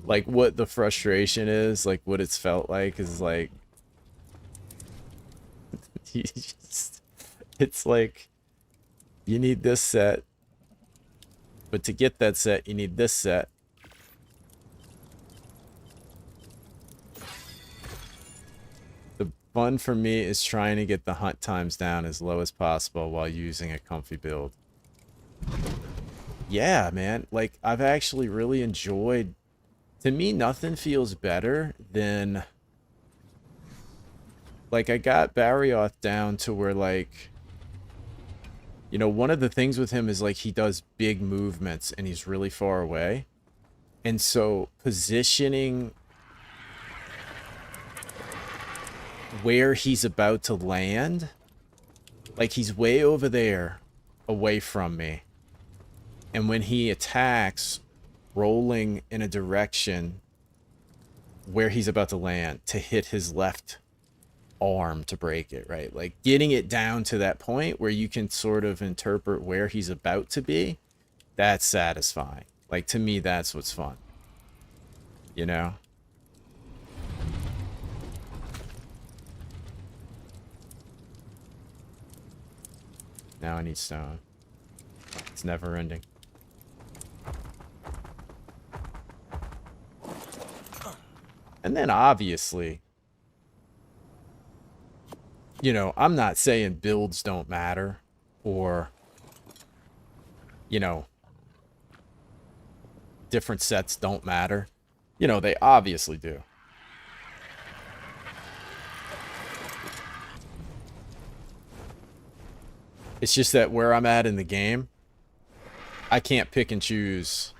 A: like, what the frustration is, like, what it's felt like is, like, it's like, you need this set, but to get that set, you need this set. The fun for me is trying to get the hunt times down as low as possible while using a comfy build. Yeah, man, like, I've actually really enjoyed... To me, nothing feels better than... Like, I got Barrioth down to where, like... You know, one of the things with him is, like, he does big movements and he's really far away. And so, positioning where he's about to land... Like, he's way over there, away from me. And when he attacks, rolling in a direction where he's about to land to hit his left arm to break it, right? Like, getting it down to that point where you can sort of interpret where he's about to be, that's satisfying. Like, to me, that's what's fun. You know? Now I need stone. It's never ending. And then obviously, you know, I'm not saying builds don't matter or, you know, different sets don't matter. You know, they obviously do. It's just that where I'm at in the game, I can't pick and choose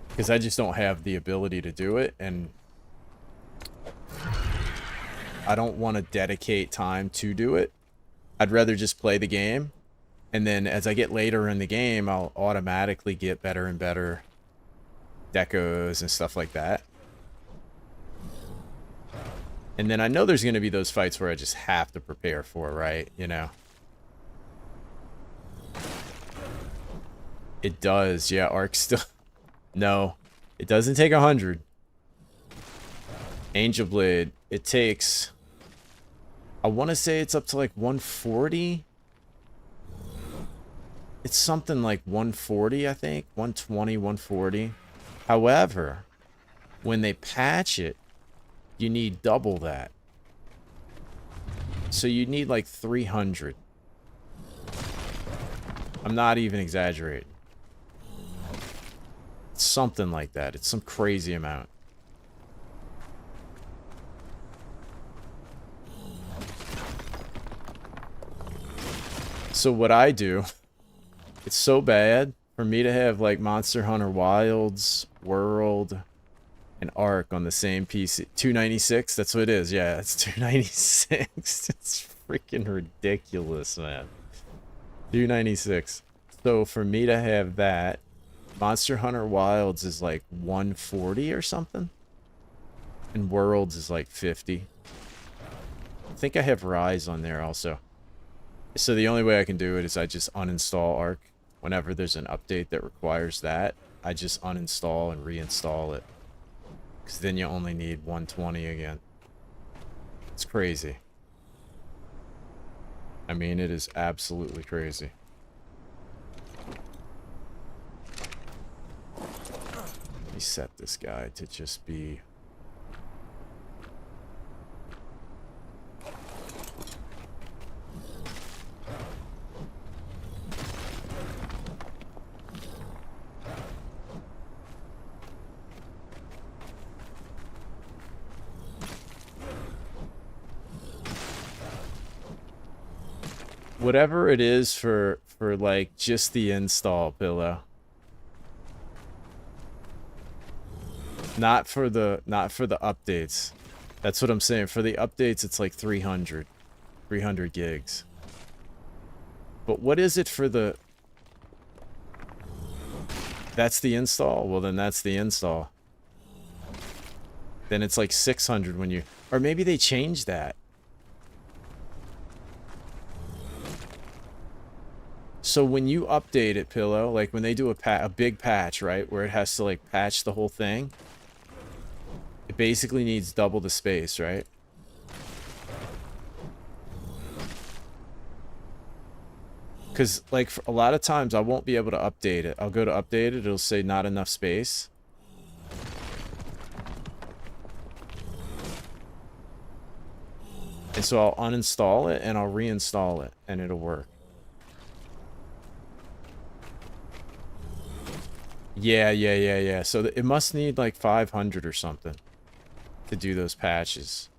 A: because I just don't have the ability to do it, and I don't want to dedicate time to do it. I'd rather just play the game, and then as I get later in the game, I'll automatically get better and better decos and stuff like that. And then I know there's going to be those fights where I just have to prepare for, right? You know? It does, yeah, Arc still... No, it doesn't take 100. Angel Blade, it takes... I want to say it's up to like 140. It's something like 140, I think. 120, 140. However, when they patch it, you need double that. So you need like 300. I'm not even exaggerating. It's something like that. It's some crazy amount. So what I do, it's so bad for me to have like Monster Hunter Wilds, World, and Arc on the same PC. 296, that's what it is. Yeah, it's 296. It's freaking ridiculous, man. 296. So for me to have that, Monster Hunter Wilds is like 140 or something. And Worlds is like 50. I think I have Rise on there also. So the only way I can do it is I just uninstall Arc. Whenever there's an update that requires that, I just uninstall and reinstall it. Because then you only need 120 again. It's crazy. I mean, it is absolutely crazy. Let me set this guy to just be... whatever it is for like just the install, Pillow. Not for the updates. That's what I'm saying. For the updates, it's like 300 gigs. But what is it for the... That's the install? Well, then that's the install. Then it's like 600 when you... Or maybe they changed that. So when you update it, Pillow, like when they do a big patch, right? Where it has to like patch the whole thing. It basically needs double the space, right? Because, like, for a lot of times I won't be able to update it. I'll go to update it. It'll say not enough space. And so I'll uninstall it and I'll reinstall it. And it'll work. Yeah. So it must need, like, 500 or something to do those patches.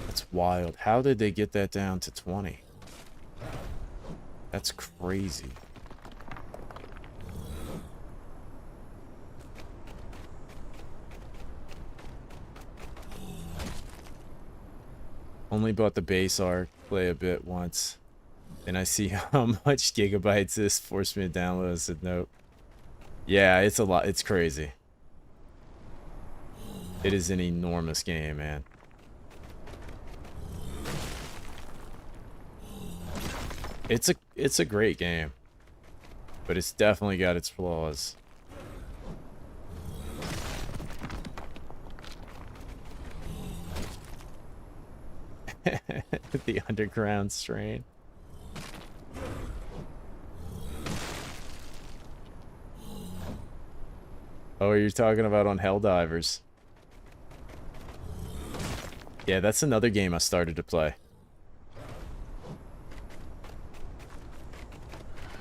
A: That's wild. How did they get that down to 20? That's crazy. Only bought the base arc, play a bit once. And I see how much gigabytes this forced me to download. I said nope. Yeah, it's a lot. It's crazy. It is an enormous game, man. It's a great game, but it's definitely got its flaws. The underground strain. Oh, you're talking about on Helldivers. Yeah, that's another game I started to play.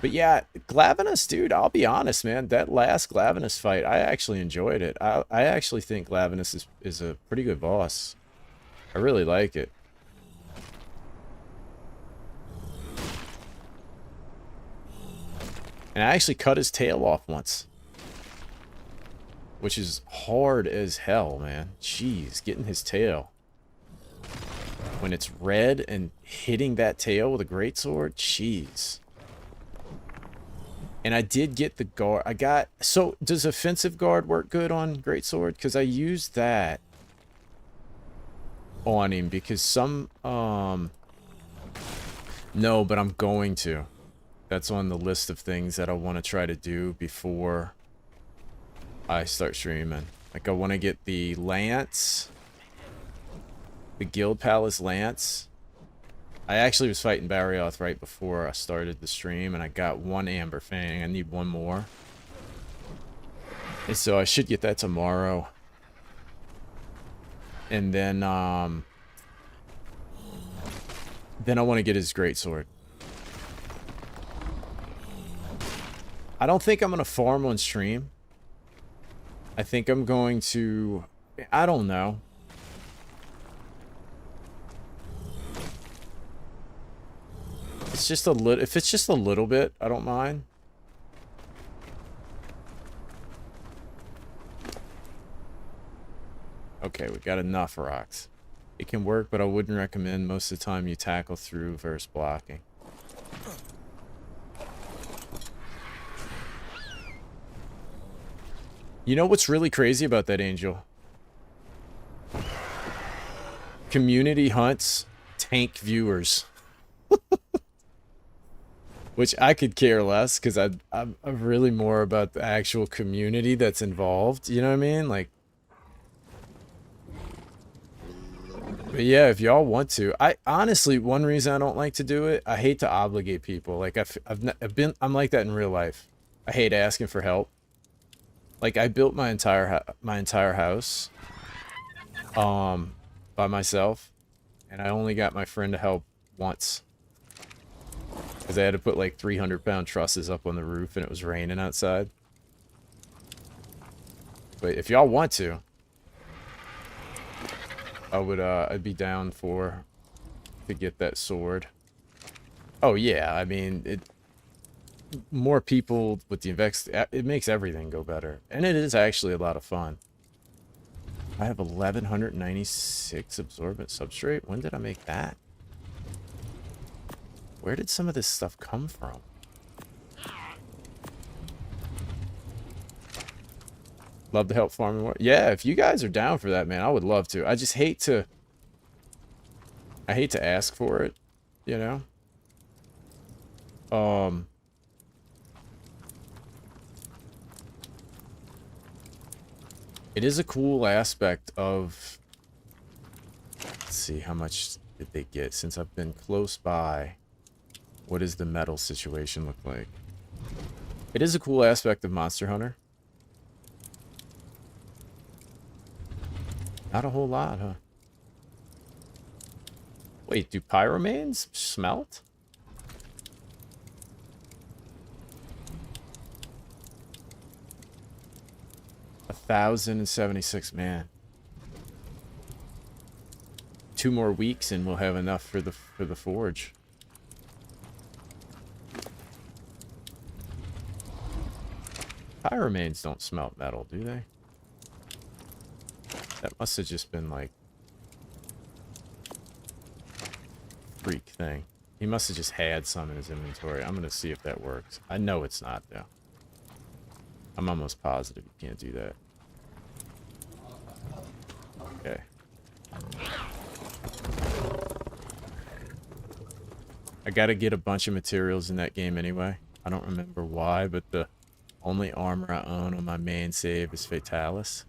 A: But yeah, Glavenus, dude, I'll be honest, man. That last Glavenus fight, I actually enjoyed it. I actually think Glavenus is a pretty good boss. I really like it. And I actually cut his tail off once. Which is hard as hell, man. Jeez, getting his tail. When it's red and hitting that tail with a greatsword, jeez. And I did get the guard. I got... So, does offensive guard work good on greatsword? Because I used that on him. Because some... No, but I'm going to. That's on the list of things that I want to try to do before I start streaming. Like, I want to get the lance. The Guild Palace lance. I actually was fighting Barrioth right before I started the stream, and I got one Amber Fang. I need one more. And so I should get that tomorrow. And then I want to get his greatsword. I don't think I'm going to farm on stream. I think I'm going to... I don't know. It's just a little... If it's just a little bit, I don't mind. Okay, we got enough rocks. It can work, but I wouldn't recommend most of the time you tackle through versus blocking. You know what's really crazy about that, Angel? Community hunts tank viewers. Which I could care less, because I'm really more about the actual community that's involved. You know what I mean? Like, but yeah, if y'all want to. I honestly, one reason I don't like to do it, I hate to obligate people. Like, I'm like that in real life. I hate asking for help. Like, I built my entire house by myself, and I only got my friend to help once. Because I had to put like 300-pound trusses up on the roof and it was raining outside. But if y'all want to, I'd be down for to get that sword. Oh yeah, I mean, more people with the Vex, it makes everything go better. And it is actually a lot of fun. I have 1196 absorbent substrate. When did I make that? Where did some of this stuff come from? Love to help farming work. Yeah, if you guys are down for that, man, I would love to. I just hate to... I hate to ask for it, you know? It is a cool aspect of... Let's see, how much did they get? Since I've been close by, what does the metal situation look like? It is a cool aspect of Monster Hunter. Not a whole lot, huh? Wait, do pyromanes smelt? $1,076, man. 2 more weeks and we'll have enough for the forge. Pyromanes don't smelt metal, do they? That must have just been like freak thing. He must have just had some in his inventory. I'm gonna see if that works. I know it's not though. I'm almost positive you can't do that. Okay. I gotta get a bunch of materials in that game anyway. I don't remember why, but the only armor I own on my main save is Fatalis.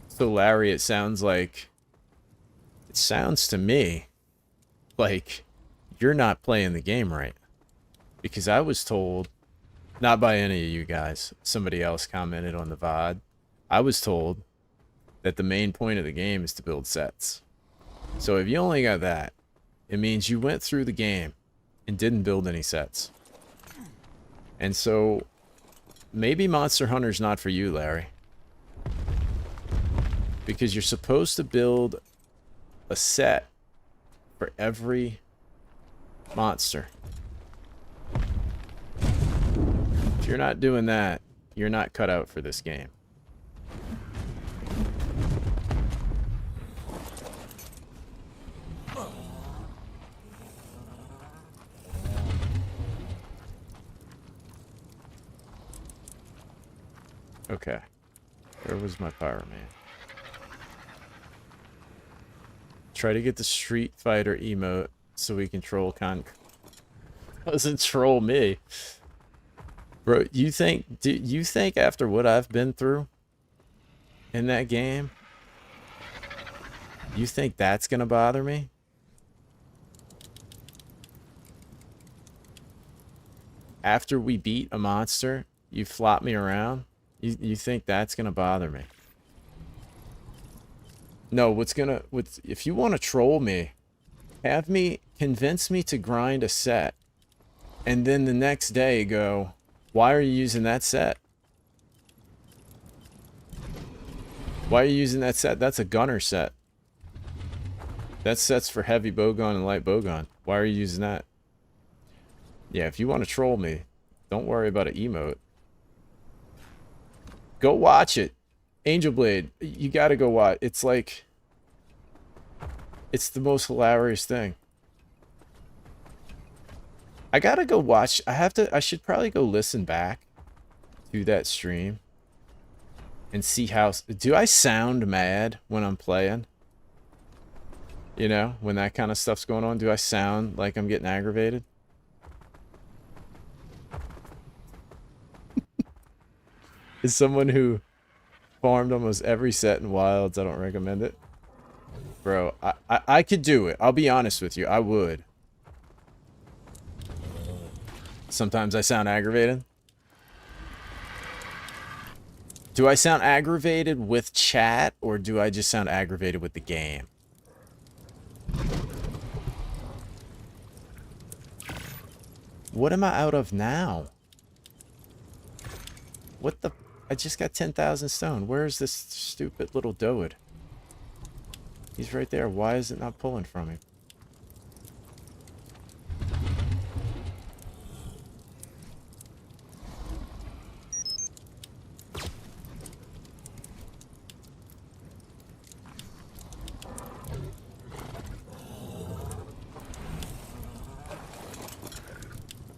A: So Larry, it sounds to me like you're not playing the game right. Because I was told, not by any of you guys, somebody else commented on the VOD, I was told that the main point of the game is to build sets. So if you only got that, it means you went through the game and didn't build any sets. And so maybe Monster Hunter's not for you, Larry. Because you're supposed to build a set for every monster. If you're not doing that, you're not cut out for this game. Okay. Where was my Pyroman? Try to get the Street Fighter emote so we can troll Doesn't troll me. Bro, do you think after what I've been through in that game, you think that's gonna bother me? After we beat a monster, you flop me around? You think that's gonna bother me? No, if you want to troll me, convince me to grind a set, and then the next day go, why are you using that set? Why are you using that set? That's a gunner set. That set's for heavy bowgun and light bowgun. Why are you using that? Yeah, if you want to troll me, don't worry about an emote. Go watch it. Angel Blade, you gotta go watch. It's like... It's the most hilarious thing. I gotta go watch. I should probably go listen back to that stream. And see how... Do I sound mad when I'm playing? You know, when that kind of stuff's going on, do I sound like I'm getting aggravated? As someone who farmed almost every set in Wilds, I don't recommend it. Bro, I could do it. I'll be honest with you. I would. Sometimes I sound aggravated. Do I sound aggravated with chat, or do I just sound aggravated with the game? What am I out of now? What the... I just got 10,000 stone. Where is this stupid little doed? He's right there. Why is it not pulling from him?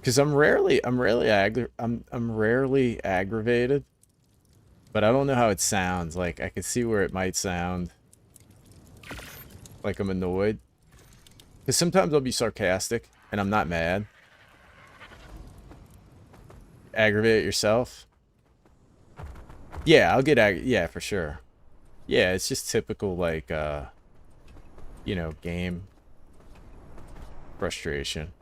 A: Because I'm rarely aggravated, but I don't know how it sounds. Like I could see where it might sound like I'm annoyed. Because sometimes I'll be sarcastic and I'm not mad. Aggravate yourself? Yeah, I'll get yeah, for sure. Yeah, it's just typical like you know, game frustration.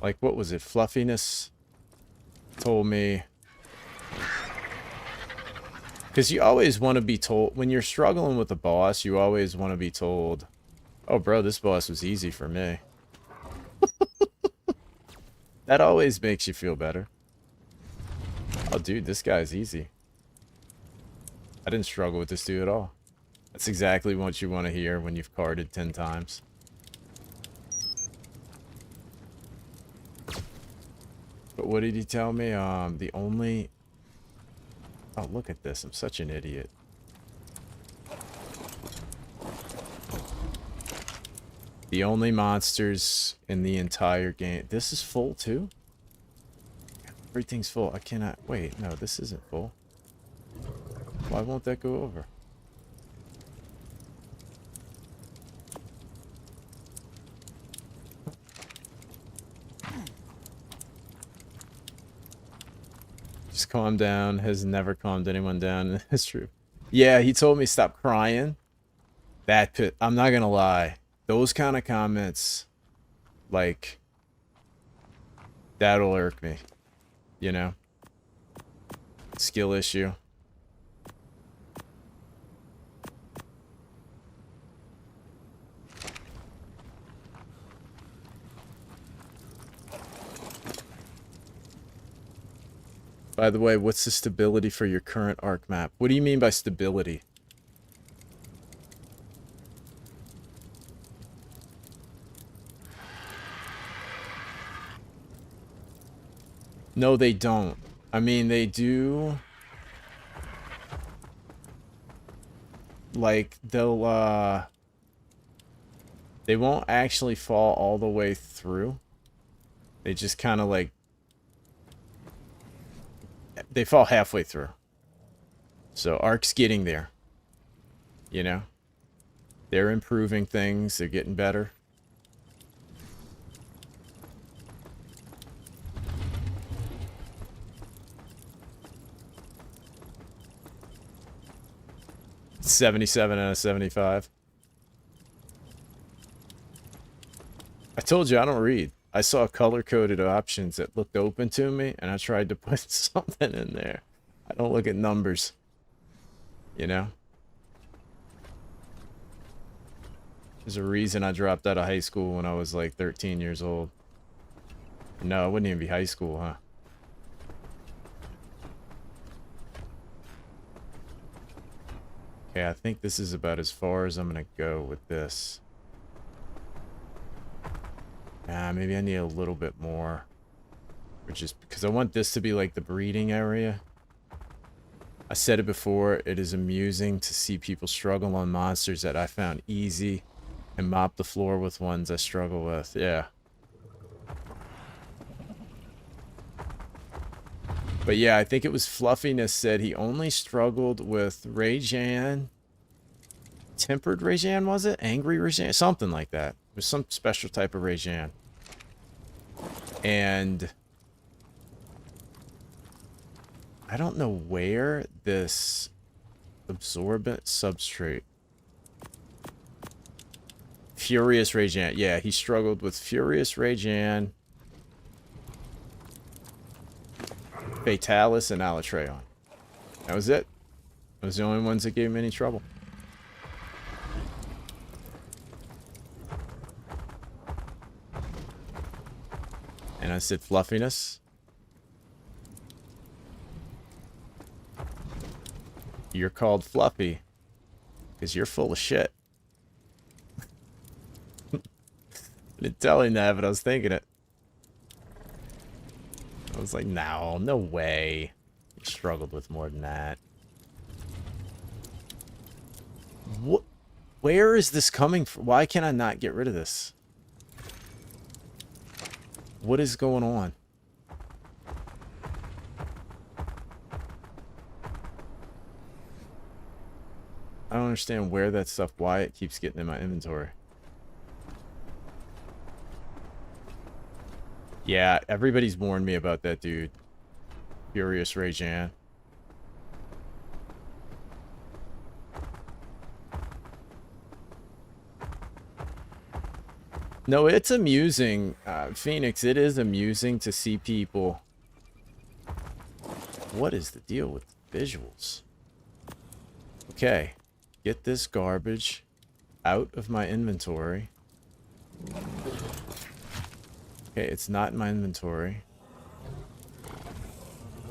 A: Like, what was it? Fluffiness told me. Because you always want to be told, when you're struggling with a boss, you always want to be told, oh, bro, this boss was easy for me. That always makes you feel better. Oh, dude, this guy's easy. I didn't struggle with this dude at all. That's exactly what you want to hear when you've carded 10 times. But what did he tell me? The only... Oh, look at this. I'm such an idiot. The only monsters in the entire game... This is full, too? Everything's full. I cannot... Wait, no, this isn't full. Why won't that go over? Just calm down. Has never calmed anyone down. That's true. Yeah, he told me stop crying. That pit. I'm not gonna lie. Those kind of comments, like, that'll irk me. You know? Skill issue. By the way, what's the stability for your current arc map? What do you mean by stability? No, they don't. I mean, they do. Like, they'll, they won't actually fall all the way through. They just kind of like... They fall halfway through. So Arc's getting there. You know? They're improving things. They're getting better. $77 out of 75. I told you I don't read. I saw color-coded options that looked open to me, and I tried to put something in there. I don't look at numbers. You know? There's a reason I dropped out of high school when I was like 13 years old. No, it wouldn't even be high school, huh? Okay, I think this is about as far as I'm gonna go with this. Maybe I need a little bit more. Or just because I want this to be like the breeding area. I said it before, it is amusing to see people struggle on monsters that I found easy and mop the floor with ones I struggle with. Yeah. But yeah, I think it was Fluffiness said he only struggled with Rajan. Tempered Rajan, was it? Angry Rajan? Something like that. It was some special type of Rajan. And I don't know where this absorbent substrate. Furious Rajan. Yeah, he struggled with Furious Rajan, Fatalis, and Alatreon. That was it. Those are the only ones that gave him any trouble. And I said Fluffiness. You're called Fluffy because you're full of shit. I didn't tell him that, but I was thinking it. I was like, no way. He struggled with more than that. What? Where is this coming from? Why can I not get rid of this? What is going on? I don't understand where that stuff, why it keeps getting in my inventory. Yeah, everybody's warned me about that dude. Furious Ray Jan. No, it's amusing, Phoenix. It is amusing to see people. What is the deal with the visuals? Okay, get this garbage out of my inventory. Okay, it's not in my inventory.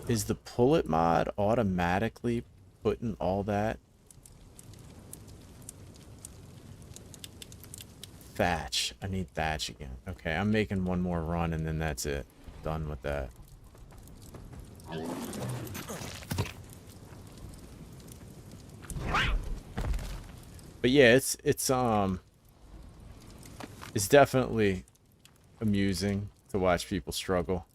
A: Is the pull it mod automatically putting all that? Thatch. I need thatch again. Okay, I'm making one more run and then that's it. Done with that. But yeah, it's definitely amusing to watch people struggle.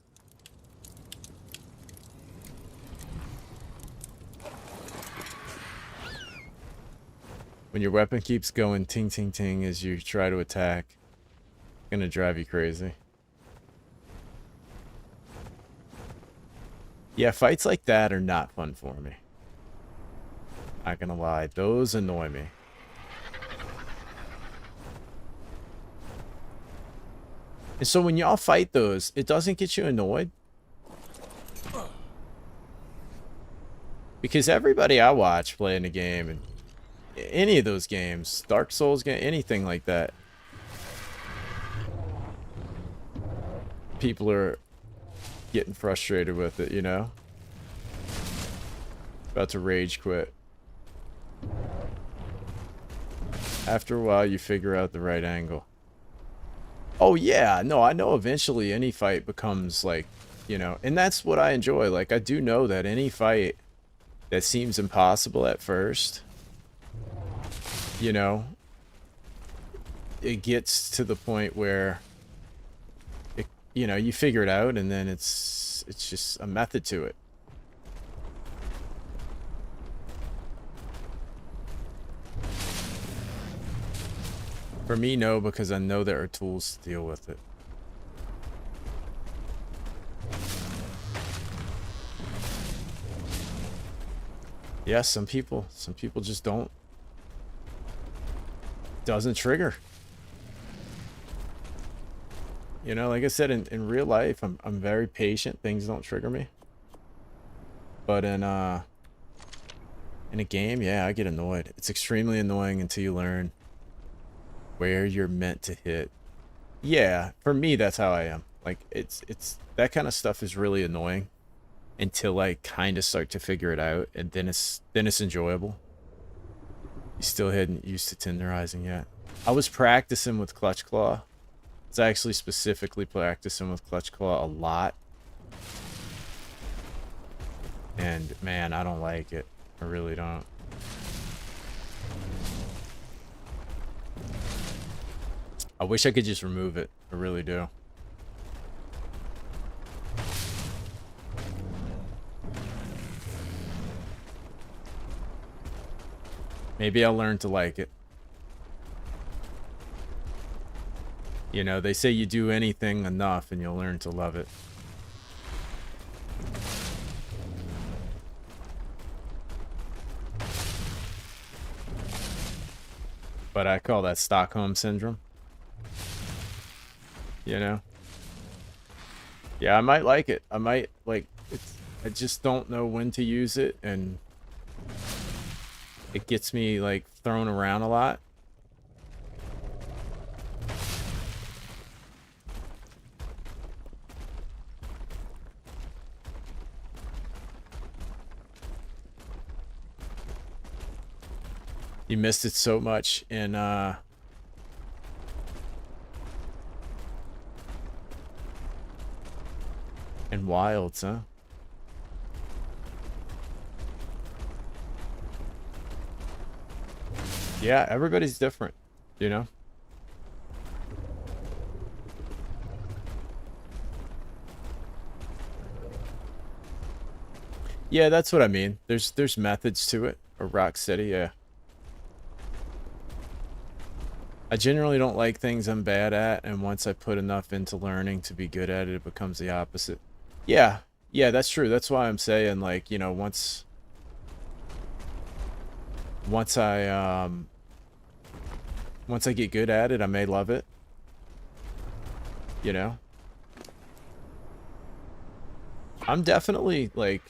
A: When your weapon keeps going ting ting ting as you try to attack, it's gonna drive you crazy. Yeah, fights like that are not fun for me. Not gonna lie, those annoy me. And so when y'all fight those, it doesn't get you annoyed? Because everybody I watch playing the game, and any of those games, Dark Souls game, anything like that, people are getting frustrated with it, you know? About to rage quit. After a while, you figure out the right angle. Oh yeah, no, I know eventually any fight becomes like, you know, and that's what I enjoy. Like, I do know that any fight that seems impossible at first, you know, it gets to the point where it, you know, you figure it out and then it's just a method to it. For me, no, because I know there are tools to deal with it. Yeah, some people just don't. Doesn't trigger. You know, like I said, in real life, I'm very patient. Things don't trigger me. But in a game, yeah, I get annoyed. It's extremely annoying until you learn where you're meant to hit. Yeah, for me, that's how I am. Like, it's that kind of stuff is really annoying until I kind of start to figure it out, and then it's enjoyable. You still hadn't used to tenderizing yet. I was practicing with Clutch Claw. I was actually specifically practicing with Clutch Claw a lot. And man, I don't like it. I really don't. I wish I could just remove it. I really do. Maybe I'll learn to like it. You know, they say you do anything enough and you'll learn to love it. But I call that Stockholm Syndrome. You know? Yeah, I might like it. I might, like, I just don't know when to use it, and it gets me, like, thrown around a lot. You missed it so much in Wilds, huh? Yeah, everybody's different, you know? Yeah, that's what I mean. There's methods to it. Or Rocksteady, yeah. I generally don't like things I'm bad at, and once I put enough into learning to be good at it, it becomes the opposite. Yeah, yeah, that's true. That's why I'm saying, like, you know, once I once I get good at it, I may love it. You know? I'm definitely like,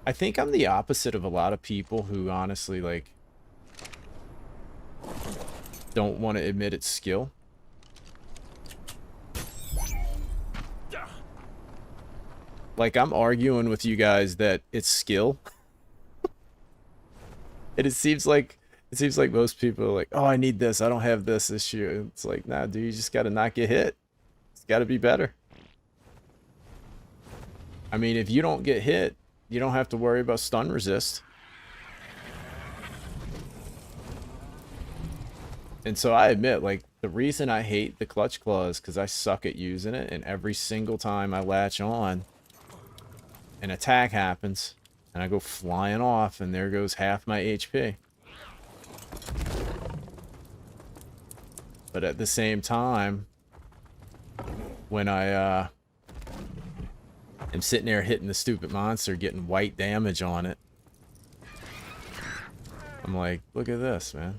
A: I think I'm the opposite of a lot of people who honestly like don't want to admit it's skill. Like, I'm arguing with you guys that it's skill. And it seems like most people are like, oh, I need this, I don't have this issue. It's like, nah, dude, you just gotta not get hit. It's gotta be better. I mean, if you don't get hit, you don't have to worry about stun resist. And so I admit, like, the reason I hate the clutch claw is because I suck at using it, and every single time I latch on, an attack happens, and I go flying off, and there goes half my HP. But at the same time, when I am sitting there hitting the stupid monster, getting white damage on it, I'm like, look at this, man.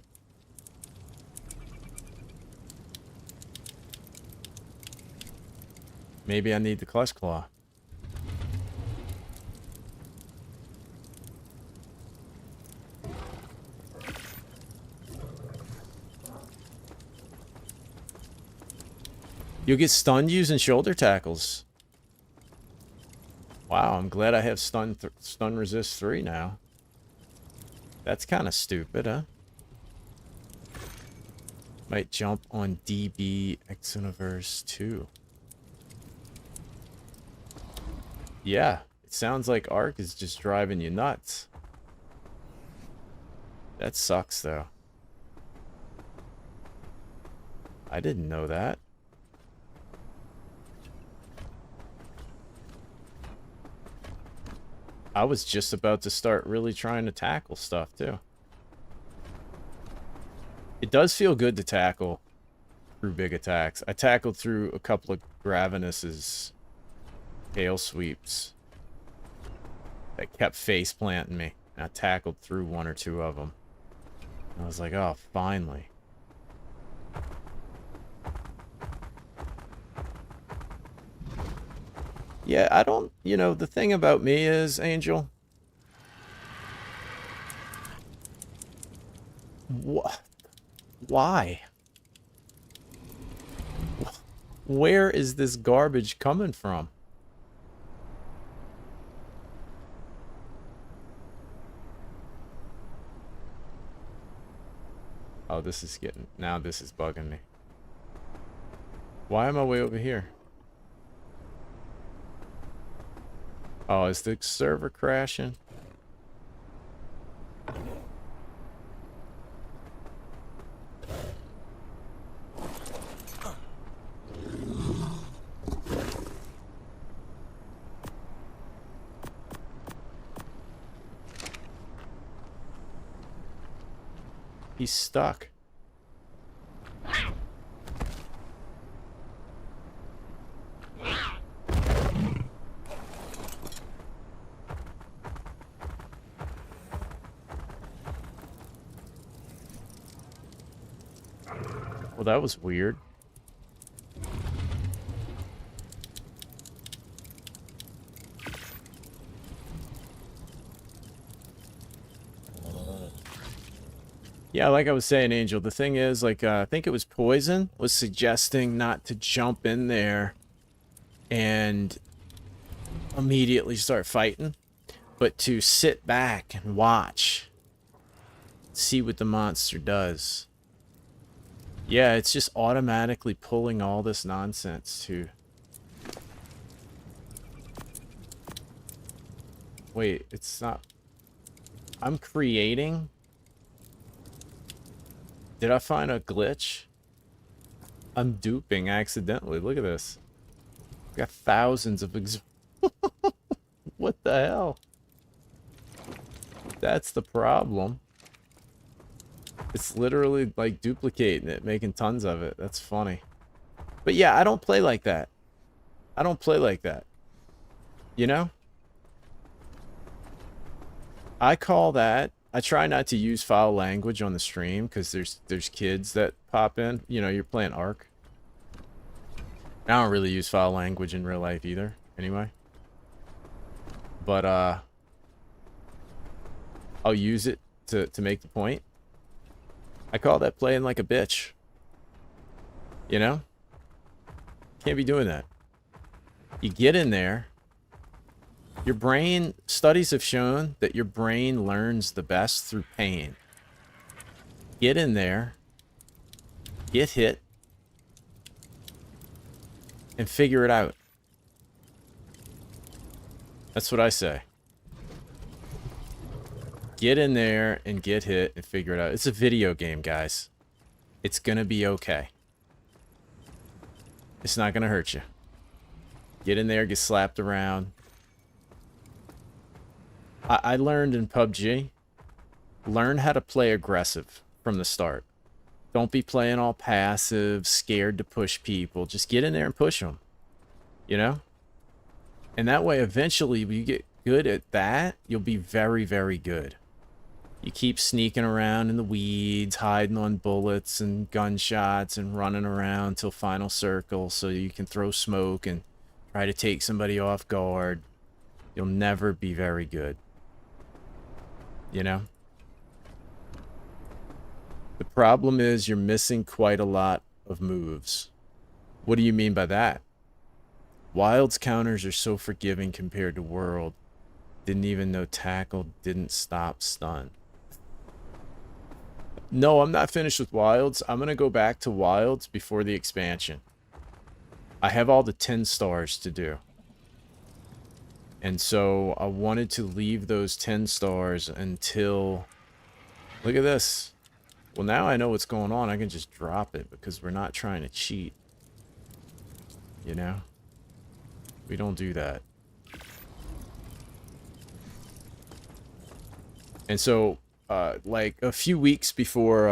A: Maybe I need the clutch claw. You'll get stunned using shoulder tackles. Wow, I'm glad I have stun resist 3 now. That's kind of stupid, huh? Might jump on DB X Universe 2. Yeah, it sounds like Arc is just driving you nuts. That sucks, though. I didn't know that. I was just about to start really trying to tackle stuff, too. It does feel good to tackle through big attacks. I tackled through a couple of Gravenus's tail sweeps that kept face planting me. And I tackled through 1 or 2 of them. I was like, oh, finally. Yeah, I don't, you know, the thing about me is, Angel, why? Where is this garbage coming from? Oh, this is getting, now this is bugging me. Why am I way over here? Oh, is the server crashing? He's stuck. Well, that was weird. Yeah, like I was saying, Angel, the thing is, like, I think it was Poison was suggesting not to jump in there and immediately start fighting, but to sit back and watch, see what the monster does. Yeah, it's just automatically pulling all this nonsense to... Wait, it's not... I'm creating... Did I find a glitch? I'm duping accidentally. Look at this. Got thousands of What the hell? That's the problem. It's literally like duplicating it, making tons of it. That's funny. But yeah, I don't play like that. I don't play like that. You know? I call that... I try not to use foul language on the stream because there's kids that pop in. You know, you're playing Ark. I don't really use foul language in real life either, anyway. But I'll use it to make the point. I call that playing like a bitch. You know? Can't be doing that. You get in there. Your brain, studies have shown that your brain learns the best through pain. Get in there, get hit, and figure it out. That's what I say. Get in there and get hit and figure it out. It's a video game, guys. It's gonna be okay. It's not gonna hurt you. Get in there, get slapped around. I learned in PUBG, learn how to play aggressive from the start. Don't be playing all passive, scared to push people. Just get in there and push them. You know? And that way, eventually, when you get good at that, you'll be very, very good. You keep sneaking around in the weeds, hiding on bullets and gunshots and running around till final circle so you can throw smoke and try to take somebody off guard. You'll never be very good. You know? The problem is you're missing quite a lot of moves. What do you mean by that? Wild's counters are so forgiving compared to World. Didn't even know tackle didn't stop stun. No, I'm not finished with Wilds. I'm going to go back to Wilds before the expansion. I have all the 10 stars to do. And so I wanted to leave those 10 stars until... Look at this. Well, now I know what's going on. I can just drop it because we're not trying to cheat. You know? We don't do that. And so, like, a few weeks before...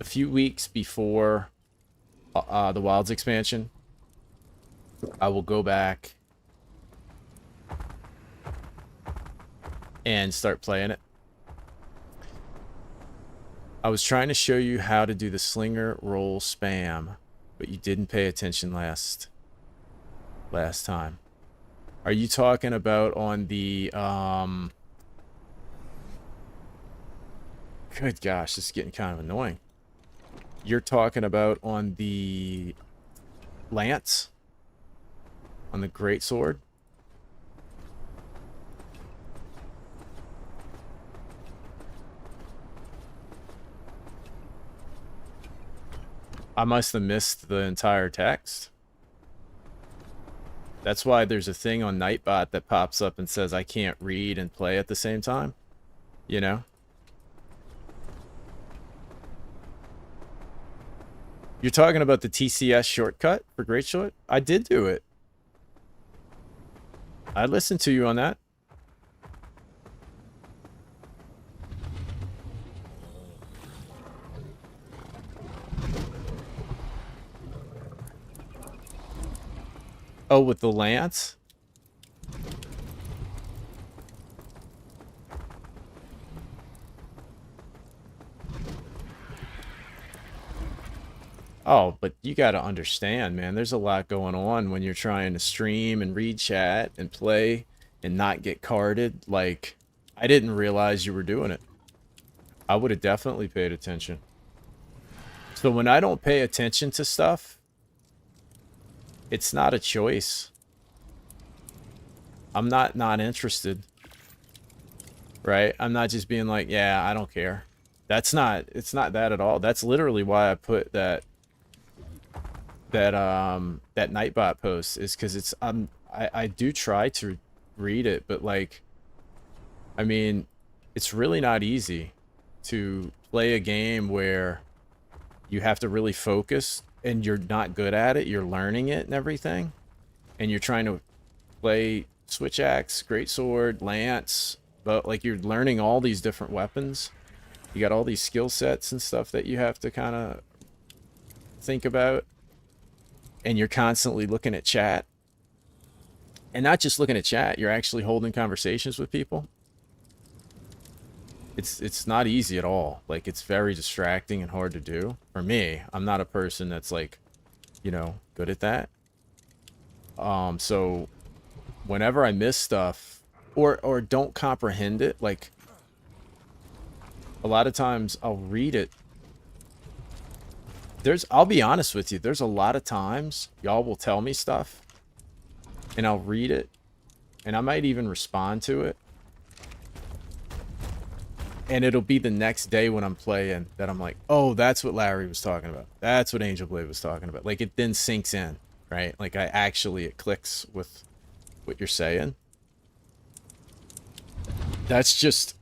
A: A few weeks before the Wilds expansion, I will go back and start playing it. I was trying to show you how to do the slinger roll spam, but you didn't pay attention last time. Are you talking about on the good gosh, this is getting kind of annoying. You're talking about on the lance? On the greatsword? I must have missed the entire text. That's why there's a thing on Nightbot that pops up and says I can't read and play at the same time. You know? You're talking about the TCS shortcut for Greatsword? I did do it. I listened to you on that. Oh, with the lance? Oh, but you gotta understand, man, there's a lot going on when you're trying to stream and read chat and play and not get carded. Like, I didn't realize you were doing it. I would have definitely paid attention. So when I don't pay attention to stuff, it's not a choice. I'm not interested. Right? I'm not just being like, yeah, I don't care. It's not that at all. That's literally why I put that that Nightbot posts is because it's I do try to read it, but like, I mean, it's really not easy to play a game where you have to really focus and you're not good at it, you're learning it and everything, and you're trying to play switch axe, greatsword, lance, but like you're learning all these different weapons. You got all these skill sets and stuff that you have to kind of think about, and you're constantly looking at chat. And not just looking at chat, you're actually holding conversations with people. It's not easy at all. Like, it's very distracting and hard to do. For me, I'm not a person that's like, you know, good at that. So whenever I miss stuff or don't comprehend it, like a lot of times I'll read it. I'll be honest with you, there's a lot of times y'all will tell me stuff and I'll read it and I might even respond to it. And it'll be the next day when I'm playing that I'm like, oh, that's what Larry was talking about. That's what Angel Blade was talking about. Like, it then sinks in, right? Like, it clicks with what you're saying. That's just,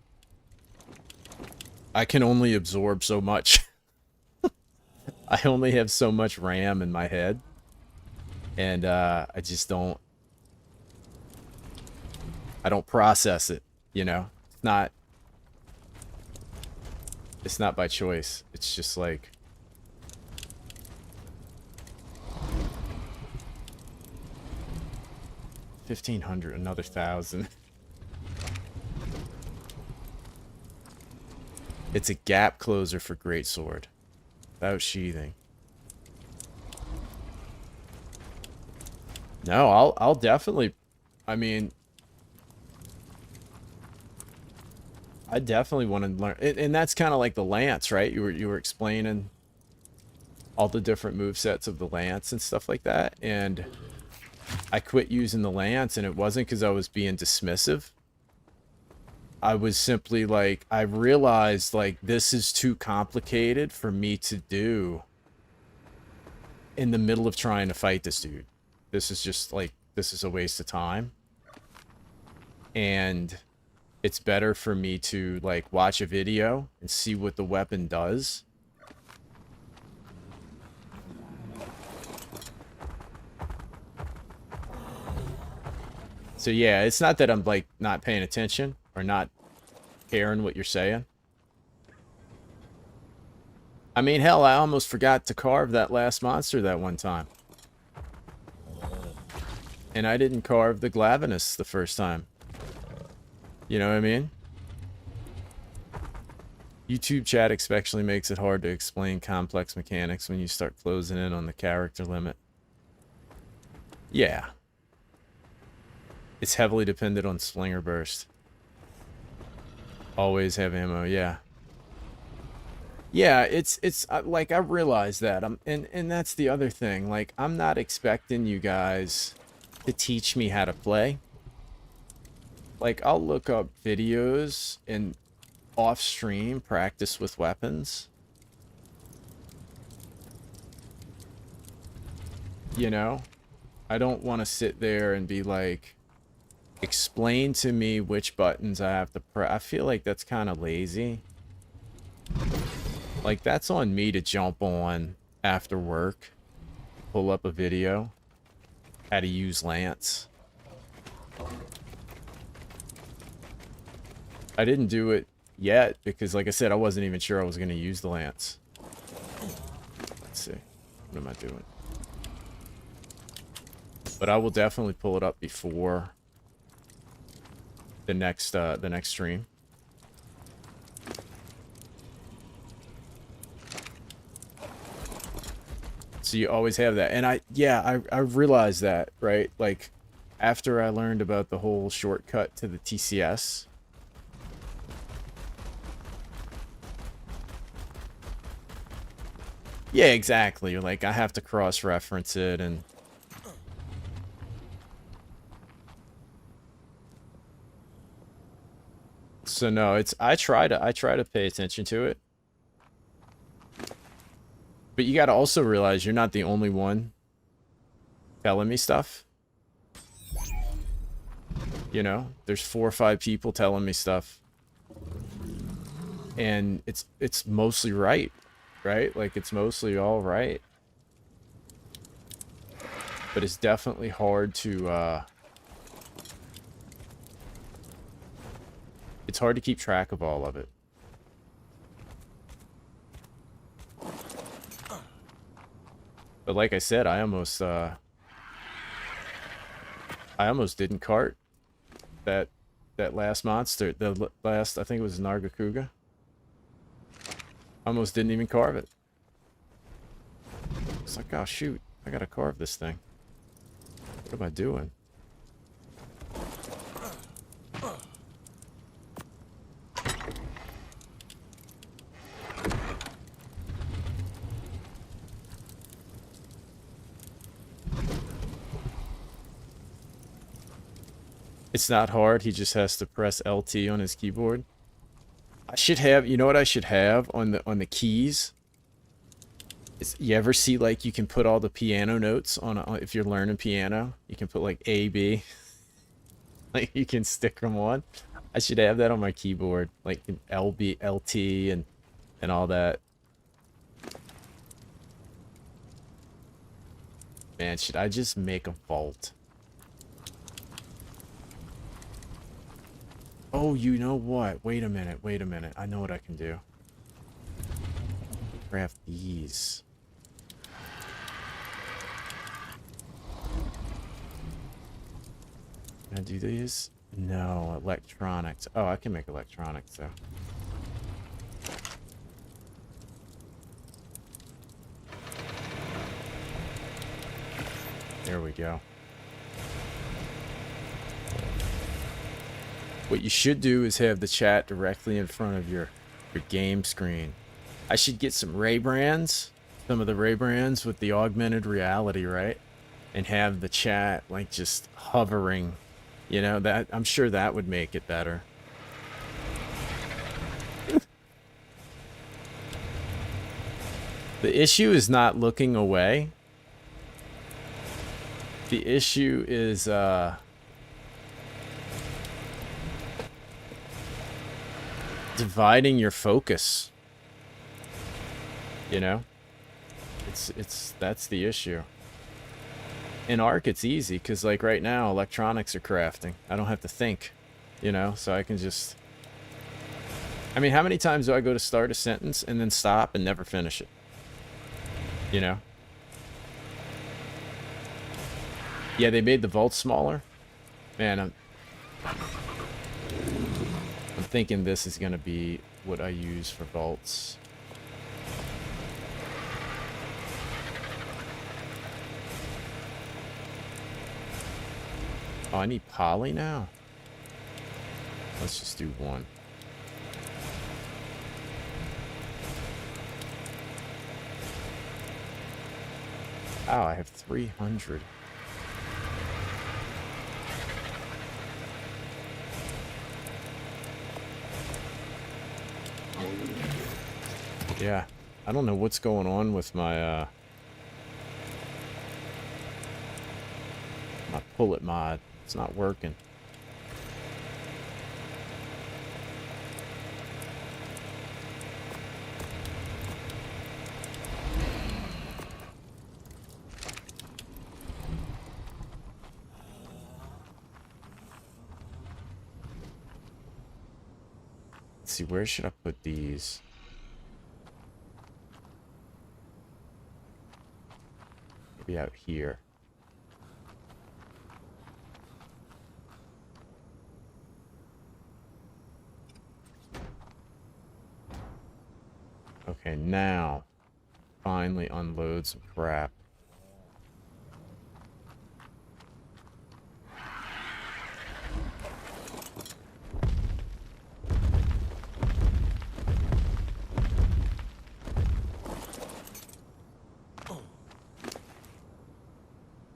A: I can only absorb so much. I only have so much RAM in my head. And I just don't, I don't process it, you know? It's not by choice. It's just like, $1,500, another 1,000. It's a gap closer for greatsword, without sheathing. No, I'll definitely. I mean, I definitely want to learn, and that's kind of like the lance, right? You were explaining all the different move sets of the lance and stuff like that, and I quit using the lance, and it wasn't because I was being dismissive. I was simply like, I realized like this is too complicated for me to do in the middle of trying to fight this dude. This is just like, this is a waste of time, and it's better for me to like watch a video and see what the weapon does. So yeah, it's not that I'm like not paying attention or not caring what you're saying. I mean, hell, I almost forgot to carve that last monster that one time. And I didn't carve the Glavenus the first time. You know what I mean? YouTube chat especially makes it hard to explain complex mechanics when you start closing in on the character limit. Yeah. It's heavily dependent on Slinger Burst. Always have ammo, yeah. Yeah, it's like, I realize that. And that's the other thing. Like, I'm not expecting you guys to teach me how to play. Like, I'll look up videos and off stream practice with weapons. You know? I don't want to sit there and be like, explain to me which buttons I have to press. I feel like that's kind of lazy. Like, that's on me to jump on after work, pull up a video, how to use Lance. I didn't do it yet because, like I said, I wasn't even sure I was going to use the Lance. Let's see. What am I doing? But I will definitely pull it up before the next stream. So you always have that. And I realized that, right? Like, after I learned about the whole shortcut to the TCS, yeah, exactly. Like, I have to cross-reference it, and so no, it's I try to pay attention to it. But you got to also realize you're not the only one telling me stuff. You know, there's 4 or 5 people telling me stuff. And it's mostly right, right? Like, it's mostly all right. But it's definitely hard to, it's hard to keep track of all of it. But like I said, I almost didn't cart that last monster. The last, I think it was Nargacuga. Almost didn't even carve it. It's like, oh shoot, I gotta carve this thing. What am I doing? It's not hard, he just has to press LT on his keyboard. I should have, you know what I should have on the keys? Is, you ever see, like, you can put all the piano notes on if you're learning piano, you can put like A, B. Like, you can stick them on. I should have that on my keyboard, like LB, LT, and all that. Man, should I just make a vault? Oh, you know what? Wait a minute, wait a minute. I know what I can do. Craft these. Can I do these? No, electronics. Oh, I can make electronics though. There we go. What you should do is have the chat directly in front of your game screen. I should get some Ray-Bans, some of the Ray-Bans with the augmented reality, right? And have the chat like just hovering. You know, that I'm sure that would make it better. The issue is not looking away. The issue is dividing your focus. You know? That's the issue. In Arc, it's easy, because, like, right now, electronics are crafting. I don't have to think, you know? So I can just... I mean, how many times do I go to start a sentence and then stop and never finish it? You know? Yeah, they made the vault smaller. Man, I'm thinking this is going to be what I use for vaults. Oh, I need poly now? Let's just do one. Oh, I have 300. Yeah, I don't know what's going on with my my pullet mod. It's not working. Let's see, where should I put these? Maybe out here. Okay, now finally unload some crap.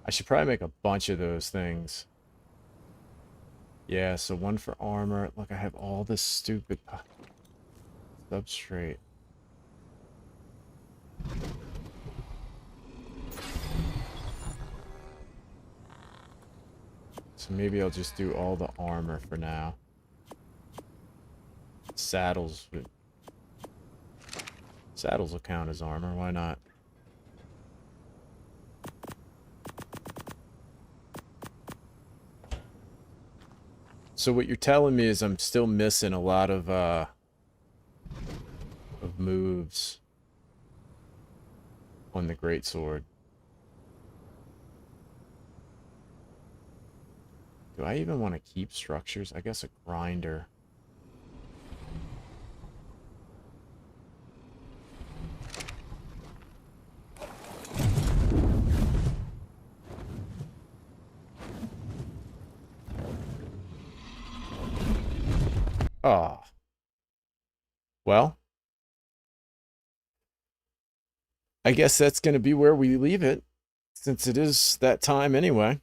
A: I should probably make a bunch of those things. Yeah, so one for armor. Look, I have all this stupid substrate. So maybe I'll just do all the armor for now. Saddles will count as armor, why not? So what you're telling me is I'm still missing a lot of moves on the greatsword. Do I even want to keep structures? I guess a grinder. Ah. Well, I guess that's going to be where we leave it, since it is that time anyway.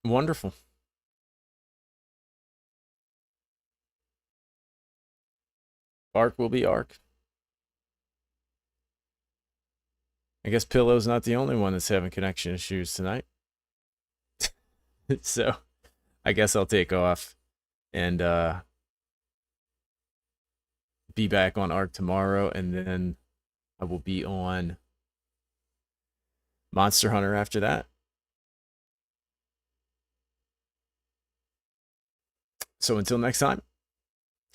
A: Wonderful. Arc will be Arc. I guess Pillow's not the only one that's having connection issues tonight. So, I guess I'll take off and be back on Arc tomorrow, and then I will be on Monster Hunter after that. So until next time,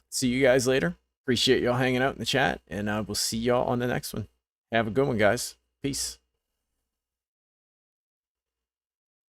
A: see you guys later. Appreciate y'all hanging out in the chat, and I will see y'all on the next one. Have a good one, guys. Peace.